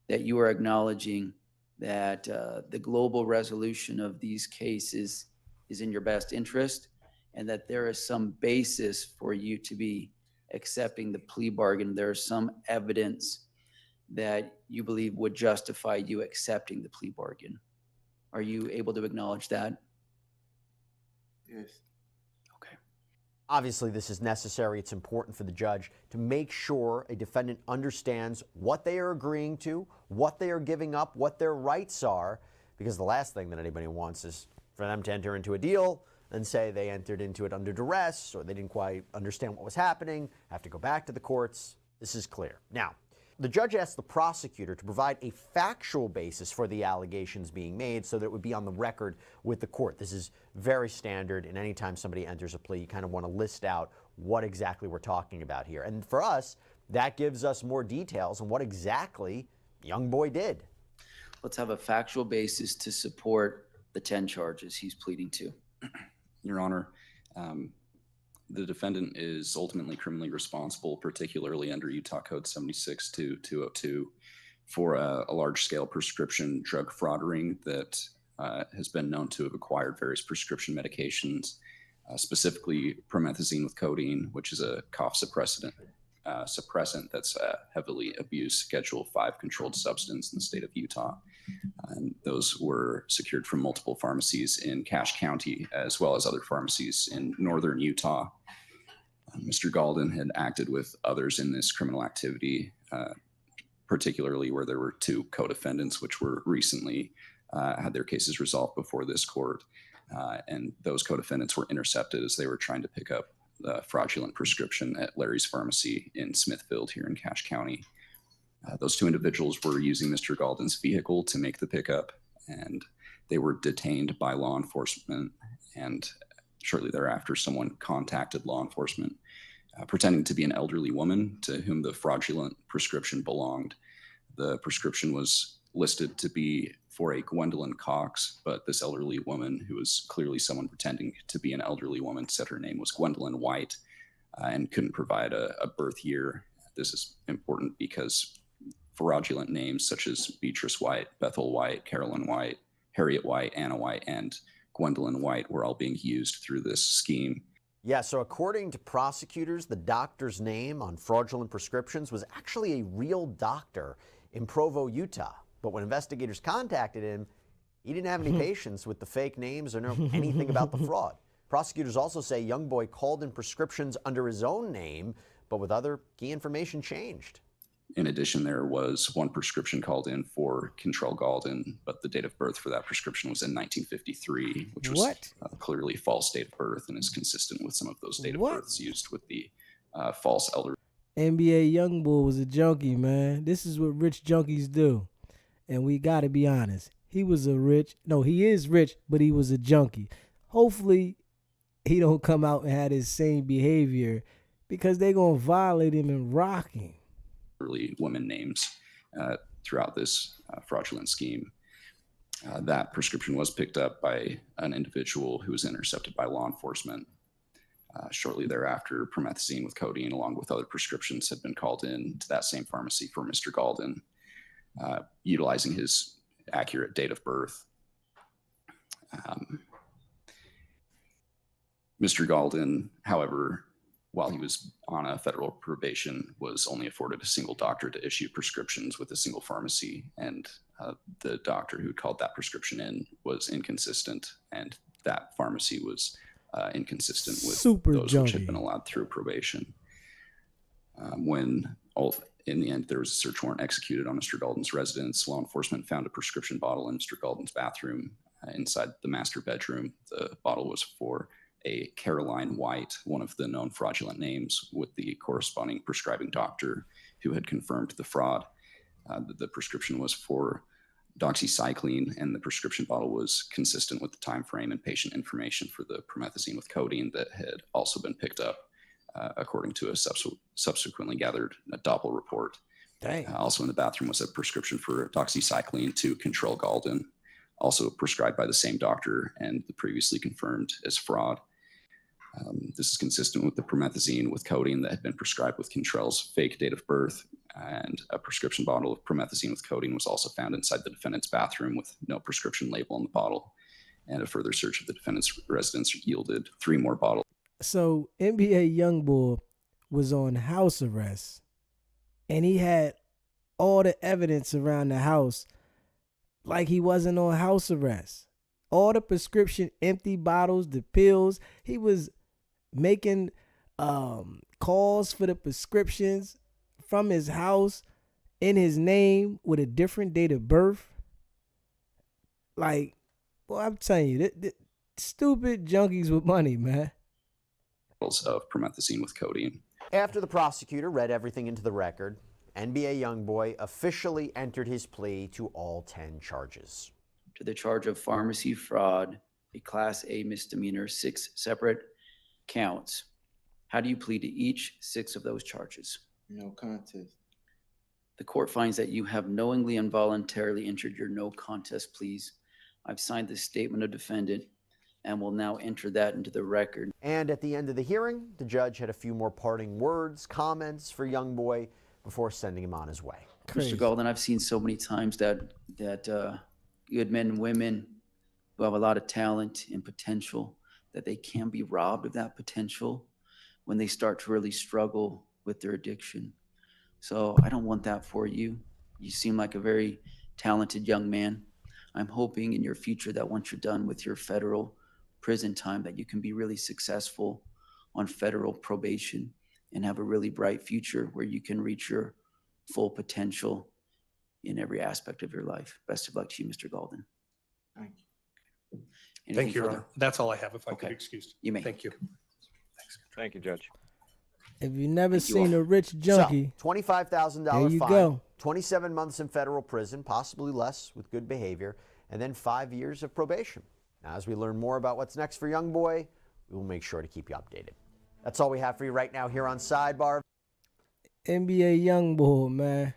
you are acknowledging that the global resolution of these cases is in your best interest, and that there is some basis for you to be accepting the plea bargain. There is some evidence that you believe would justify you accepting the plea bargain. Are you able to acknowledge that? Yes. Obviously, this is necessary. It's important for the judge to make sure a defendant understands what they are agreeing to, what they are giving up, what their rights are, because the last thing that anybody wants is for them to enter into a deal and say they entered into it under duress or they didn't quite understand what was happening, have to go back to the courts. This is clear. Now, the judge asked the prosecutor to provide a factual basis for the allegations being made so that it would be on the record with the court. This is very standard, and anytime somebody enters a plea, you kind of want to list out what exactly we're talking about here. And for us, that gives us more details on what exactly young boy did. Let's have a factual basis to support the 10 charges he's pleading to. Your Honor, the defendant is ultimately criminally responsible, particularly under Utah Code 76-202, for a large-scale prescription drug fraud ring that has been known to have acquired various prescription medications, specifically promethazine with codeine, which is a cough suppressant that's a heavily abused Schedule 5 controlled substance in the state of Utah. And those were secured from multiple pharmacies in Cache County, as well as other pharmacies in northern Utah. Mr. Galden had acted with others in this criminal activity, particularly where there were 2 co-defendants, which were recently had their cases resolved before this court. And those co-defendants were intercepted as they were trying to pick up the fraudulent prescription at Larry's Pharmacy in Smithfield here in Cache County. Those 2 individuals were using Mr. Galden's vehicle to make the pickup, and they were detained by law enforcement. And shortly thereafter, someone contacted law enforcement, pretending to be an elderly woman to whom the fraudulent prescription belonged. The prescription was listed to be for a Gwendolyn Cox, but this elderly woman, who was clearly someone pretending to be an elderly woman, said her name was Gwendolyn White and couldn't provide a birth year. This is important because fraudulent names such as Beatrice White, Bethel White, Carolyn White, Harriet White, Anna White, and Gwendolyn White were all being used through this scheme. Yeah, so according to prosecutors, the doctor's name on fraudulent prescriptions was actually a real doctor in Provo, Utah. But when investigators contacted him, he didn't have any patience with the fake names or know anything about the fraud. Prosecutors also say young boy called in prescriptions under his own name, but with other key information changed. In addition, there was 1 prescription called in for Control Galden, but the date of birth for that prescription was in 1953, which was clearly false date of birth and is consistent with some of those date of births used with the false elder. NBA Youngboy was a junkie, man. This is what rich junkies do. And we got to be honest. He is rich, but he was a junkie. Hopefully, he don't come out and have his same behavior because they're going to violate him and rock him. Early women names throughout this fraudulent scheme. That prescription was picked up by an individual who was intercepted by law enforcement. Shortly thereafter, promethazine with codeine, along with other prescriptions, had been called in to that same pharmacy for Mr. Galden, utilizing his accurate date of birth. Mr. Galden, however, while he was on a federal probation, was only afforded a single doctor to issue prescriptions with a single pharmacy, and the doctor who called that prescription in was inconsistent, and that pharmacy was inconsistent with those which had been allowed through probation. In the end, there was a search warrant executed on Mr. Galden's residence. Law enforcement found a prescription bottle in Mr. Galden's bathroom inside the master bedroom. The bottle was for a Caroline White, one of the known fraudulent names, with the corresponding prescribing doctor who had confirmed the fraud. The prescription was for doxycycline, and the prescription bottle was consistent with the time frame and patient information for the promethazine with codeine that had also been picked up, according to a subsequently gathered Doppel report. Also in the bathroom was a prescription for doxycycline to Control Galden, also prescribed by the same doctor and previously confirmed as fraud. This is consistent with the promethazine with codeine that had been prescribed with Control's fake date of birth, and a prescription bottle of promethazine with codeine was also found inside the defendant's bathroom with no prescription label on the bottle. And a further search of the defendant's residence yielded 3 more bottles. So NBA Youngboy was on house arrest, and he had all the evidence around the house like he wasn't on house arrest. All the prescription empty bottles, the pills, he was making calls for the prescriptions from his house in his name with a different date of birth. Like, well, I'm telling you, stupid junkies with money, man. Of promethazine with codeine. After the prosecutor read everything into the record, NBA YoungBoy officially entered his plea to all 10 charges. To the charge of pharmacy fraud, a Class A misdemeanor, 6 separate counts. How do you plead to each 6 of those charges? No contest. The court finds that you have knowingly and voluntarily entered your no contest pleas. I've signed this statement of defendant and will now enter that into the record. And at the end of the hearing, the judge had a few more parting words, comments for YoungBoy before sending him on his way. Mr. Golden, I've seen so many times that good men and women who have a lot of talent and potential, that they can be robbed of that potential when they start to really struggle with their addiction. So I don't want that for you. You seem like a very talented young man. I'm hoping in your future that once you're done with your federal prison time, that you can be really successful on federal probation and have a really bright future where you can reach your full potential in every aspect of your life. Best of luck to you, Mr. Golden. Thank you. Thank you, Your Honor. That's all I have, if I could be excused. You may. Thank you. Thank you, Judge. If you've never seen a rich junkie, So, $25,000 there you fine, go. 27 months in federal prison, possibly less with good behavior, and then 5 years of probation. Now, as we learn more about what's next for YoungBoy, we will make sure to keep you updated. That's all we have for you right now here on Sidebar. NBA YoungBoy, man.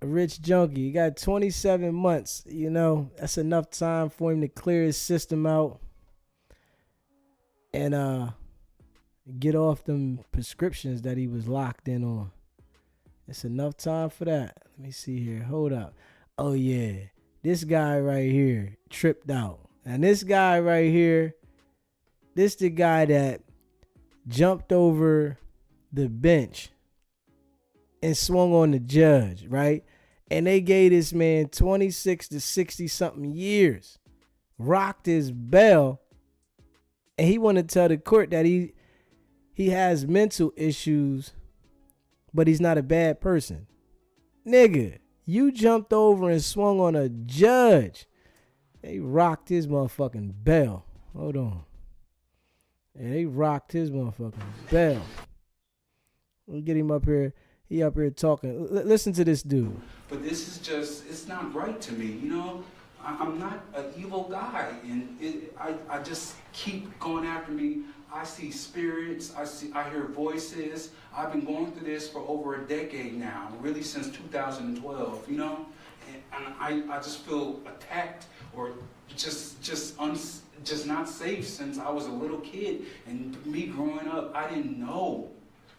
A rich junkie. He got 27 months. You know, that's enough time for him to clear his system out and get off them prescriptions that he was locked in on. It's enough time for that. Let me see here. Hold up. Oh, yeah. This guy right here tripped out. And this guy right here, this the guy that jumped over the bench and swung on the judge, right? And they gave this man 26 to 60 something years, rocked his bell, and he wanted to tell the court that he has mental issues, but he's not a bad person. Nigga, you jumped over and swung on a judge. They rocked his motherfucking bell. Hold on. Yeah, they rocked his motherfucking bell. We'll get him up here. He up here talking. Listen to this dude. But this is just, it's not right to me, you know? I'm not an evil guy, and I just keep going after me. I see spirits, I hear voices. I've been going through this for over a decade now, really since 2012, you know? And I just feel attacked or just not safe since I was a little kid. And me growing up, I didn't know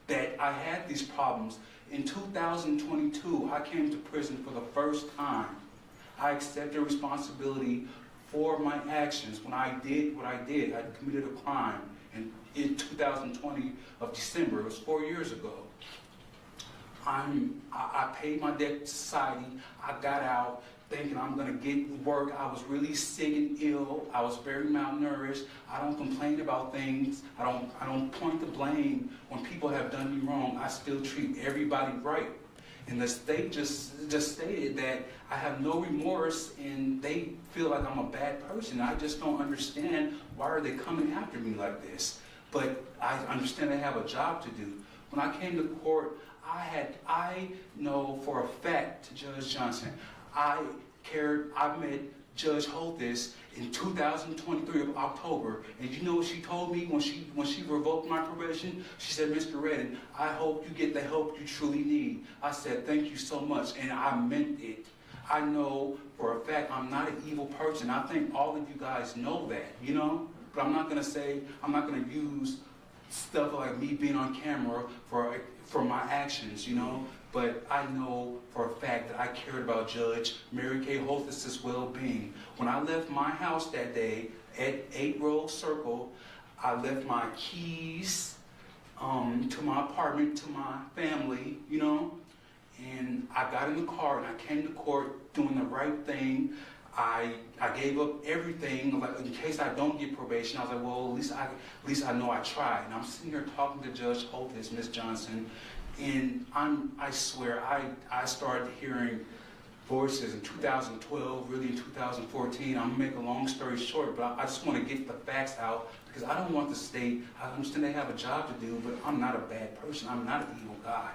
that I had these problems. In 2022, I came to prison for the first time. I accepted responsibility for my actions. When I did what I did, I committed a crime in 2020 of December. It was 4 years ago. I paid my debt to society. I got out thinking I'm gonna get work. I was really sick and ill. I was very malnourished. I don't complain about things. I don't point the blame when people have done me wrong. I still treat everybody right. And the state just stated that I have no remorse and they feel like I'm a bad person. I just don't understand why are they coming after me like this. But I understand they have a job to do. When I came to court, I know for a fact, Judge Johnson, I met Judge Holthus in 2023 of October, and you know what she told me when she revoked my probation? She said, Mr. Redden, I hope you get the help you truly need. I said, thank you so much, and I meant it. I know for a fact I'm not an evil person. I think all of you guys know that, you know? But I'm not gonna use stuff like me being on camera for my actions, you know? But I know for a fact that I cared about Judge Mary Kay Holthus' well-being. When I left my house that day at 8 Rose Circle, I left my keys to my apartment, to my family, you know? And I got in the car and I came to court doing the right thing. I gave up everything, like, in case I don't get probation. I was like, well, at least I know I tried. And I'm sitting here talking to Judge Holthus, Ms. Johnson, and I swear, I started hearing voices in 2012, really in 2014. I'm gonna make a long story short, but I just want to get the facts out because I don't want the state. I understand they have a job to do, but I'm not a bad person. I'm not an evil guy.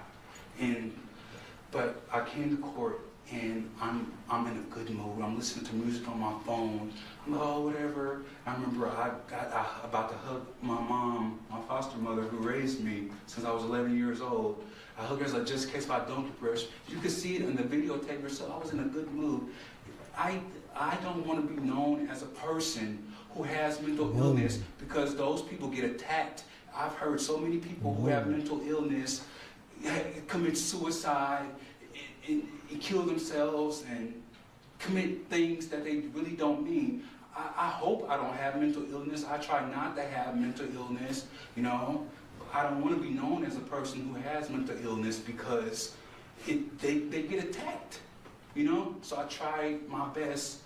But I came to court and I'm in a good mood. I'm listening to music on my phone. I'm like, oh, whatever. I remember I about to hug my mom, my foster mother who raised me since I was 11 years old. I hugged her like, just in case I don't depress. You can see it in the videotape yourself. I was in a good mood. I don't want to be known as a person who has mental illness because those people get attacked. I've heard so many people who have mental illness commit suicide and kill themselves and commit things that they really don't mean. I hope I don't have mental illness. I try not to have mental illness, you know. I don't want to be known as a person who has mental illness because they get attacked, you know. So I try my best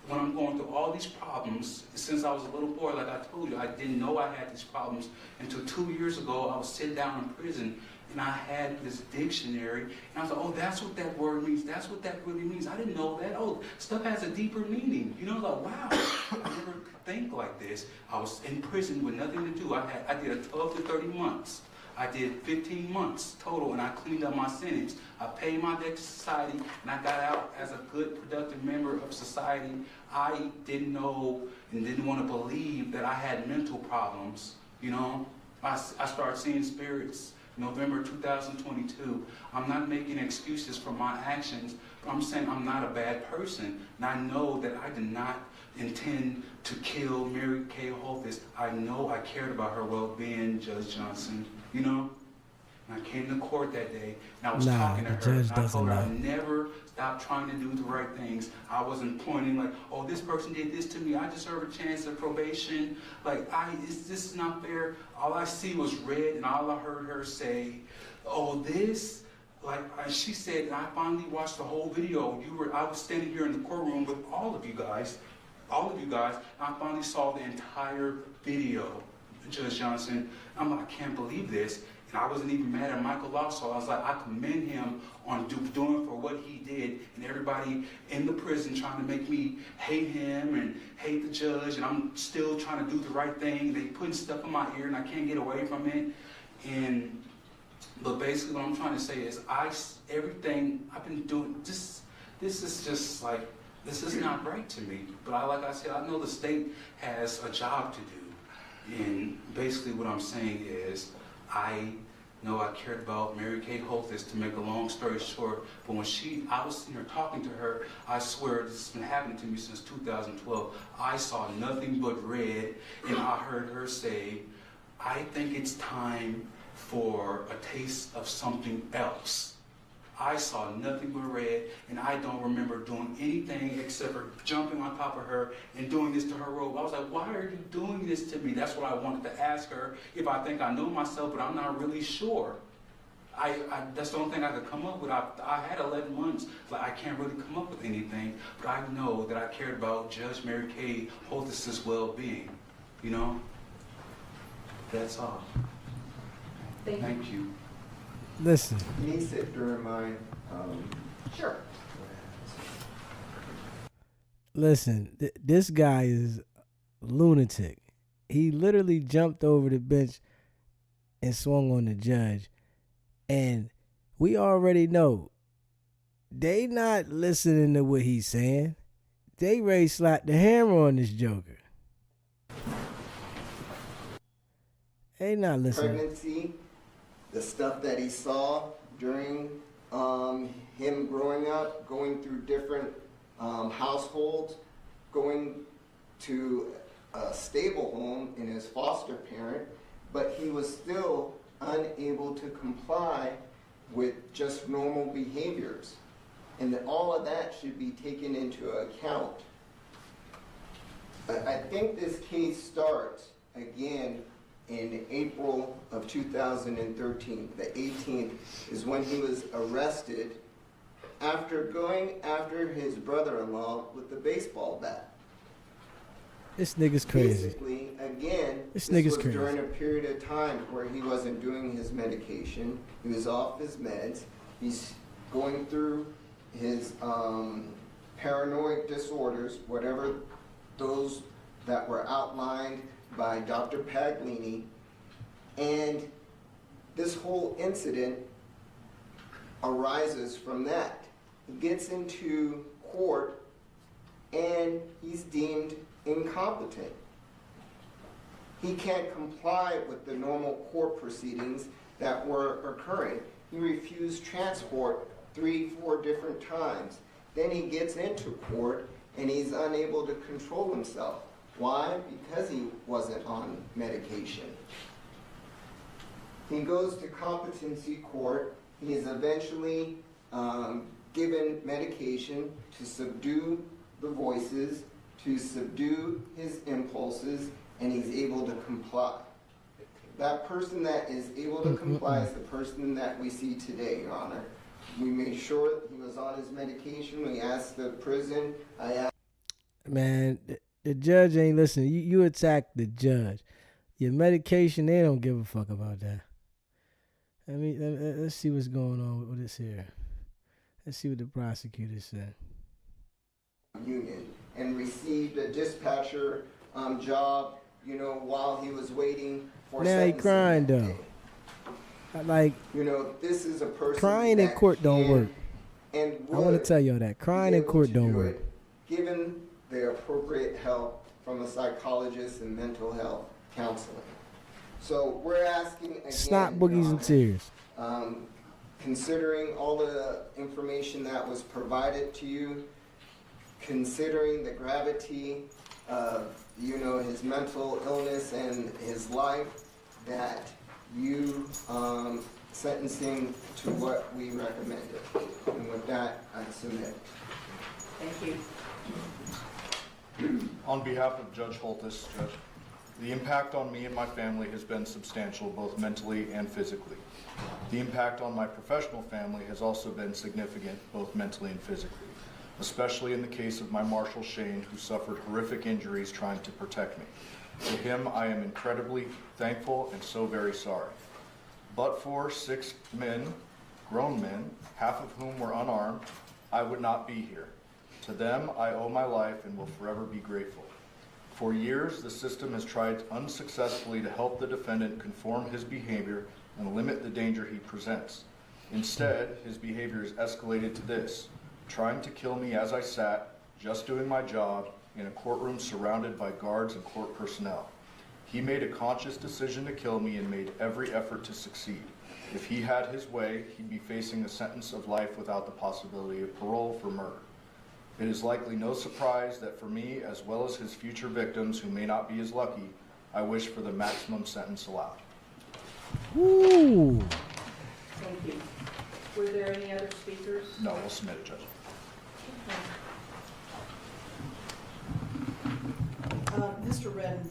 when I'm going through all these problems. Since I was a little boy, like I told you, I didn't know I had these problems until 2 years ago. I was sitting down in prison and I had this dictionary and I was like, oh, that's what that word means. That's what that really means. I didn't know that. Oh, stuff has a deeper meaning. You know, like, wow, I never could think like this. I was in prison with nothing to do. I did a 12 to 30 months. I did 15 months total and I cleaned up my sentence. I paid my debt to society and I got out as a good, productive member of society. I didn't know and didn't want to believe that I had mental problems, you know. I started seeing spirits November 2022. I'm not making excuses for my actions, but I'm saying I'm not a bad person. And I know that I did not intend to kill Mary Kay Holthus. I know I cared about her well-being, Judge Johnson, you know? And I came to court that day, and I was talking to her, and I told her I never stopped trying to do the right things. I wasn't pointing like, oh, this person did this to me. I deserve a chance at probation. Like, this is not fair. All I see was red, and all I heard her say, oh, this, like she said, and I finally watched the whole video. I was standing here in the courtroom with all of you guys, and I finally saw the entire video, Judge Johnson. I'm like, I can't believe this. And I wasn't even mad at Michael Lasso. I was like, I commend him on doing for what he did, and everybody in the prison trying to make me hate him and hate the judge, and I'm still trying to do the right thing. They putting stuff in my ear, and I can't get away from it. But basically what I'm trying to say is everything I've been doing, this is just like, this is not right to me. But like I said, I know the state has a job to do. And basically what I'm saying is, I know I cared about Mary Kay Holthus, to make a long story short, but when I was sitting here talking to her, I swear this has been happening to me since 2012. I saw nothing but red, and I heard her say, I think it's time for a taste of something else. I saw nothing but red, and I don't remember doing anything except for jumping on top of her and doing this to her robe. I was like, why are you doing this to me? That's what I wanted to ask her, if I think I know myself, but I'm not really sure. That's the only thing I could come up with. I had 11 months, like I can't really come up with anything, but I know that I cared about Judge Mary Kay Holthus's well-being, you know? That's all. Thank you. Listen. Can you sit during my, Sure. Listen, this guy is lunatic. He literally jumped over the bench and swung on the judge. And we already know they not listening to what he's saying. They ready to slap the hammer on this joker. They not listening. pregnancy, the stuff that he saw during him growing up, going through different households, going to a stable home in his foster parent, but he was still unable to comply with just normal behaviors. And that all of that should be taken into account. I think this case starts again in April of 2013. The 18th is when he was arrested after going after his brother-in-law with the baseball bat. This nigga's crazy. Basically, again, this was nigga's crazy. during a period of time where he wasn't doing his medication. He was off his meds. He's going through his paranoid disorders, whatever those that were outlined by Dr. Paglini, and this whole incident arises from that. He gets into court and he's deemed incompetent. He can't comply with the normal court proceedings that were occurring. He refused transport 3-4 different times. Then he gets into court and he's unable to control himself. Why? Because he wasn't on medication. He goes to competency court. He is eventually given medication to subdue the voices, to subdue his impulses, and he's able to comply. That person that is able to comply is the person that we see today, Your Honor. We made sure that he was on his medication. We asked the prison. Man, the judge ain't listening. You attack the judge. Your medication, they don't give a fuck about that. I mean, let's see what's going on with this here. Let's see what the prosecutor said. Union and received a dispatcher job, you know, while he was waiting for now he crying though. Like, you know, this is a person crying in court don't work. And I want to tell y'all that crying in court don't work. Given the appropriate help from a psychologist and mental health counseling. So we're asking again, Snot, boogies, and tears. Considering all the information that was provided to you, considering the gravity of, you know, his mental illness and his life, that you sentencing to what we recommended. And with that, I submit. Thank you. On behalf of Judge Holtis, Judge, the impact on me and my family has been substantial, both mentally and physically. The impact on my professional family has also been significant, both mentally and physically, especially in the case of my Marshal Shane, who suffered horrific injuries trying to protect me. To him, I am incredibly thankful and so very sorry. But for 6 men, grown men, half of whom were unarmed, I would not be here. To them, I owe my life and will forever be grateful. For years, the system has tried unsuccessfully to help the defendant conform his behavior and limit the danger he presents. Instead, his behavior has escalated to this: trying to kill me as I sat, just doing my job, in a courtroom surrounded by guards and court personnel. He made a conscious decision to kill me and made every effort to succeed. If he had his way, he'd be facing a sentence of life without the possibility of parole for murder. It is likely no surprise that for me, as well as his future victims who may not be as lucky, I wish for the maximum sentence allowed. Ooh. Thank you. Were there any other speakers? No, we'll submit it, Judge. Mr. Redden,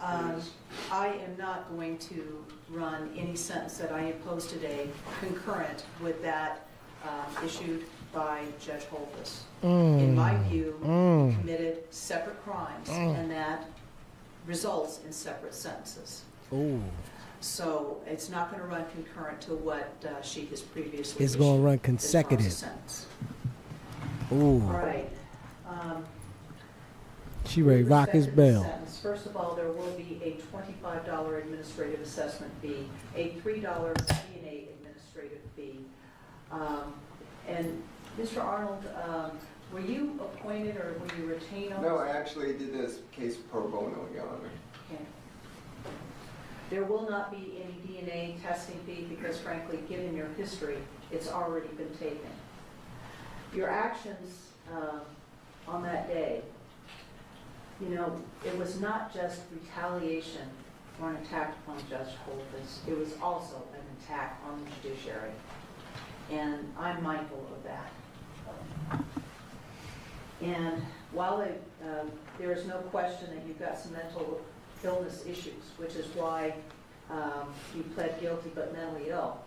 I am not going to run any sentence that I impose today concurrent with that issued by Judge Holtis. In my view, we committed separate crimes, and that results in separate sentences. Ooh. So it's not going to run concurrent to what she has previously It's going to run issued consecutive. as far as a sentence. Ooh. All right. She ready to rock his With respect to the bell. sentence, first of all, there will be a $25 administrative assessment fee, a $3 DNA administrative fee. And Mr. Arnold, were you appointed or were you retained on No, this? I actually did this case pro bono, Your Honor. Okay. There will not be any DNA testing fee because frankly, given your history, it's already been taken. Your actions on that day, you know, it was not just retaliation or an attack upon Judge Holtis. It was also an attack on the judiciary. And I'm mindful of that. And while there is no question that you've got some mental illness issues, which is why you pled guilty but mentally ill,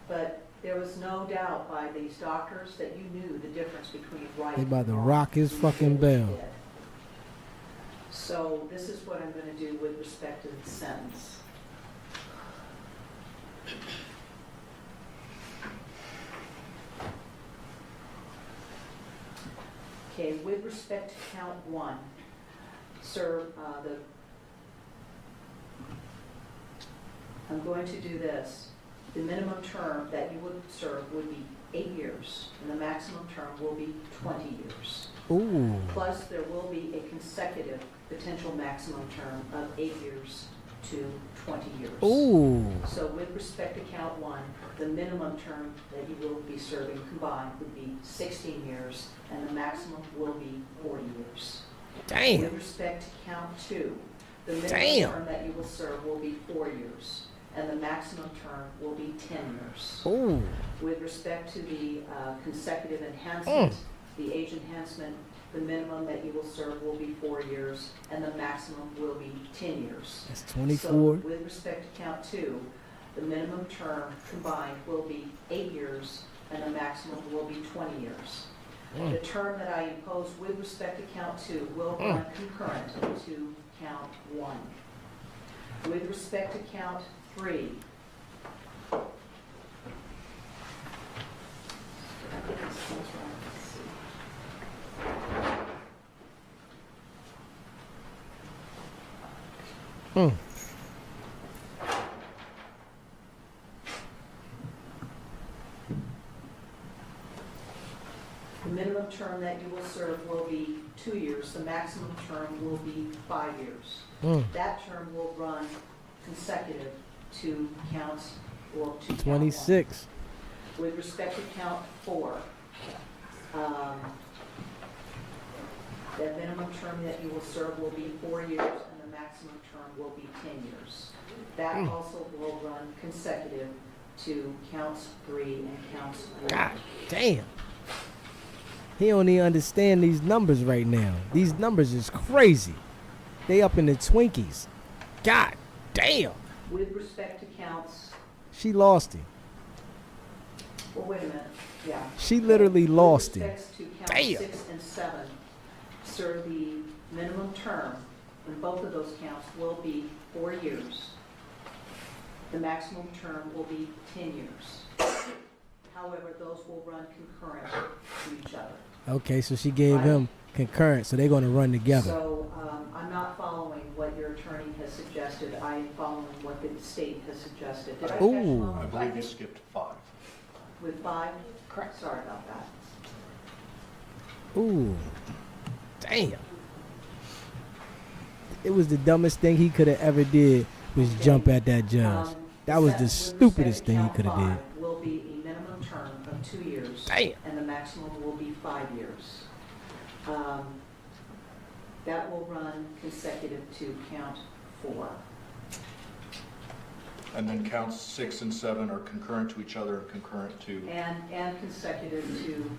but there was no doubt by these doctors that you knew the difference between right They and about to wrong. rock his fucking bell. So this is what I'm going to do with respect to the sentence. Okay, with respect to count one, sir, I'm going to do this. The minimum term that you would serve would be 8 years, and the maximum term will be 20 years. Ooh. Plus, there will be a consecutive potential maximum term of 8 years to 20 years. Ooh. So with respect to count one, the minimum term that you will be serving combined would be 16 years, and the maximum will be 40 years. Damn. With respect to count two, the minimum Damn. term that you will serve will be 4 years, and the maximum term will be 10 years. Ooh. With respect to the consecutive enhancement, the age enhancement, the minimum that you will serve will be 4 years, and the maximum will be 10 years. That's 24. So with respect to count two, the minimum term combined will be 8 years, and the maximum will be 20 years. The term that I impose with respect to count two will run concurrent to count one. With respect to count three, the minimum term that you will serve will be 2 years. The maximum term will be 5 years. That term will run consecutive to counts or to count one. 26. With respect to count four, the minimum term that you will serve will be 4 years, and the maximum term will be 10 years. That also will run consecutive to counts 3 and counts 1. God damn. He don't even understand these numbers right now. These numbers is crazy. They up in the Twinkies. God damn. With respect to counts, She lost him. well, wait a minute, yeah. She literally lost him. With respect to counts Damn. 6 and 7, sir, the minimum term in both of those counts will be 4 years. The maximum term will be 10 years. However, those will run concurrent to each other. Okay, so she gave him concurrent, so they're going to run together. So I'm not following what your attorney has suggested. I am following what the state has suggested. Did I catch Ooh. wrong? I believe you skipped 5. With 5? Correct. Sorry about that. Ooh. Damn. It was the dumbest thing he could have ever did was jump at that judge. That was the stupidest thing he could have did. Will be a minimum term of 2 years. Damn. And the maximum will be 5 years. That will run consecutive to count 4. And then counts 6 and 7 are concurrent to each other and concurrent to... And consecutive to,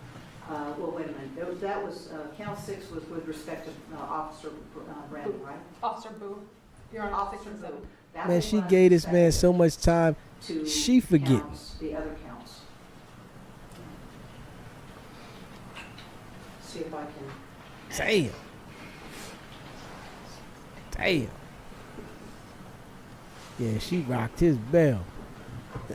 well, wait a minute, that was, count 6 was with respect to Officer Brandon, right? Officer Boo. You're on Officer Boo. That Man, will she run gave this man so consecutive much time. to She forgetting. counts, the other counts. See if I can. Damn. Damn. Yeah, she rocked his bell.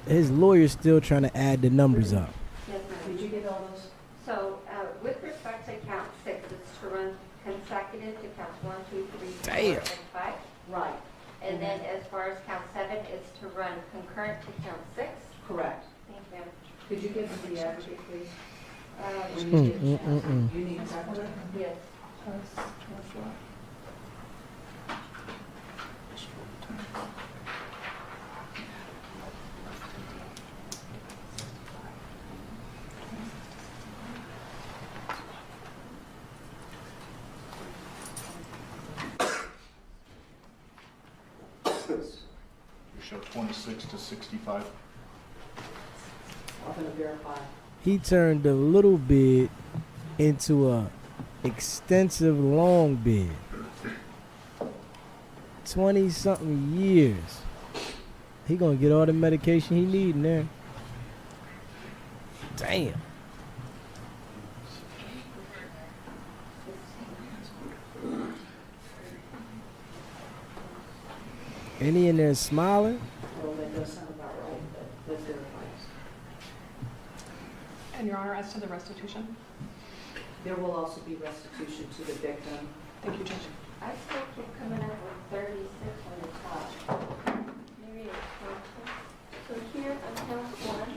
His lawyer's still trying to add the numbers up. Yes, ma'am. Did you get all those? So, with respect to count 6, it's to run consecutive to counts 1, 2, 3, 4, Damn. and 5. Right. And then as far as count 7, it's to run concurrent to count 6. Correct. Thank you. Could you give me the advocate, please? Um, When you get a chance. You need a second? Yes. You show 26 to 65. I'm gonna verify. He turned a little bid into a extensive long bid. 20-something years. He gonna get all the medication he need in there. Damn. And he in there smiling? Well, that does sound about right, but let's verify. And Your Honor, as to the restitution? There will also be restitution to the victim. Thank you, Judge. I still keep coming up with 36 on the top. Maybe it's 26. So here on count one.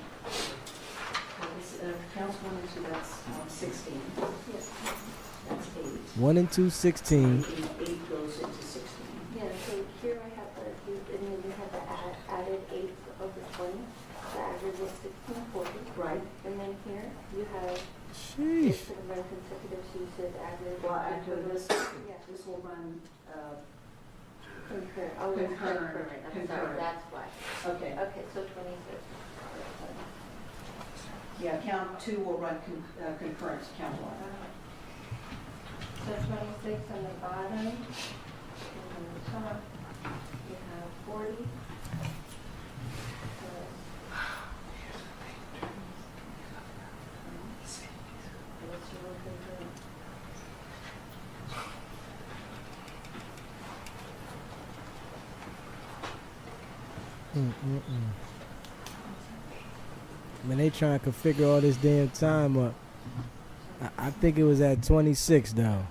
Counts 1 and 2, that's 16. Yes. That's 8. 1 and 2, 16. 8 goes into 16. Yeah, so here I have the, and then you have the added 8 of the 20. The average was 1640. Right. And then here you have Sheesh. this sort of run consecutive to says average. Well, after this, Yeah. this will run Concurrent. Oh, it's concurrent. I'm sorry, Concurrent. that's why. Okay. Okay, so 26. Yeah, count 2 will run concurrent to count 1. So 26 on the bottom, and on the top, you have 40. Man, they trying to configure all this damn time up. I think it was at 26 though.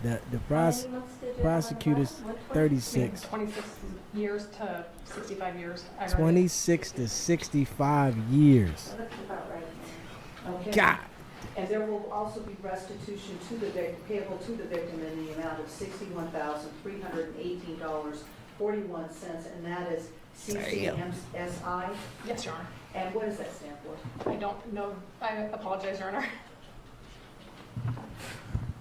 The prosecutor's 36. 26 years to 65 years. I heard it. 26 to 65 years. That's about right. Okay. God. And there will also be restitution to the victim, payable to the victim in the amount of $61,318.41, and that is CCMSI. Yes, Your Honor. And what does that stand for? I don't know. I apologize, Your Honor.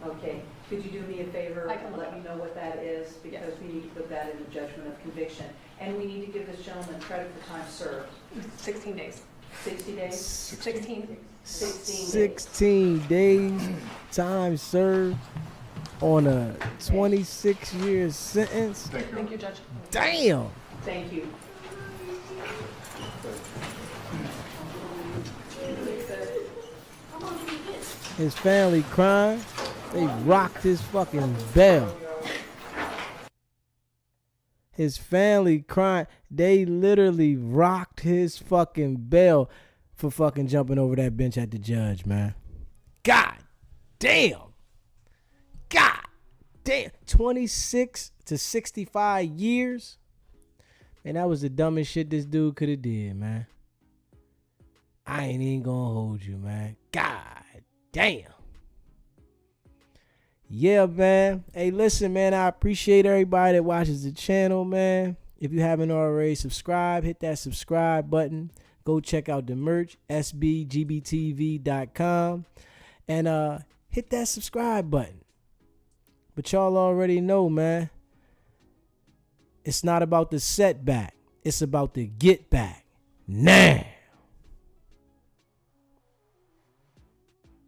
Okay. Could you do me a favor? I can look Let it me up. know what that is, because we need to put that in the judgment of conviction. And we need to give this gentleman credit for time served. 16 days. 60 days? 16. 16 days time served on a 26-year sentence. Thank you, Judge. Damn. Thank you. His family crying. They rocked his fucking bell. His family crying. They literally rocked his fucking bell for fucking jumping over that bench at the judge, man. God damn. God damn. 26 to 65 years. Man, that was the dumbest shit this dude could have did, man. I ain't even gonna hold you, man. God damn. Yeah, man. Hey, listen, man. I appreciate everybody that watches the channel, man. If you haven't already subscribed, hit that subscribe button. Go check out the merch, sbgbtv.com. And hit that subscribe button. But y'all already know, man. It's not about the setback. It's about the get back. Now.